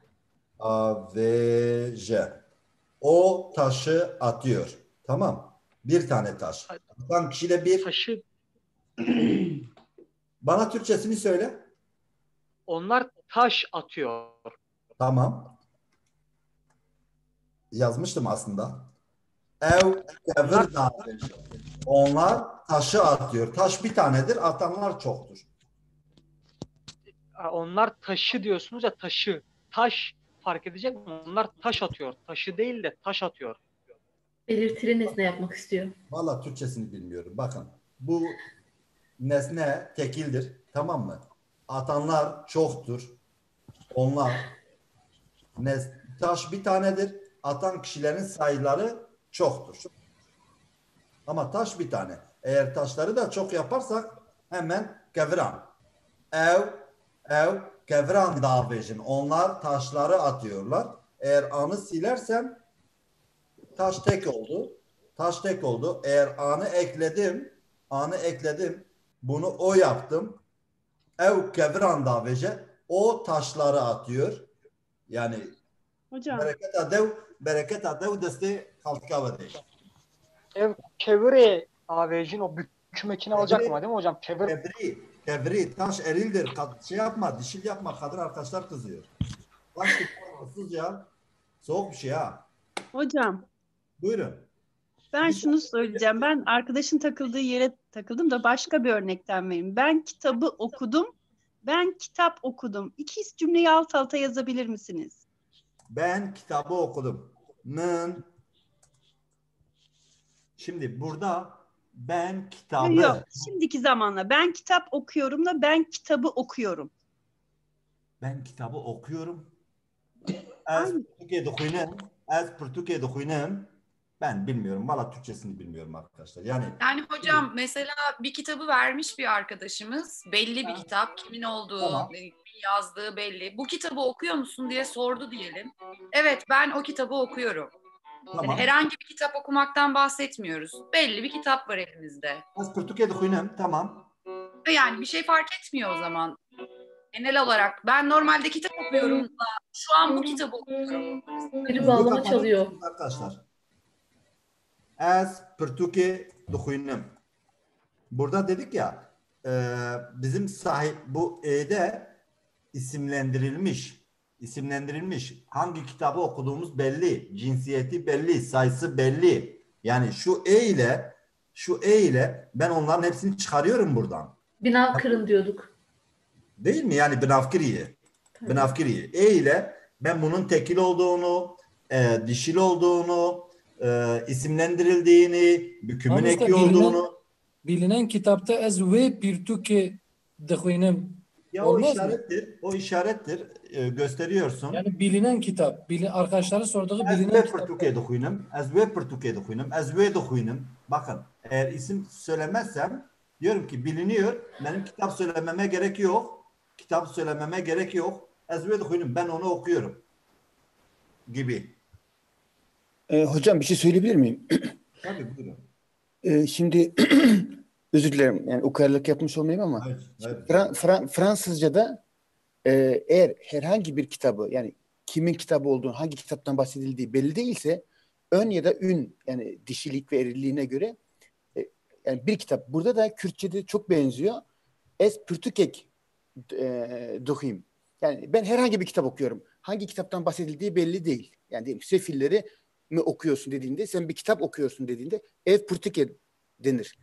avece. O taşı atıyor. Tamam. Bir tane taş. Atan kişiyle bir. Taşı. Bana Türkçesini söyle. Onlar taş atıyor. Tamam. Yazmıştım aslında. Ev kever davece. Onlar taşı atıyor. Taş bir tanedir. Atanlar çoktur. Onlar taşı diyorsunuz ya taşı. Taş fark edecek mi? Onlar taş atıyor. Taşı değil de taş atıyor. Belirtili nesne yapmak istiyor. Vallahi Türkçesini bilmiyorum. Bakın bu nesne tekildir. Tamam mı? atanlar çoktur. Onlar taş bir tanedir. Atan kişilerin sayıları çoktur. Ama taş bir tane. Eğer taşları da çok yaparsak hemen kevran. Ev kevran davejin. Onlar taşları atıyorlar. Eğer anı silersem taş tek oldu. Taş tek oldu. Eğer anı ekledim. Bunu o yaptım. Ev kevran daveje. O taşları atıyor. Yani Hocam. bereket adev deste kaltıkava değil. Ev kevre avejin o bükmekini alacak mı değil mi hocam? Kevri taş erildir. Şey yapma, dişil yapma. Kadın arkadaşlar kızıyor. Taş tutmaz ya. Soğuk bir şey ha. Hocam. Buyurun. Ben şunu söyleyeceğim. Ben arkadaşın takıldığı yere takıldım da başka bir örnekten vereyim. Ben kitabı okudum. Ben kitap okudum. İki cümleyi alt alta yazabilir misiniz? Ben kitabı okudum. Şimdi burada ben kitabı... Yok, şimdiki zamanla. Ben kitap okuyorum da ben kitabı okuyorum. Ben kitabı okuyorum. Az Türkiye'de okuyunum. Ben bilmiyorum. Valla Türkçesini bilmiyorum arkadaşlar. Yani hocam mesela bir kitabı vermiş bir arkadaşımız. Belli bir kitap. Kimin olduğu, tamam. Kimin yazdığı belli. Bu kitabı okuyor musun diye sordu diyelim. Evet, ben o kitabı okuyorum. Tamam. Yani herhangi bir kitap okumaktan bahsetmiyoruz. Belli bir kitap var elimizde. Az Türkiye'de okuyunum. Tamam. Yani bir şey fark etmiyor o zaman. Genel olarak ben normalde kitap okuyorum da şu an bu kitabı okuyorum. Biri bağlama çalıyor. Arkadaşlar. Az Türkiye'de okuyunum. Burada dedik ya bizim bu E'de isimlendirilmiş. Hangi kitabı okuduğumuz belli. Cinsiyeti belli. Sayısı belli. Yani şu E ile ben onların hepsini çıkarıyorum buradan. Bina kırın diyorduk. Değil mi? Yani binafkiriye. E ile ben bunun tekil olduğunu, dişil olduğunu, isimlendirildiğini, bükümün eki olduğunu. Bilinen kitapta ez ve pirtuke dıkuynem. Ya o işarettir. Gösteriyorsun. Yani bilinen kitap. Arkadaşların sorduğu bilinen kitap. Ez ve Türkiye'de okuyunum. Bakın eğer isim söylemezsem diyorum ki biliniyor. Benim kitap söylememe gerek yok. Ez ve okuyunum. Ben onu okuyorum. Gibi. Hocam bir şey söyleyebilir miyim? Tabii buyurun. Şimdi özür dilerim. Yani ukalalık yapmış olmayayım ama hayır. Fransızca'da eğer herhangi bir kitabı yani kimin kitabı olduğunu, hangi kitaptan bahsedildiği belli değilse ön ya da ün yani dişilik ve erilliğine göre yani bir kitap. Burada da Kürtçe'de çok benziyor. Es pürtükek duhim. Yani ben herhangi bir kitap okuyorum. Hangi kitaptan bahsedildiği belli değil. Yani diyelim ki Sefilleri mi okuyorsun dediğinde, sen bir kitap okuyorsun dediğinde ev pürtüke denir.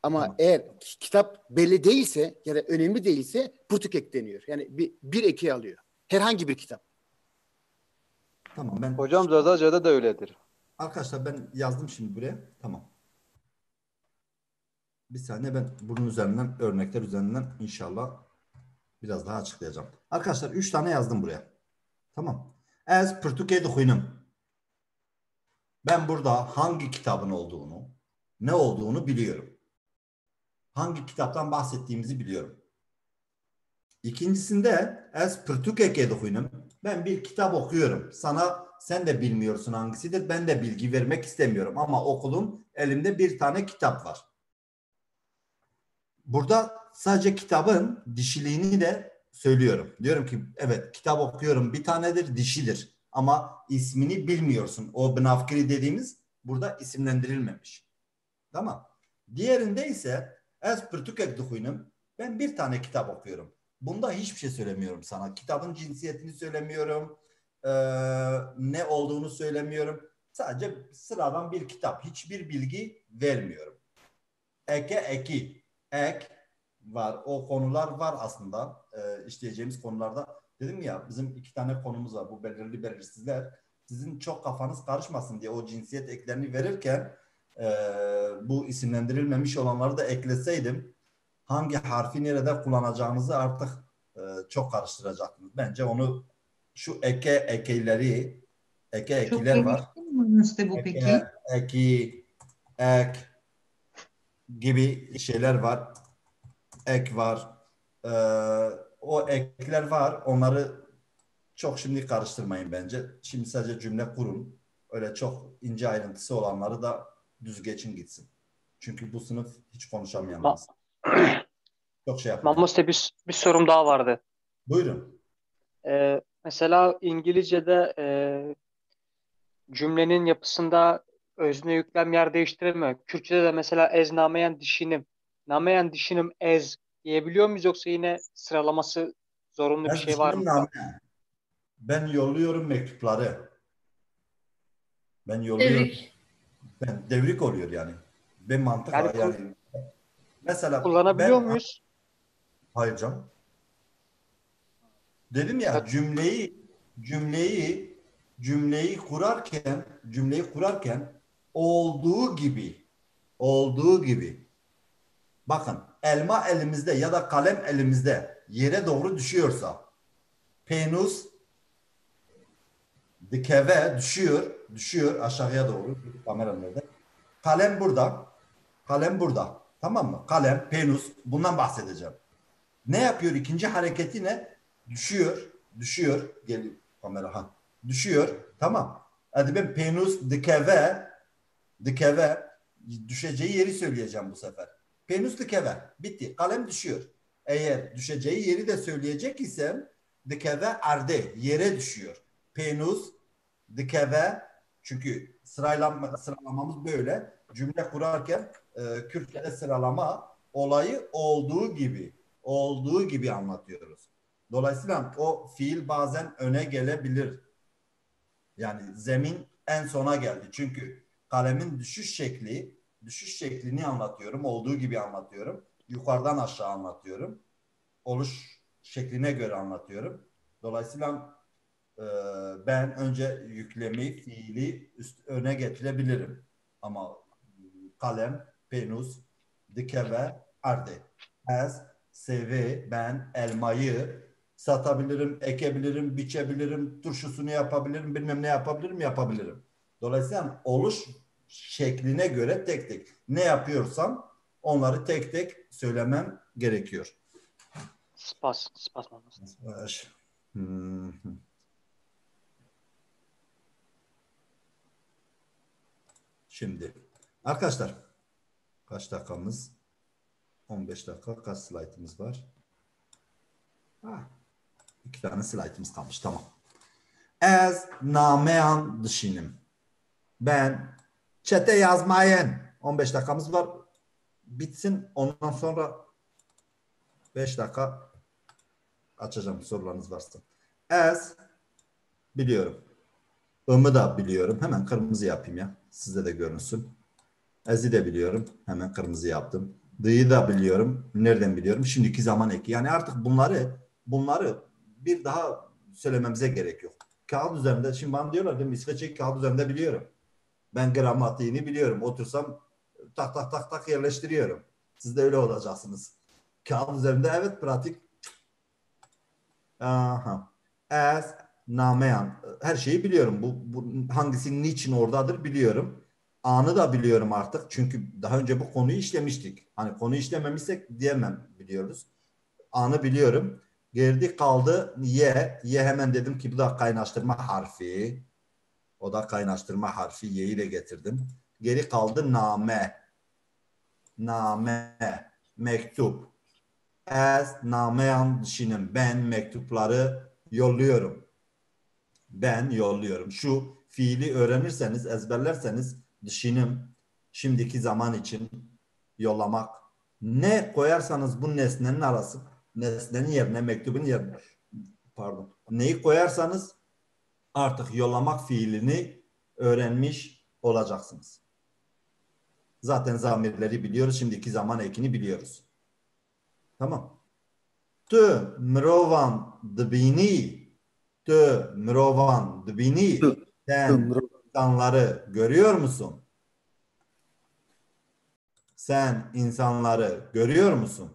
Ama eğer kitap belli değilse ya da önemli değilse pürtükek deniyor. Yani bir eki alıyor. Herhangi bir kitap. Tamam Hocam Zazaca'da da öyledir. Arkadaşlar ben yazdım şimdi buraya. Tamam. Bir saniye ben bunun üzerinden örnekler üzerinden inşallah biraz daha açıklayacağım. Arkadaşlar 3 tane yazdım buraya. Tamam. Ez Türkiye'de okuyunum. Ben burada hangi kitabın olduğunu, ne olduğunu biliyorum. Hangi kitaptan bahsettiğimizi biliyorum. İkincisinde ez Türkiye'de okuyunum. Ben bir kitap okuyorum. Sen de bilmiyorsun hangisidir. Ben de bilgi vermek istemiyorum. Ama okudum. Elimde bir tane kitap var. Burada sadece kitabın dişiliğini de söylüyorum. Diyorum ki evet kitap okuyorum. Bir tanedir, dişidir. Ama ismini bilmiyorsun. O binafkiri dediğimiz burada isimlendirilmemiş. Tamam. Diğerinde ise ez Türkiye'de okuyunum. Ben bir tane kitap okuyorum. Bunda hiçbir şey söylemiyorum sana. Kitabın cinsiyetini söylemiyorum. Ne olduğunu söylemiyorum. Sadece sıradan bir kitap. Hiçbir bilgi vermiyorum. Ek var. O konular var aslında. İşleyeceğimiz konularda. Dedim ya bizim 2 tane konumuz var. Bu belirli belirsizler. Sizin çok kafanız karışmasın diye o cinsiyet eklerini verirken bu isimlendirilmemiş olanları da ekleseydim hangi harfi nerede kullanacağınızı artık çok karıştıracaktınız. Bence onu şu ekiler Çok var. gelişkin mi Mustafa bu peki? Ek gibi şeyler var. Ek var. O ekler var. Onları çok şimdi karıştırmayın bence. Şimdi sadece cümle kurun. Öyle çok ince ayrıntısı olanları da düz geçin gitsin. Çünkü bu sınıf hiç konuşamayanlar. Çok şey yapmayın. Mustafa bir sorum daha vardı. Buyurun. Mesela İngilizce'de cümlenin yapısında özne yüklem yer değiştiremiyor. Kürtçe'de de mesela ez nameyen dişinim. Nameyen dişinim ez diyebiliyor muyuz, yoksa yine sıralaması zorunlu bir şey var mı? Ben yolluyorum mektupları. Ben yolluyorum. Devrik oluyor yani. Ben mantık yani mesela kullanabiliyor muyuz? Hayır canım. Dedim ya cümleyi kurarken olduğu gibi bakın, elma elimizde ya da kalem elimizde yere doğru düşüyorsa, penus dikeve düşüyor aşağıya doğru, kamera nerede? Kalem burada. Tamam mı? Kalem, penus, bundan bahsedeceğim. Ne yapıyor? İkinci hareketi ne? Düşüyor. Geliyor kamera. Düşüyor. Tamam. Hadi ben penus dikeve düşeceği yeri söyleyeceğim bu sefer. Penus dikeve. Bitti. Kalem düşüyor. Eğer düşeceği yeri de söyleyecek isem dikeve arde. Yere düşüyor. Penus dikeve, çünkü sıralamamız böyle. Cümle kurarken Kürtçe'de sıralama olayı olduğu gibi anlatıyoruz. Dolayısıyla o fiil bazen öne gelebilir. Yani zemin en sona geldi. Çünkü kalemin düşüş şeklini anlatıyorum. Olduğu gibi anlatıyorum. Yukarıdan aşağı anlatıyorum. Oluş şekline göre anlatıyorum. Dolayısıyla ben önce yüklemi, fiili öne getirebilirim. Ama kalem, penus, dikeve, arde. Ez, seve, ben elmayı satabilirim, ekebilirim, biçebilirim, turşusunu yapabilirim, bilmem ne yapabilirim. Dolayısıyla oluş şekline göre tek tek ne yapıyorsam onları tek tek söylemem gerekiyor. Spas. Şimdi arkadaşlar, kaç dakikamız? 15 dakika. Kaç slaytımız var? 2 tane slaytımız kalmış. Tamam. Ez nameyan dışinim. Ben çete yazmayın. 15 dakikamız var. Bitsin. Ondan sonra 5 dakika açacağım sorularınız varsa. Ez biliyorum. I'mı da biliyorum. Hemen kırmızı yapayım ya. Sizde de görünsün. Ez'i de biliyorum. Hemen kırmızı yaptım. D'yi da biliyorum. Nereden biliyorum? Şimdiki zaman eki. Yani artık bunları bir daha söylememize gerek yok. Kağıt üzerinde, şimdi bana diyorlar değil mi? İsveççe kağıt üzerinde biliyorum. Ben gramatiğini biliyorum. Otursam tak yerleştiriyorum. Siz de öyle olacaksınız. Kağıt üzerinde evet, pratik. Ez, nameyan. Her şeyi biliyorum. Bu hangisi niçin oradadır biliyorum. Anı da biliyorum artık. Çünkü daha önce bu konuyu işlemiştik. Hani konu işlememişsek diyemem, biliyoruz. Anı biliyorum. Geride kaldı ye. Ye hemen dedim ki bu da kaynaştırma harfi. O da kaynaştırma harfi. Ye'yi de getirdim. Geri kaldı name. Name. Mektup. Ez nameyan dışinim. Ben mektupları yolluyorum. Ben yolluyorum. Şu fiili öğrenirseniz, ezberlerseniz dışinim, şimdiki zaman için yollamak. Ne koyarsanız bu nesnenin arası, nesnenin yerine, mektubun yerine, neyi koyarsanız artık yollamak fiilini öğrenmiş olacaksınız. Zaten zamirleri biliyoruz. Şimdiki zaman ekini biliyoruz. Tamam. Tu mrovan dbini. Tu mrovan dbini. Sen insanları görüyor musun? Sen insanları görüyor musun?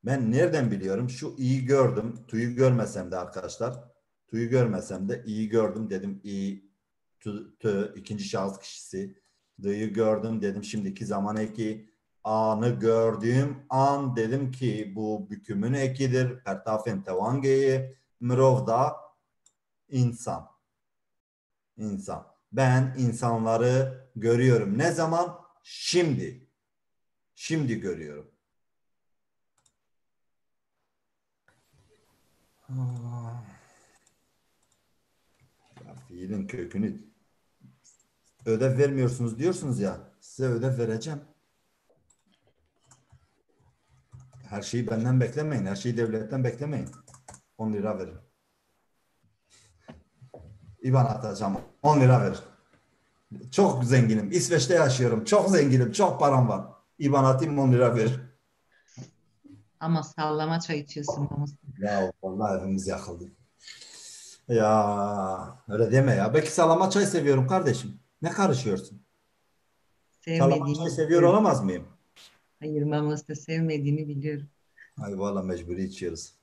Ben nereden biliyorum? Şu iyi gördüm. Tu'yu görmesem de arkadaşlar. Tu'yu görmesem de iyi gördüm dedim. İyi, tü, ikinci şahıs kişisi. D'yı gördüm dedim. Şimdiki zaman eki. A'nı gördüğüm an dedim ki bu bükümün ekidir. Pertafen tevangeyi. Mirov da insan. İnsan. Ben insanları görüyorum. Ne zaman? Şimdi. Şimdi görüyorum. Ya fiilin kökünü ödev vermiyorsunuz diyorsunuz ya. Size ödev vereceğim. Her şeyi benden beklemeyin. Her şeyi devletten beklemeyin. 10 lira verin. İban atacağım. 10 lira verin. Çok zenginim. İsveç'te yaşıyorum. Çok zenginim. Çok param var. İban atayım 10 lira verin. Ama sallama çay içiyorsun. Ya vallahi evimiz yakıldı. Ya öyle deme ya. Belki sallama çay seviyorum kardeşim. Ne karışıyorsun? Sallama çay seviyor olamaz mıyım? Hayır, maması da sevmediğini biliyorum. Ay vallahi mecburi içiyoruz.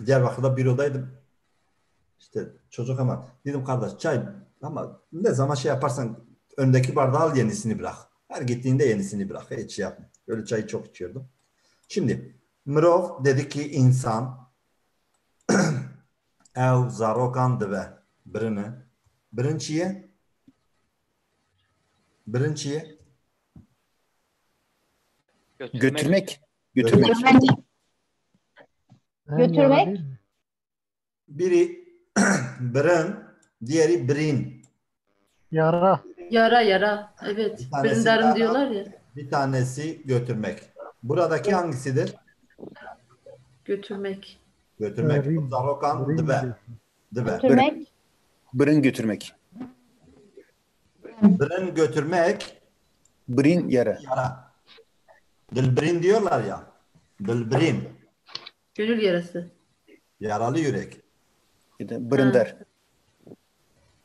Diyarbakır'da bürodaydım. İşte çocuk ama dedim kardeş çay ama ne zaman şey yaparsan öndeki bardağı al yenisini bırak. Her gittiğinde yenisini bırak. Hiç şey yapma. Öyle çayı çok içiyordum. Şimdi Mirov dedi ki insan ev zarokan dibe birinciye Götürmek. Biri birin, diğeri birin. Yara. Yara. Evet. Bir tanesi Brindarım yara, diyorlar ya. bir tanesi götürmek. Buradaki hangisidir? Götürmek. Götürmek. Zarokan dibe. Götürmek. Bırın götürmek. Birin götürmek. Brin yara. Yara. Dilbirin diyorlar ya. Dilbirin. Gönül yarası. Yaralı yürek. Bırındar.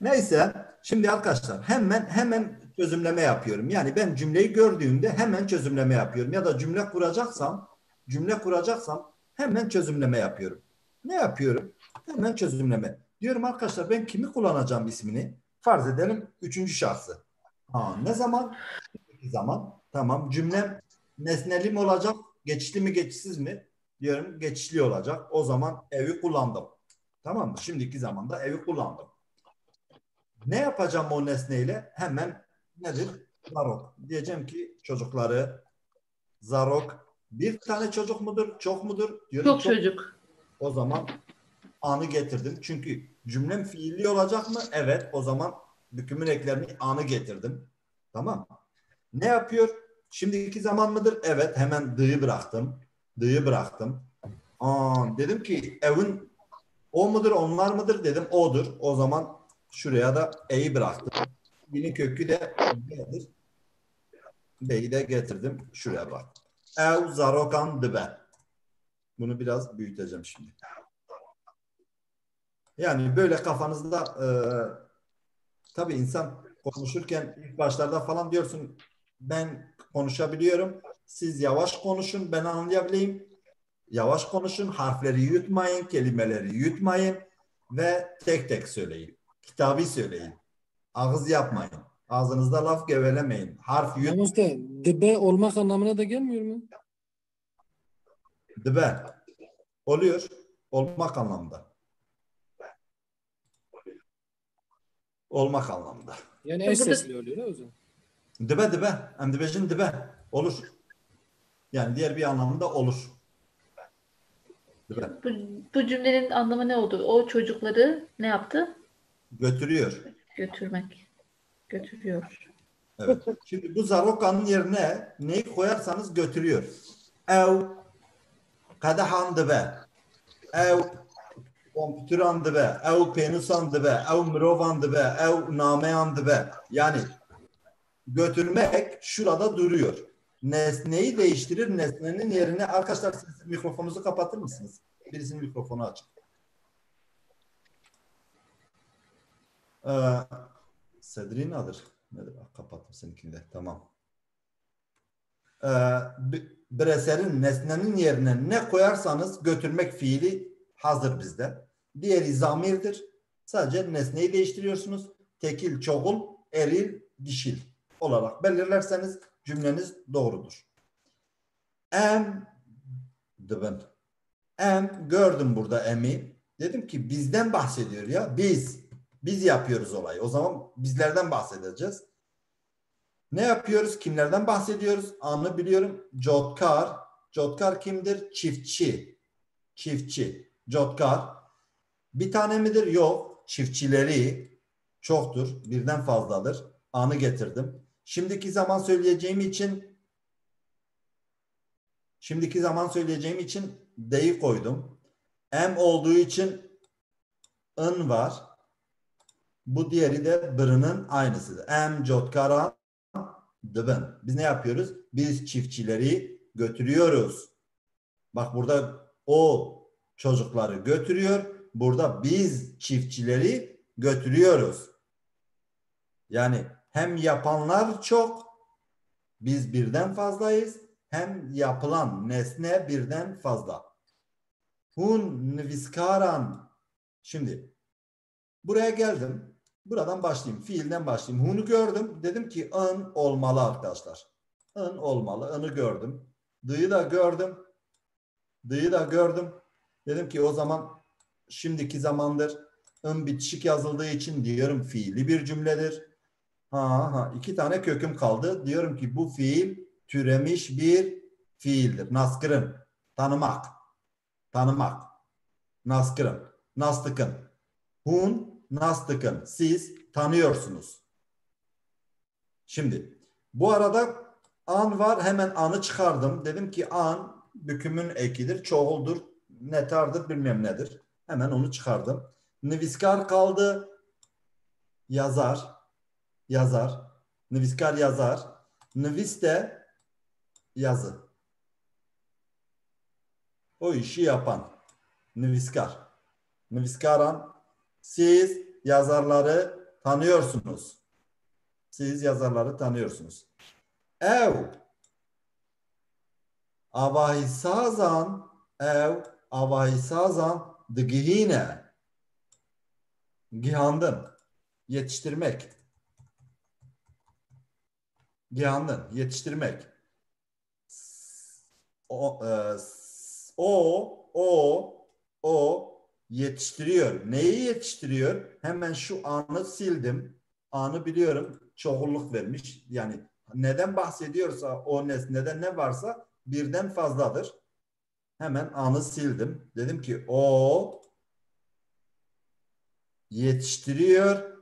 Neyse. Şimdi arkadaşlar hemen çözümleme yapıyorum. Yani ben cümleyi gördüğümde hemen çözümleme yapıyorum. Ya da cümle kuracaksam hemen çözümleme yapıyorum. Ne yapıyorum? Hemen çözümleme. Diyorum arkadaşlar ben kimi kullanacağım ismini? Farz edelim 3. şahsı. Ne zaman? Zaman. Tamam. Cümlem nesneli mi olacak? Geçişli mi geçişsiz mi? Diyorum geçişli olacak. O zaman evi kullandım. Tamam mı? Şimdiki zamanda evi kullandım. Ne yapacağım o nesneyle? Hemen nedir? Zarok. Diyeceğim ki çocukları zarok bir tane çocuk mudur? Çok mudur? Diyorum, çok çocuk. O zaman anı getirdim. Çünkü cümlem fiilli olacak mı? Evet. O zaman bükümün eklerini anı getirdim. Tamam. Ne yapıyor? Şimdiki zaman mıdır? Evet. Hemen d'yı bıraktım. Dedim ki evin o mudur? Onlar mıdır? Dedim odur. O zaman şuraya da e'yi bıraktım. Yine kökü de b'dir. B'yi de getirdim. Şuraya bak. Ev zarokan dibe. Bunu biraz büyüteceğim şimdi. Yani böyle kafanızda tabii insan konuşurken ilk başlarda falan diyorsun ben konuşabiliyorum. Siz yavaş konuşun ben anlayabileyim. Yavaş konuşun. Harfleri yutmayın. Kelimeleri yutmayın. Ve tek tek söyleyin. Kitabı söyleyin. Ağız yapmayın. Ağzınızda laf gevelemeyin. Harf yutmayın. Ama işte dibe olmak anlamına da gelmiyor mu? Dibe. Oluyor. Olmak anlamda. Olmak anlamda. Yani eş sesli oluyor değil mi o zaman? Dibe. Hem dibecin dibe. Olur. Yani diğer bir anlamda olur. Dibe. Bu cümlenin anlamı ne oldu? O çocukları ne yaptı? Götürüyor. Götürmek. Götürüyor. Evet. Şimdi bu zarokanın yerine neyi koyarsanız götürüyor. Ev kadehan dibe. Ev kompütüran dibe. Ev penusan dibe. Ev mirovan dibe. Ev nameyan dibe. Yani götürmek şurada duruyor. Nesneyi değiştirir. Nesnenin yerine arkadaşlar siz mikrofonunuzu kapatır mısınız? Birisinin mikrofonu açın. Sedrin adır. Nedir? Kapattım seninkini de. Tamam. Breser'in nesnenin yerine ne koyarsanız götürmek fiili hazır bizde. Diğeri zamirdir. Sadece nesneyi değiştiriyorsunuz. Tekil, çoğul, eril, dişil olarak belirlerseniz cümleniz doğrudur. Gördüm burada em'i. Dedim ki bizden bahsediyor ya. Biz yapıyoruz olayı. O zaman bizlerden bahsedeceğiz. Ne yapıyoruz? Kimlerden bahsediyoruz? Anı biliyorum. Jotkar. Jotkar kimdir? Çiftçi. Çiftçi. Jotkar. Bir tane midir? Yok. Çiftçileri çoktur. Birden fazladır. Anı getirdim. Şimdiki zaman söyleyeceğim için D'yi koydum. M olduğu için ın var. Bu diğeri de bırının aynısıdır. M jotkara dıbın. Biz ne yapıyoruz? Biz çiftçileri götürüyoruz. Bak burada o çocukları götürüyor. Burada biz çiftçileri götürüyoruz. Yani hem yapanlar çok, biz birden fazlayız, hem yapılan nesne birden fazla. Hun nviskaran. Şimdi buraya geldim. Buradan başlayayım. Fiilden başlayayım. Hun'u gördüm. Dedim ki ın olmalı arkadaşlar. ın olmalı. In'ı gördüm. D'yı da gördüm. Dedim ki o zaman şimdiki zamandır. ın bitişik yazıldığı için diyorum fiili bir cümledir. İki tane köküm kaldı. Diyorum ki bu fiil türemiş bir fiildir. Naskırın. Tanımak. Naskırın. Nastıkın. Hun nastıkın. Siz tanıyorsunuz. Şimdi bu arada an var. Hemen anı çıkardım. Dedim ki an bükümün ekidir. Çoğuldur. Netardır. Bilmem nedir. Hemen onu çıkardım. Nviskar kaldı. Yazar. Nviskar yazar. Nvis de yazı. O işi yapan. Nviskar. Nviskaran. Siz yazarları tanıyorsunuz. Ev avahisazan dıgihine. Gihandın. Yetiştirmek. O yetiştiriyor. Neyi yetiştiriyor? Hemen şu anı sildim. Anı biliyorum. Çoğulluk vermiş. Yani neden bahsediyorsa o nesneden ne varsa birden fazladır. Hemen anı sildim. Dedim ki o yetiştiriyor.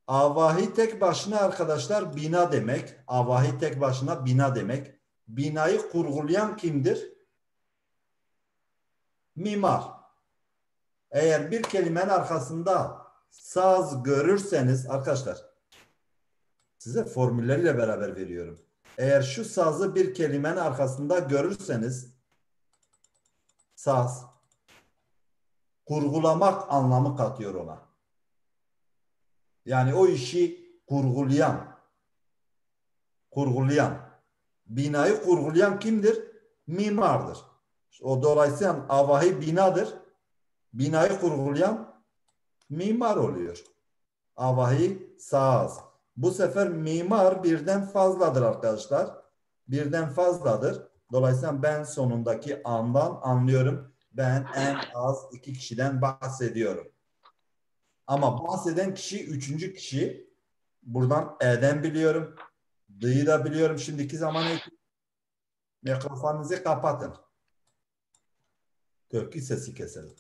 Avahi tek başına arkadaşlar bina demek. Avahi tek başına bina demek. Binayı kurgulayan kimdir? Mimar. Eğer bir kelimenin arkasında saz görürseniz arkadaşlar size formülleriyle beraber veriyorum. Eğer şu sazı bir kelimenin arkasında görürseniz saz kurgulamak anlamı katıyor ona. Yani o işi kurgulayan, binayı kurgulayan kimdir? Mimardır. O dolayısıyla avahi binadır. Binayı kurgulayan mimar oluyor. Avahi saz. Bu sefer mimar birden fazladır arkadaşlar. Birden fazladır. Dolayısıyla ben sonundaki andan anlıyorum. Ben en az 2 kişiden bahsediyorum. Ama bahseden kişi 3. kişi. Buradan E'den biliyorum. D'yi da biliyorum. Şimdiki zaman mikrofonunuzu kapatın. Kökü sesi keselim.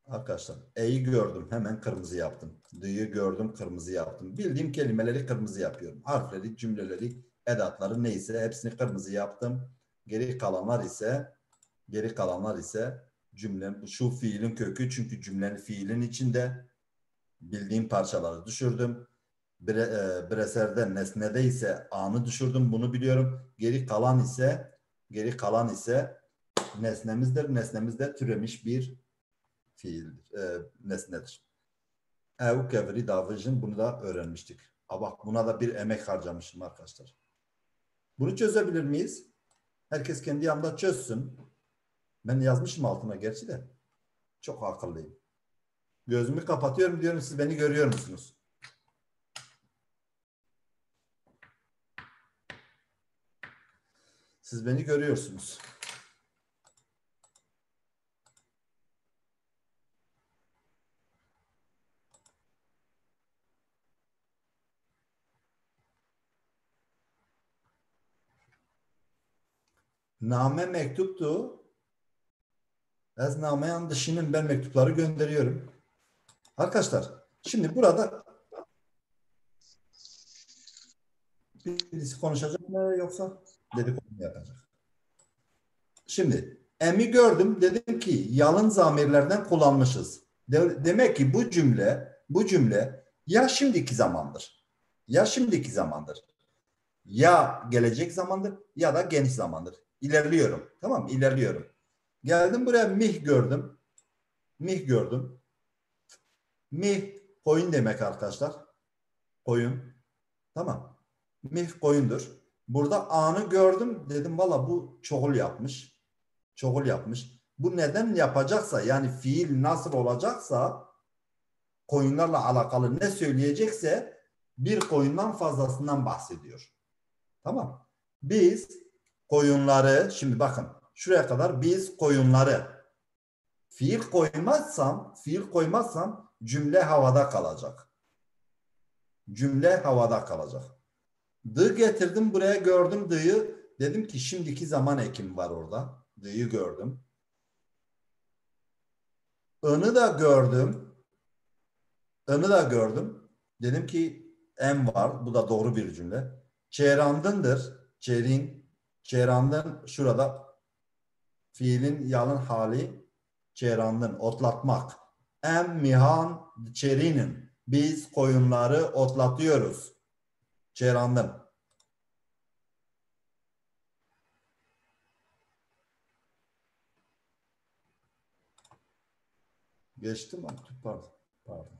Arkadaşlar E'yi gördüm. Hemen kırmızı yaptım. D'yi gördüm. Kırmızı yaptım. Bildiğim kelimeleri kırmızı yapıyorum. Harfleri, cümleleri, edatları neyse hepsini kırmızı yaptım. Geri kalanlar ise cümlem şu fiilin kökü çünkü cümlenin fiilin içinde bildiğim parçaları düşürdüm. Breser'de nesnede ise anı düşürdüm. Bunu biliyorum. Geri kalan ise nesnemizdir. Nesnemizde türemiş bir fiildir. Nesnedir. Ev kevri davajın bunu da öğrenmiştik. Bak buna da bir emek harcamışım arkadaşlar. Bunu çözebilir miyiz? Herkes kendi yanında çözsün. Ben yazmışım altına gerçi de. Çok akıllıyım. Gözümü kapatıyorum diyorum, siz beni görüyor musunuz? Siz beni görüyorsunuz. Name mektuptu. Ez nameyan dışının ben mektupları gönderiyorum. Arkadaşlar şimdi burada birisi konuşacak mı yoksa dedikodu mu yapacak? Şimdi emi gördüm, dedim ki yalın zamirlerden kullanmışız. Demek ki bu cümle ya şimdiki zamandır. Ya şimdiki zamandır. Ya gelecek zamandır ya da geniş zamandır. İlerliyorum. Tamam mı? İlerliyorum. Geldim buraya mih gördüm. Mih gördüm. Mih koyun demek arkadaşlar. Koyun. Tamam. Mih koyundur. Burada anı gördüm. Dedim valla bu çoğul yapmış. Çoğul yapmış. Bu neden yapacaksa, yani fiil nasıl olacaksa, koyunlarla alakalı ne söyleyecekse bir koyundan fazlasından bahsediyor. Tamam. Biz koyunları, şimdi bakın şuraya kadar biz koyunları, fiil koymazsam cümle havada kalacak. Cümle havada kalacak. Dı getirdim buraya, gördüm dı'yı. Dedim ki şimdiki zaman ekimi var orada. Dı'yı gördüm. I'nı da gördüm. I'nı da gördüm. Dedim ki em var. Bu da doğru bir cümle. Çeyrandındır. Çeyrandın şurada fiilin yalın hali çeyrandın. Otlatmak. Em mihan çerinin. Biz koyunları otlatıyoruz. Çeyrandın. Geçti mi? Pardon.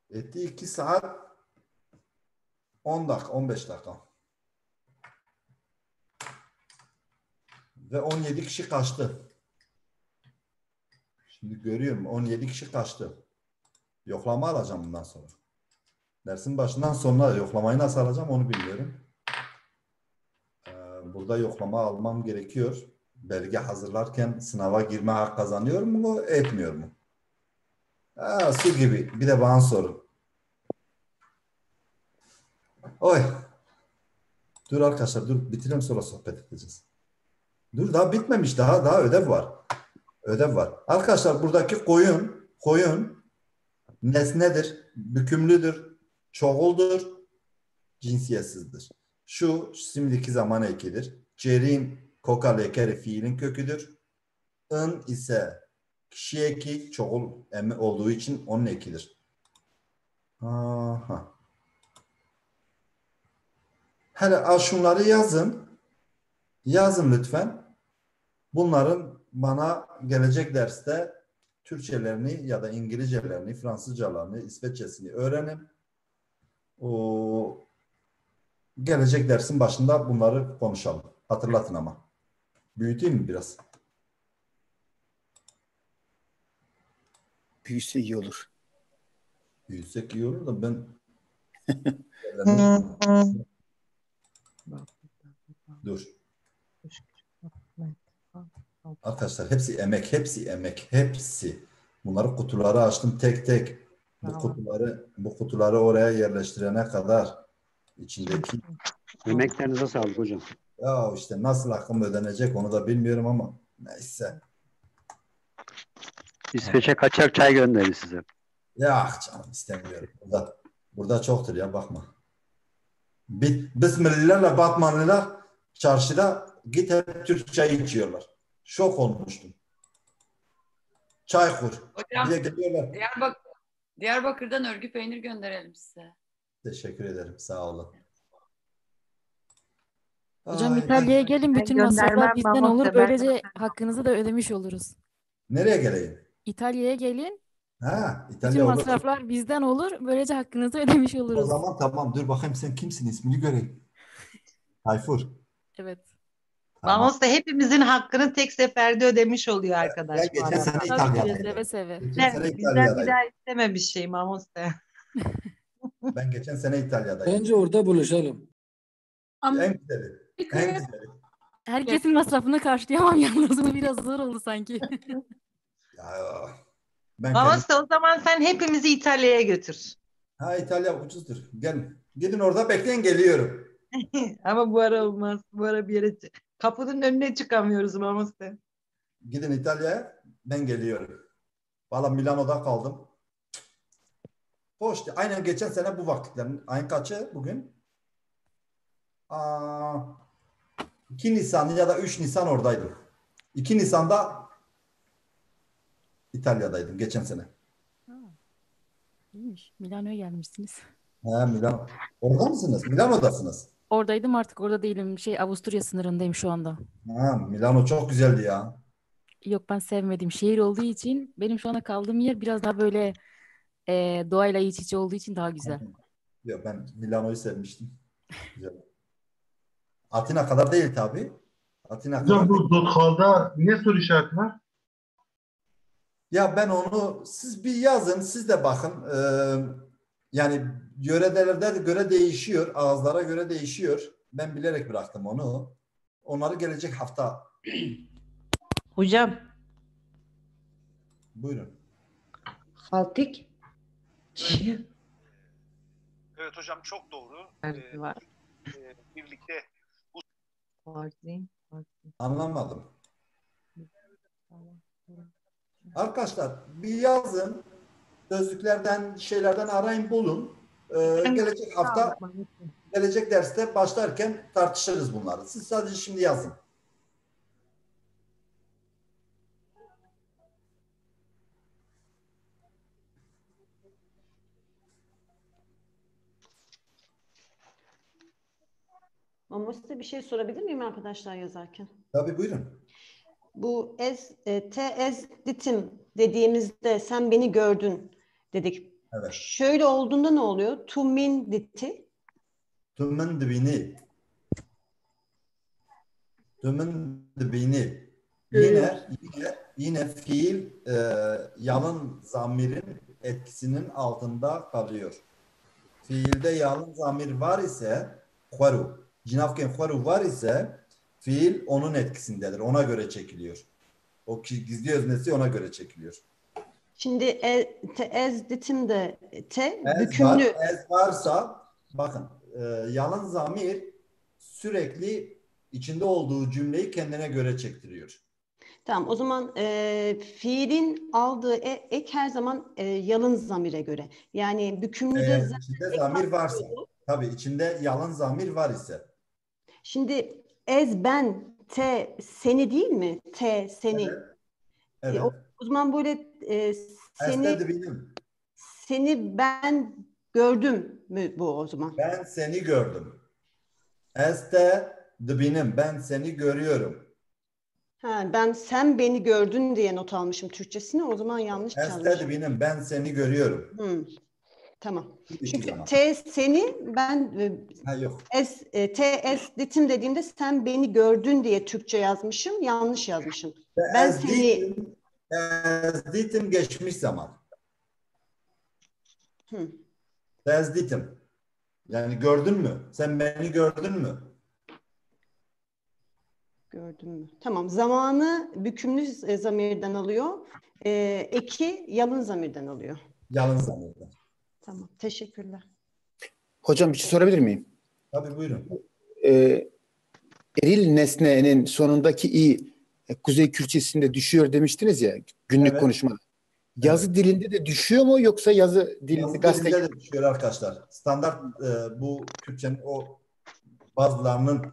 Etti 2 saat 10 dakika, 15 dakika. Ve 17 kişi kaçtı. Şimdi görüyorum 17 kişi kaçtı. Yoklama alacağım bundan sonra. Dersin başından sonuna yoklamayı nasıl alacağım onu bilmiyorum. Burada yoklama almam gerekiyor. Belge hazırlarken sınava girme hak kazanıyor mu, etmiyor mu? Su gibi. Bir de bana sorun. Oy. Dur arkadaşlar, dur bitirelim sonra sohbet edeceğiz. Dur daha bitmemiş, daha ödev var. Ödev var. Arkadaşlar buradaki koyun nesnedir, bükümlüdür, çoğuldur, cinsiyetsizdir. Şu şimdiki zaman ekidir. Cerin, koka, lekeri fiilin köküdür. In ise kişi eki, çoğul olduğu için onun ekidir. Aha. Hele şunları yazın. Yazın lütfen. Bunların bana gelecek derste Türkçelerini ya da İngilizcelerini, Fransızcalarını, İsveççesini öğrenin. Gelecek dersin başında bunları konuşalım. Hatırlatın ama. Büyüteyim mi biraz? Büyüse iyi olur. Büyüsek iyi olur da ben dur. Arkadaşlar hepsi emek. Bunları kutuları açtım tek tek. Bu kutuları oraya yerleştirene kadar içindeki Emeklerinize sağlık hocam. ya işte nasıl hakkım ödenecek onu da bilmiyorum ama neyse. İsveç'e kaçak çay gönderir size. Ya canım istemiyorum. Burada çoktur ya bakma. Bismillah'la Batmanlılar çarşıda git hep Türk çayı içiyorlar. Şok olmuştum. Çaykur. Hocam Bir de geliyorlar. Diyarbakır'dan örgü peynir gönderelim size. Teşekkür ederim. Sağ olun. Hocam İtalya'ya gelin, bütün masraflar bizden olur. Böylece hakkınızı da ödemiş oluruz. Nereye geleyim? İtalya'ya gelin. Ha, Bütün İtalya olur. masraflar bizden olur. Böylece hakkınızı ödemiş O oluruz. zaman tamam, dur bakayım sen kimsin, ismini göreyim. Tayfur. Evet. Tamam. Vamos da hepimizin hakkını tek seferde ödemiş oluyor Ben arkadaş bu geçen sene arada. Tabii ki de İtalya'daydım. seve seve. Geçen sene Bizden bir İtalya'daydım. daha isteme bir şey Vamos da. Ben geçen sene İtalya'daydım. Bence orada buluşalım. En güzeli. En güzeli. Herkesin masrafını karşılayamam yalnız. Bu biraz zor oldu sanki. Ya, ben Vamos da o zaman sen hepimizi İtalya'ya götür. Ha, İtalya ucuzdur. Gelin. Gidin orada bekleyin, geliyorum. Ama bu ara olmaz. Bu ara bir yere kapının önüne çıkamıyoruz Vamos da. Gidin İtalya'ya, ben geliyorum. Valla Milano'da kaldım. Hoştu. Aynen geçen sene bu vakitlerin. Ayın kaçı bugün? 2 Nisan ya da 3 Nisan oradaydım. 2 Nisan'da İtalya'daydım geçen sene. İyiymiş. Milano'ya gelmişsiniz. Ha, Milano. Orada mısınız? Milano'dasınız. Oradaydım, artık orada değilim. Avusturya sınırındayım şu anda. Ha, Milano çok güzeldi ya. Yok, ben sevmedim. Şehir olduğu için benim şu anda kaldığım yer biraz daha böyle doğayla iç içe olduğu için daha güzel. Yok, ben Milano'yu sevmiştim. Güzel. Atina kadar değil tabii. Atina kadar Hocam değil. bu .col'da niye soru işareti var? Ya ben onu siz bir yazın, siz de bakın. Yani yörelerde göre değişiyor, ağızlara göre değişiyor. Ben bilerek bıraktım onu. Onları gelecek hafta. Hocam. Buyurun. Haltik. Evet hocam, çok doğru. Var. Birlikte Anlamadım. Arkadaşlar bir yazın, sözlüklerden, şeylerden arayın, bulun. Gelecek hafta, gelecek derste başlarken tartışırız bunları. Siz sadece şimdi yazın. Ama size bir şey sorabilir miyim arkadaşlar yazarken? Tabii, buyurun. Bu ez ditim dediğimizde sen beni gördün dedik. Evet. Şöyle olduğunda ne oluyor? Tu min diti. Tümün dibini. Tümün dibini. Yine fiil yalın zamirin etkisinin altında kalıyor. Fiilde yalın zamir var ise huaru, cinafken huaru var ise fiil onun etkisindedir. Ona göre çekiliyor. O gizli öznesi ona göre çekiliyor. Şimdi ez ditimde te Ez bükümlü. var, ez varsa bakın yalın zamir sürekli içinde olduğu cümleyi kendine göre çektiriyor. Tamam, o zaman fiilin aldığı ek her zaman yalın zamire göre. Yani bükümlüde İçinde zamir varsa. Tabii içinde yalın zamir var ise. Şimdi ez ben te seni değil mi? Te seni. Evet. O zaman böyle seni ben gördüm mü bu o zaman? Ben seni gördüm. Este dibinim. Ben seni görüyorum. Ben sen beni gördün diye not almışım Türkçesini. O zaman yanlış Este çalmışım. dibinim. Ben seni görüyorum. Tamam. Çünkü zaman. te seni ben yok. te es ditim dediğimde sen beni gördün diye Türkçe yazmışım. Yanlış yazmışım. Ben seni Ezditim geçmiş zaman. Ezditim. Yani gördün mü? Sen beni gördün mü? Gördün mü? Tamam. Zamanı bükümlü zamirden alıyor. Eki yalın zamirden alıyor. Yalın zamirden. Tamam. Teşekkürler. Hocam bir şey sorabilir miyim? Tabii, buyurun. Eril nesnenin sonundaki i Kuzey Kürtçesinde düşüyor demiştiniz ya günlük konuşmada. Yazı dilinde de düşüyor mu yoksa yazı dilinde dilinde de düşüyor arkadaşlar. Standart bu Kürtçenin o bazılarının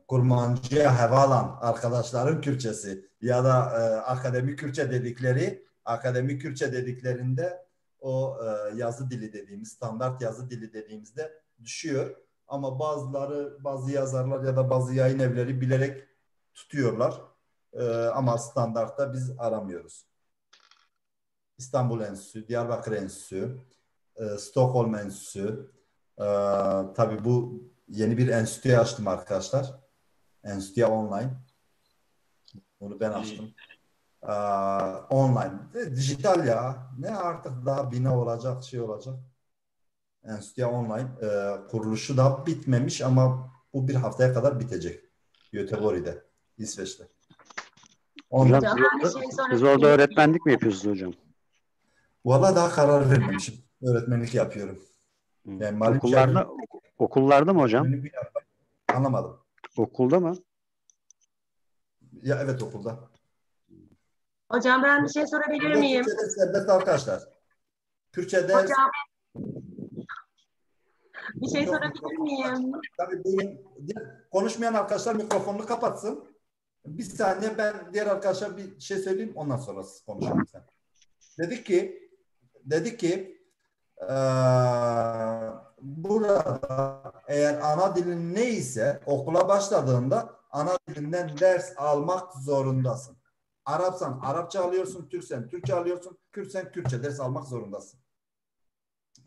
kurmancıya hevalan arkadaşların Kürtçesi ya da akademik Kürtçe dediklerinde o yazı dili dediğimiz, standart yazı dili dediğimizde düşüyor. Ama bazı yazarlar ya da bazı yayın evleri bilerek tutuyorlar. Ama standartta biz aramıyoruz. İstanbul Enstitüsü, Diyarbakır Enstitüsü, Stockholm Enstitüsü. Tabii bu yeni bir enstitüye açtım arkadaşlar. Enstitüye online. Bunu ben açtım. Online. Dijital ya. Ne artık daha bina olacak, şey olacak. Enstitüye online. Kuruluşu da bitmemiş ama bu bir haftaya kadar bitecek. Göteborg'de, İsveç'te. Hocam Online. siz orada öğretmenlik mi yapıyorsunuz hocam? Valla daha karar vermemişim. Öğretmenlik yapıyorum. Yani malum Okullarda mı hocam? Anlamadım. Okulda mı? Ya evet, okulda. Hocam ben bir şey sorabilir miyim? Kürtçe'de serbest arkadaşlar. Kürtçe'de Hocam bir şey sorabilir miyim? Tabii buyurun. Konuşmayan arkadaşlar mikrofonunu kapatsın. Bir saniye, ben diğer arkadaşlar bir şey söyleyeyim, ondan sonra siz konuşun lütfen. Dedik ki burada eğer ana dilin neyse okula başladığında ana dilinden ders almak zorundasın. Arapsan Arapça alıyorsun, Türksen Türkçe alıyorsun, Kürtsen Kürtçe ders almak zorundasın.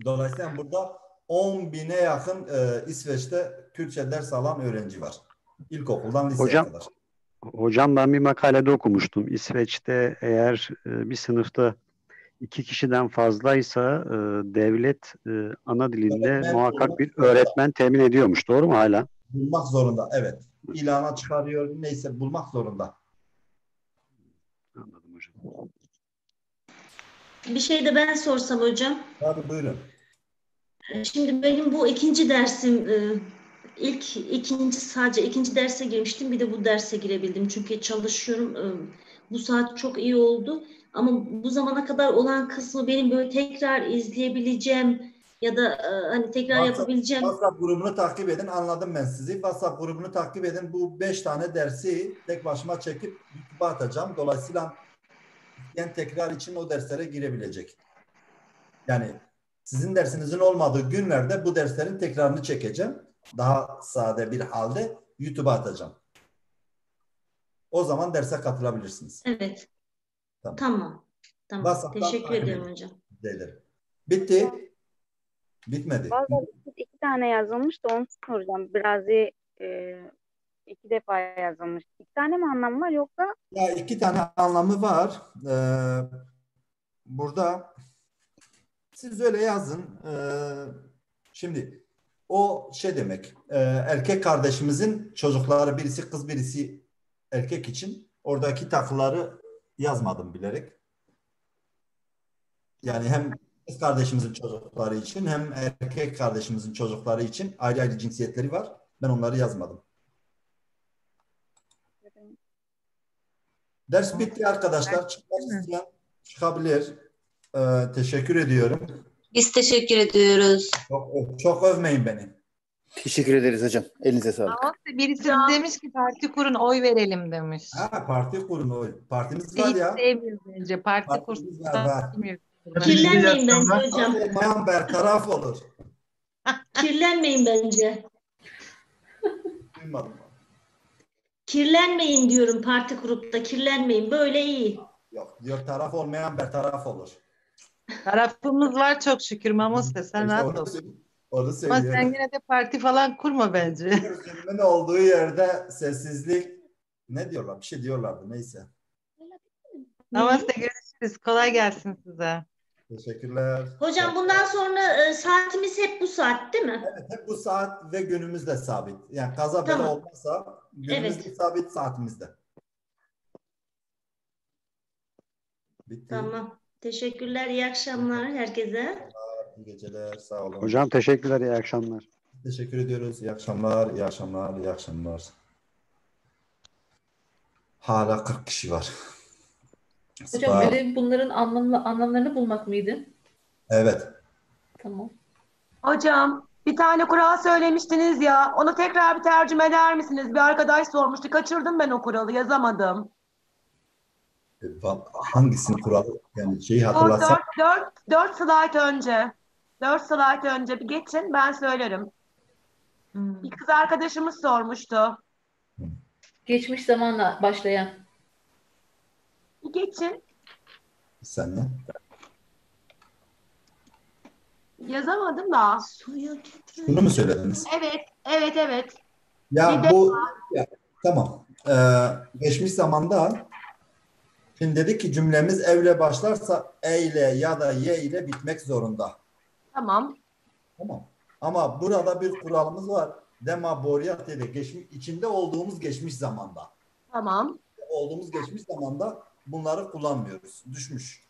Dolayısıyla burada 10.000'e yakın İsveç'te Kürtçe ders alan öğrenci var. İlkokuldan liseye kadar. Hocam ben bir makalede okumuştum. İsveç'te eğer bir sınıfta 2 kişiden fazlaysa devlet ana dilinde muhakkak bir öğretmen temin ediyormuş. Doğru mu hala? Bulmak zorunda, evet. İlana çıkarıyor, neyse bulmak zorunda. Anladım hocam. Bir şey de ben sorsam hocam. Tabii buyurun. Şimdi benim bu ikinci dersim sadece ikinci derse girmiştim. Bir de bu derse girebildim. Çünkü çalışıyorum. Bu saat çok iyi oldu. Ama bu zamana kadar olan kısmı benim böyle tekrar izleyebileceğim ya da hani tekrar yapabileceğim. WhatsApp grubunu takip edin. Anladım ben sizi. WhatsApp grubunu takip edin. Bu 5 tane dersi tek başıma çekip YouTube'a atacağım. Dolayısıyla yani tekrar için o derslere girebilecek. Yani sizin dersinizin olmadığı günlerde bu derslerin tekrarını çekeceğim. Daha sade bir halde YouTube'a atacağım. O zaman derse katılabilirsiniz. Evet. Tamam. Teşekkür ederim hocam. Bitti. Bitmedi. Vallahi 2 tane yazılmış da onu soracağım. Biraz iki defa yazılmış. 2 tane mi anlamı var yoksa? Ya 2 tane anlamı var. Burada siz öyle yazın. Şimdi o şey demek. Erkek kardeşimizin çocukları, birisi kız birisi erkek için oradaki takıları yazmadım bilerek. Yani hem kız kardeşimizin çocukları için hem erkek kardeşimizin çocukları için ayrı ayrı cinsiyetleri var. Ben onları yazmadım. Ders bitti arkadaşlar. Çıkmak isteyen çıkabilir. Teşekkür ediyorum. Biz teşekkür ediyoruz. Çok övmeyin beni. Teşekkür ederiz hocam. Elinize sağlık. Ama birisi demiş ki parti kurun, oy verelim demiş. Ha, parti kurun oy. Partimiz var ya. Sevmiyoruz bence. Parti kursun. Kirlenmeyin bence hocam. Olmayan bertaraf olur. Kirlenmeyin bence. Duymadım. Kirlenmeyin diyorum, parti grupta kirlenmeyin. Böyle iyi. Yok, taraf olmayan bertaraf olur. Tarafımız var çok şükür Mamoste, sen rahat ol. Onu Ama söylüyorum. sen yine de parti falan kurma bence. Özgürlüğün olduğu yerde sessizlik, ne diyorlar? Bir şey diyorlardı, neyse. Namaste, görüşürüz. Kolay gelsin size. Teşekkürler. Hocam bundan sonra saatimiz hep bu saat değil mi? Evet, hep bu saat ve günümüz de sabit. Yani kaza bela Tamam. olmazsa günümüz de sabit, saatimizde. Bitti. Tamam. Teşekkürler. İyi akşamlar herkese. İyi geceler, sağ olun. Hocam teşekkürler, iyi akşamlar. Teşekkür ediyoruz. İyi akşamlar, iyi akşamlar, iyi akşamlar. Hala 40 kişi var. Hocam öyle bunların anlamlarını bulmak mıydı? Evet. Tamam. Hocam bir tane kural söylemiştiniz ya. Onu tekrar bir tercüme eder misiniz? Bir arkadaş sormuştu. Kaçırdım ben o kuralı. Yazamadım. Hangisini kuralı? Yani şeyi hatırlatsam. 4 slide önce. 4 slide önce bir geçin, ben söylerim. Bir kız arkadaşımız sormuştu. Geçmiş zamanla başlayan. Geçin. Bir saniye. Yazamadım da. Bunu mu söylediniz? Evet. Ya Bir de bu tamam. Geçmiş zamanda şimdi dedik ki cümlemiz evle başlarsa e ile ya da y ile bitmek zorunda. tamam. Tamam. Ama burada bir kuralımız var. Demaboriyat dedi. İçinde olduğumuz geçmiş zamanda. Tamam. Olduğumuz geçmiş zamanda bunları kullanmıyoruz. Düşmüş.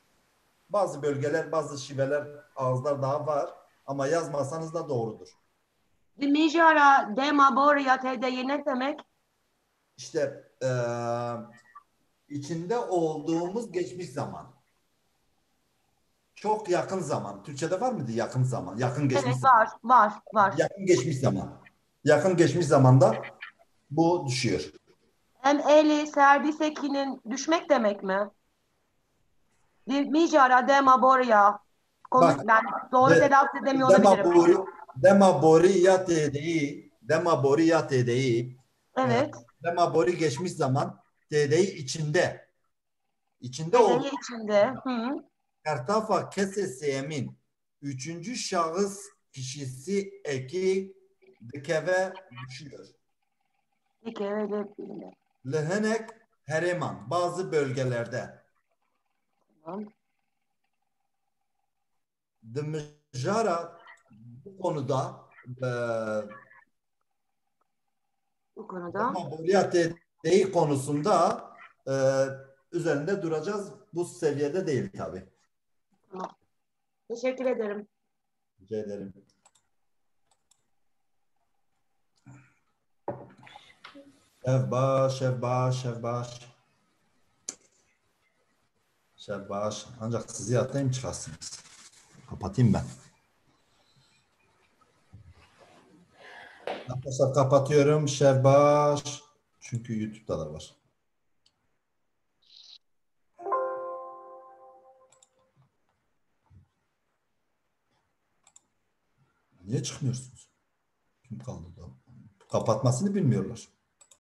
Bazı bölgeler, bazı şiveler, ağızlar daha var. Ama yazmasanız da doğrudur. Dimijara demaboriyat hediye ne demek? İşte içinde olduğumuz geçmiş zaman. Çok yakın zaman. Türkçe'de var mıydı yakın zaman? Yakın geçmiş Evet zaman. var. Yakın geçmiş zaman. Yakın geçmiş zamanda bu düşüyor. Eli serdisekinin düşmek demek mi? Dimijara demaborya. Bak, Ben doğru telaffuz edemiyor olabilirim. Demaboriyat edeyi. Evet. Demabori geçmiş zaman. Dedeyi içinde. İçinde Hediye olduğu içinde. Ertafa kesesi emin. Üçüncü şahıs kişisi eki dikeve düşüyor. Dikeve. Lehenek hereman. Bazı bölgelerde. Tamam. Dımjara bu konuda Demaboriyat edeyi konusunda üzerinde duracağız. Bu seviyede değil tabii. Tamam. Teşekkür ederim. Rica ederim. Şevbaş. Ancak sizi atlayayım çıkarsınız. Kapatayım ben. Arkadaşlar kapatıyorum. Şevbaş. Çünkü YouTube'da da var. Niye çıkmıyorsunuz? Kim kaldı da? Kapatmasını bilmiyorlar.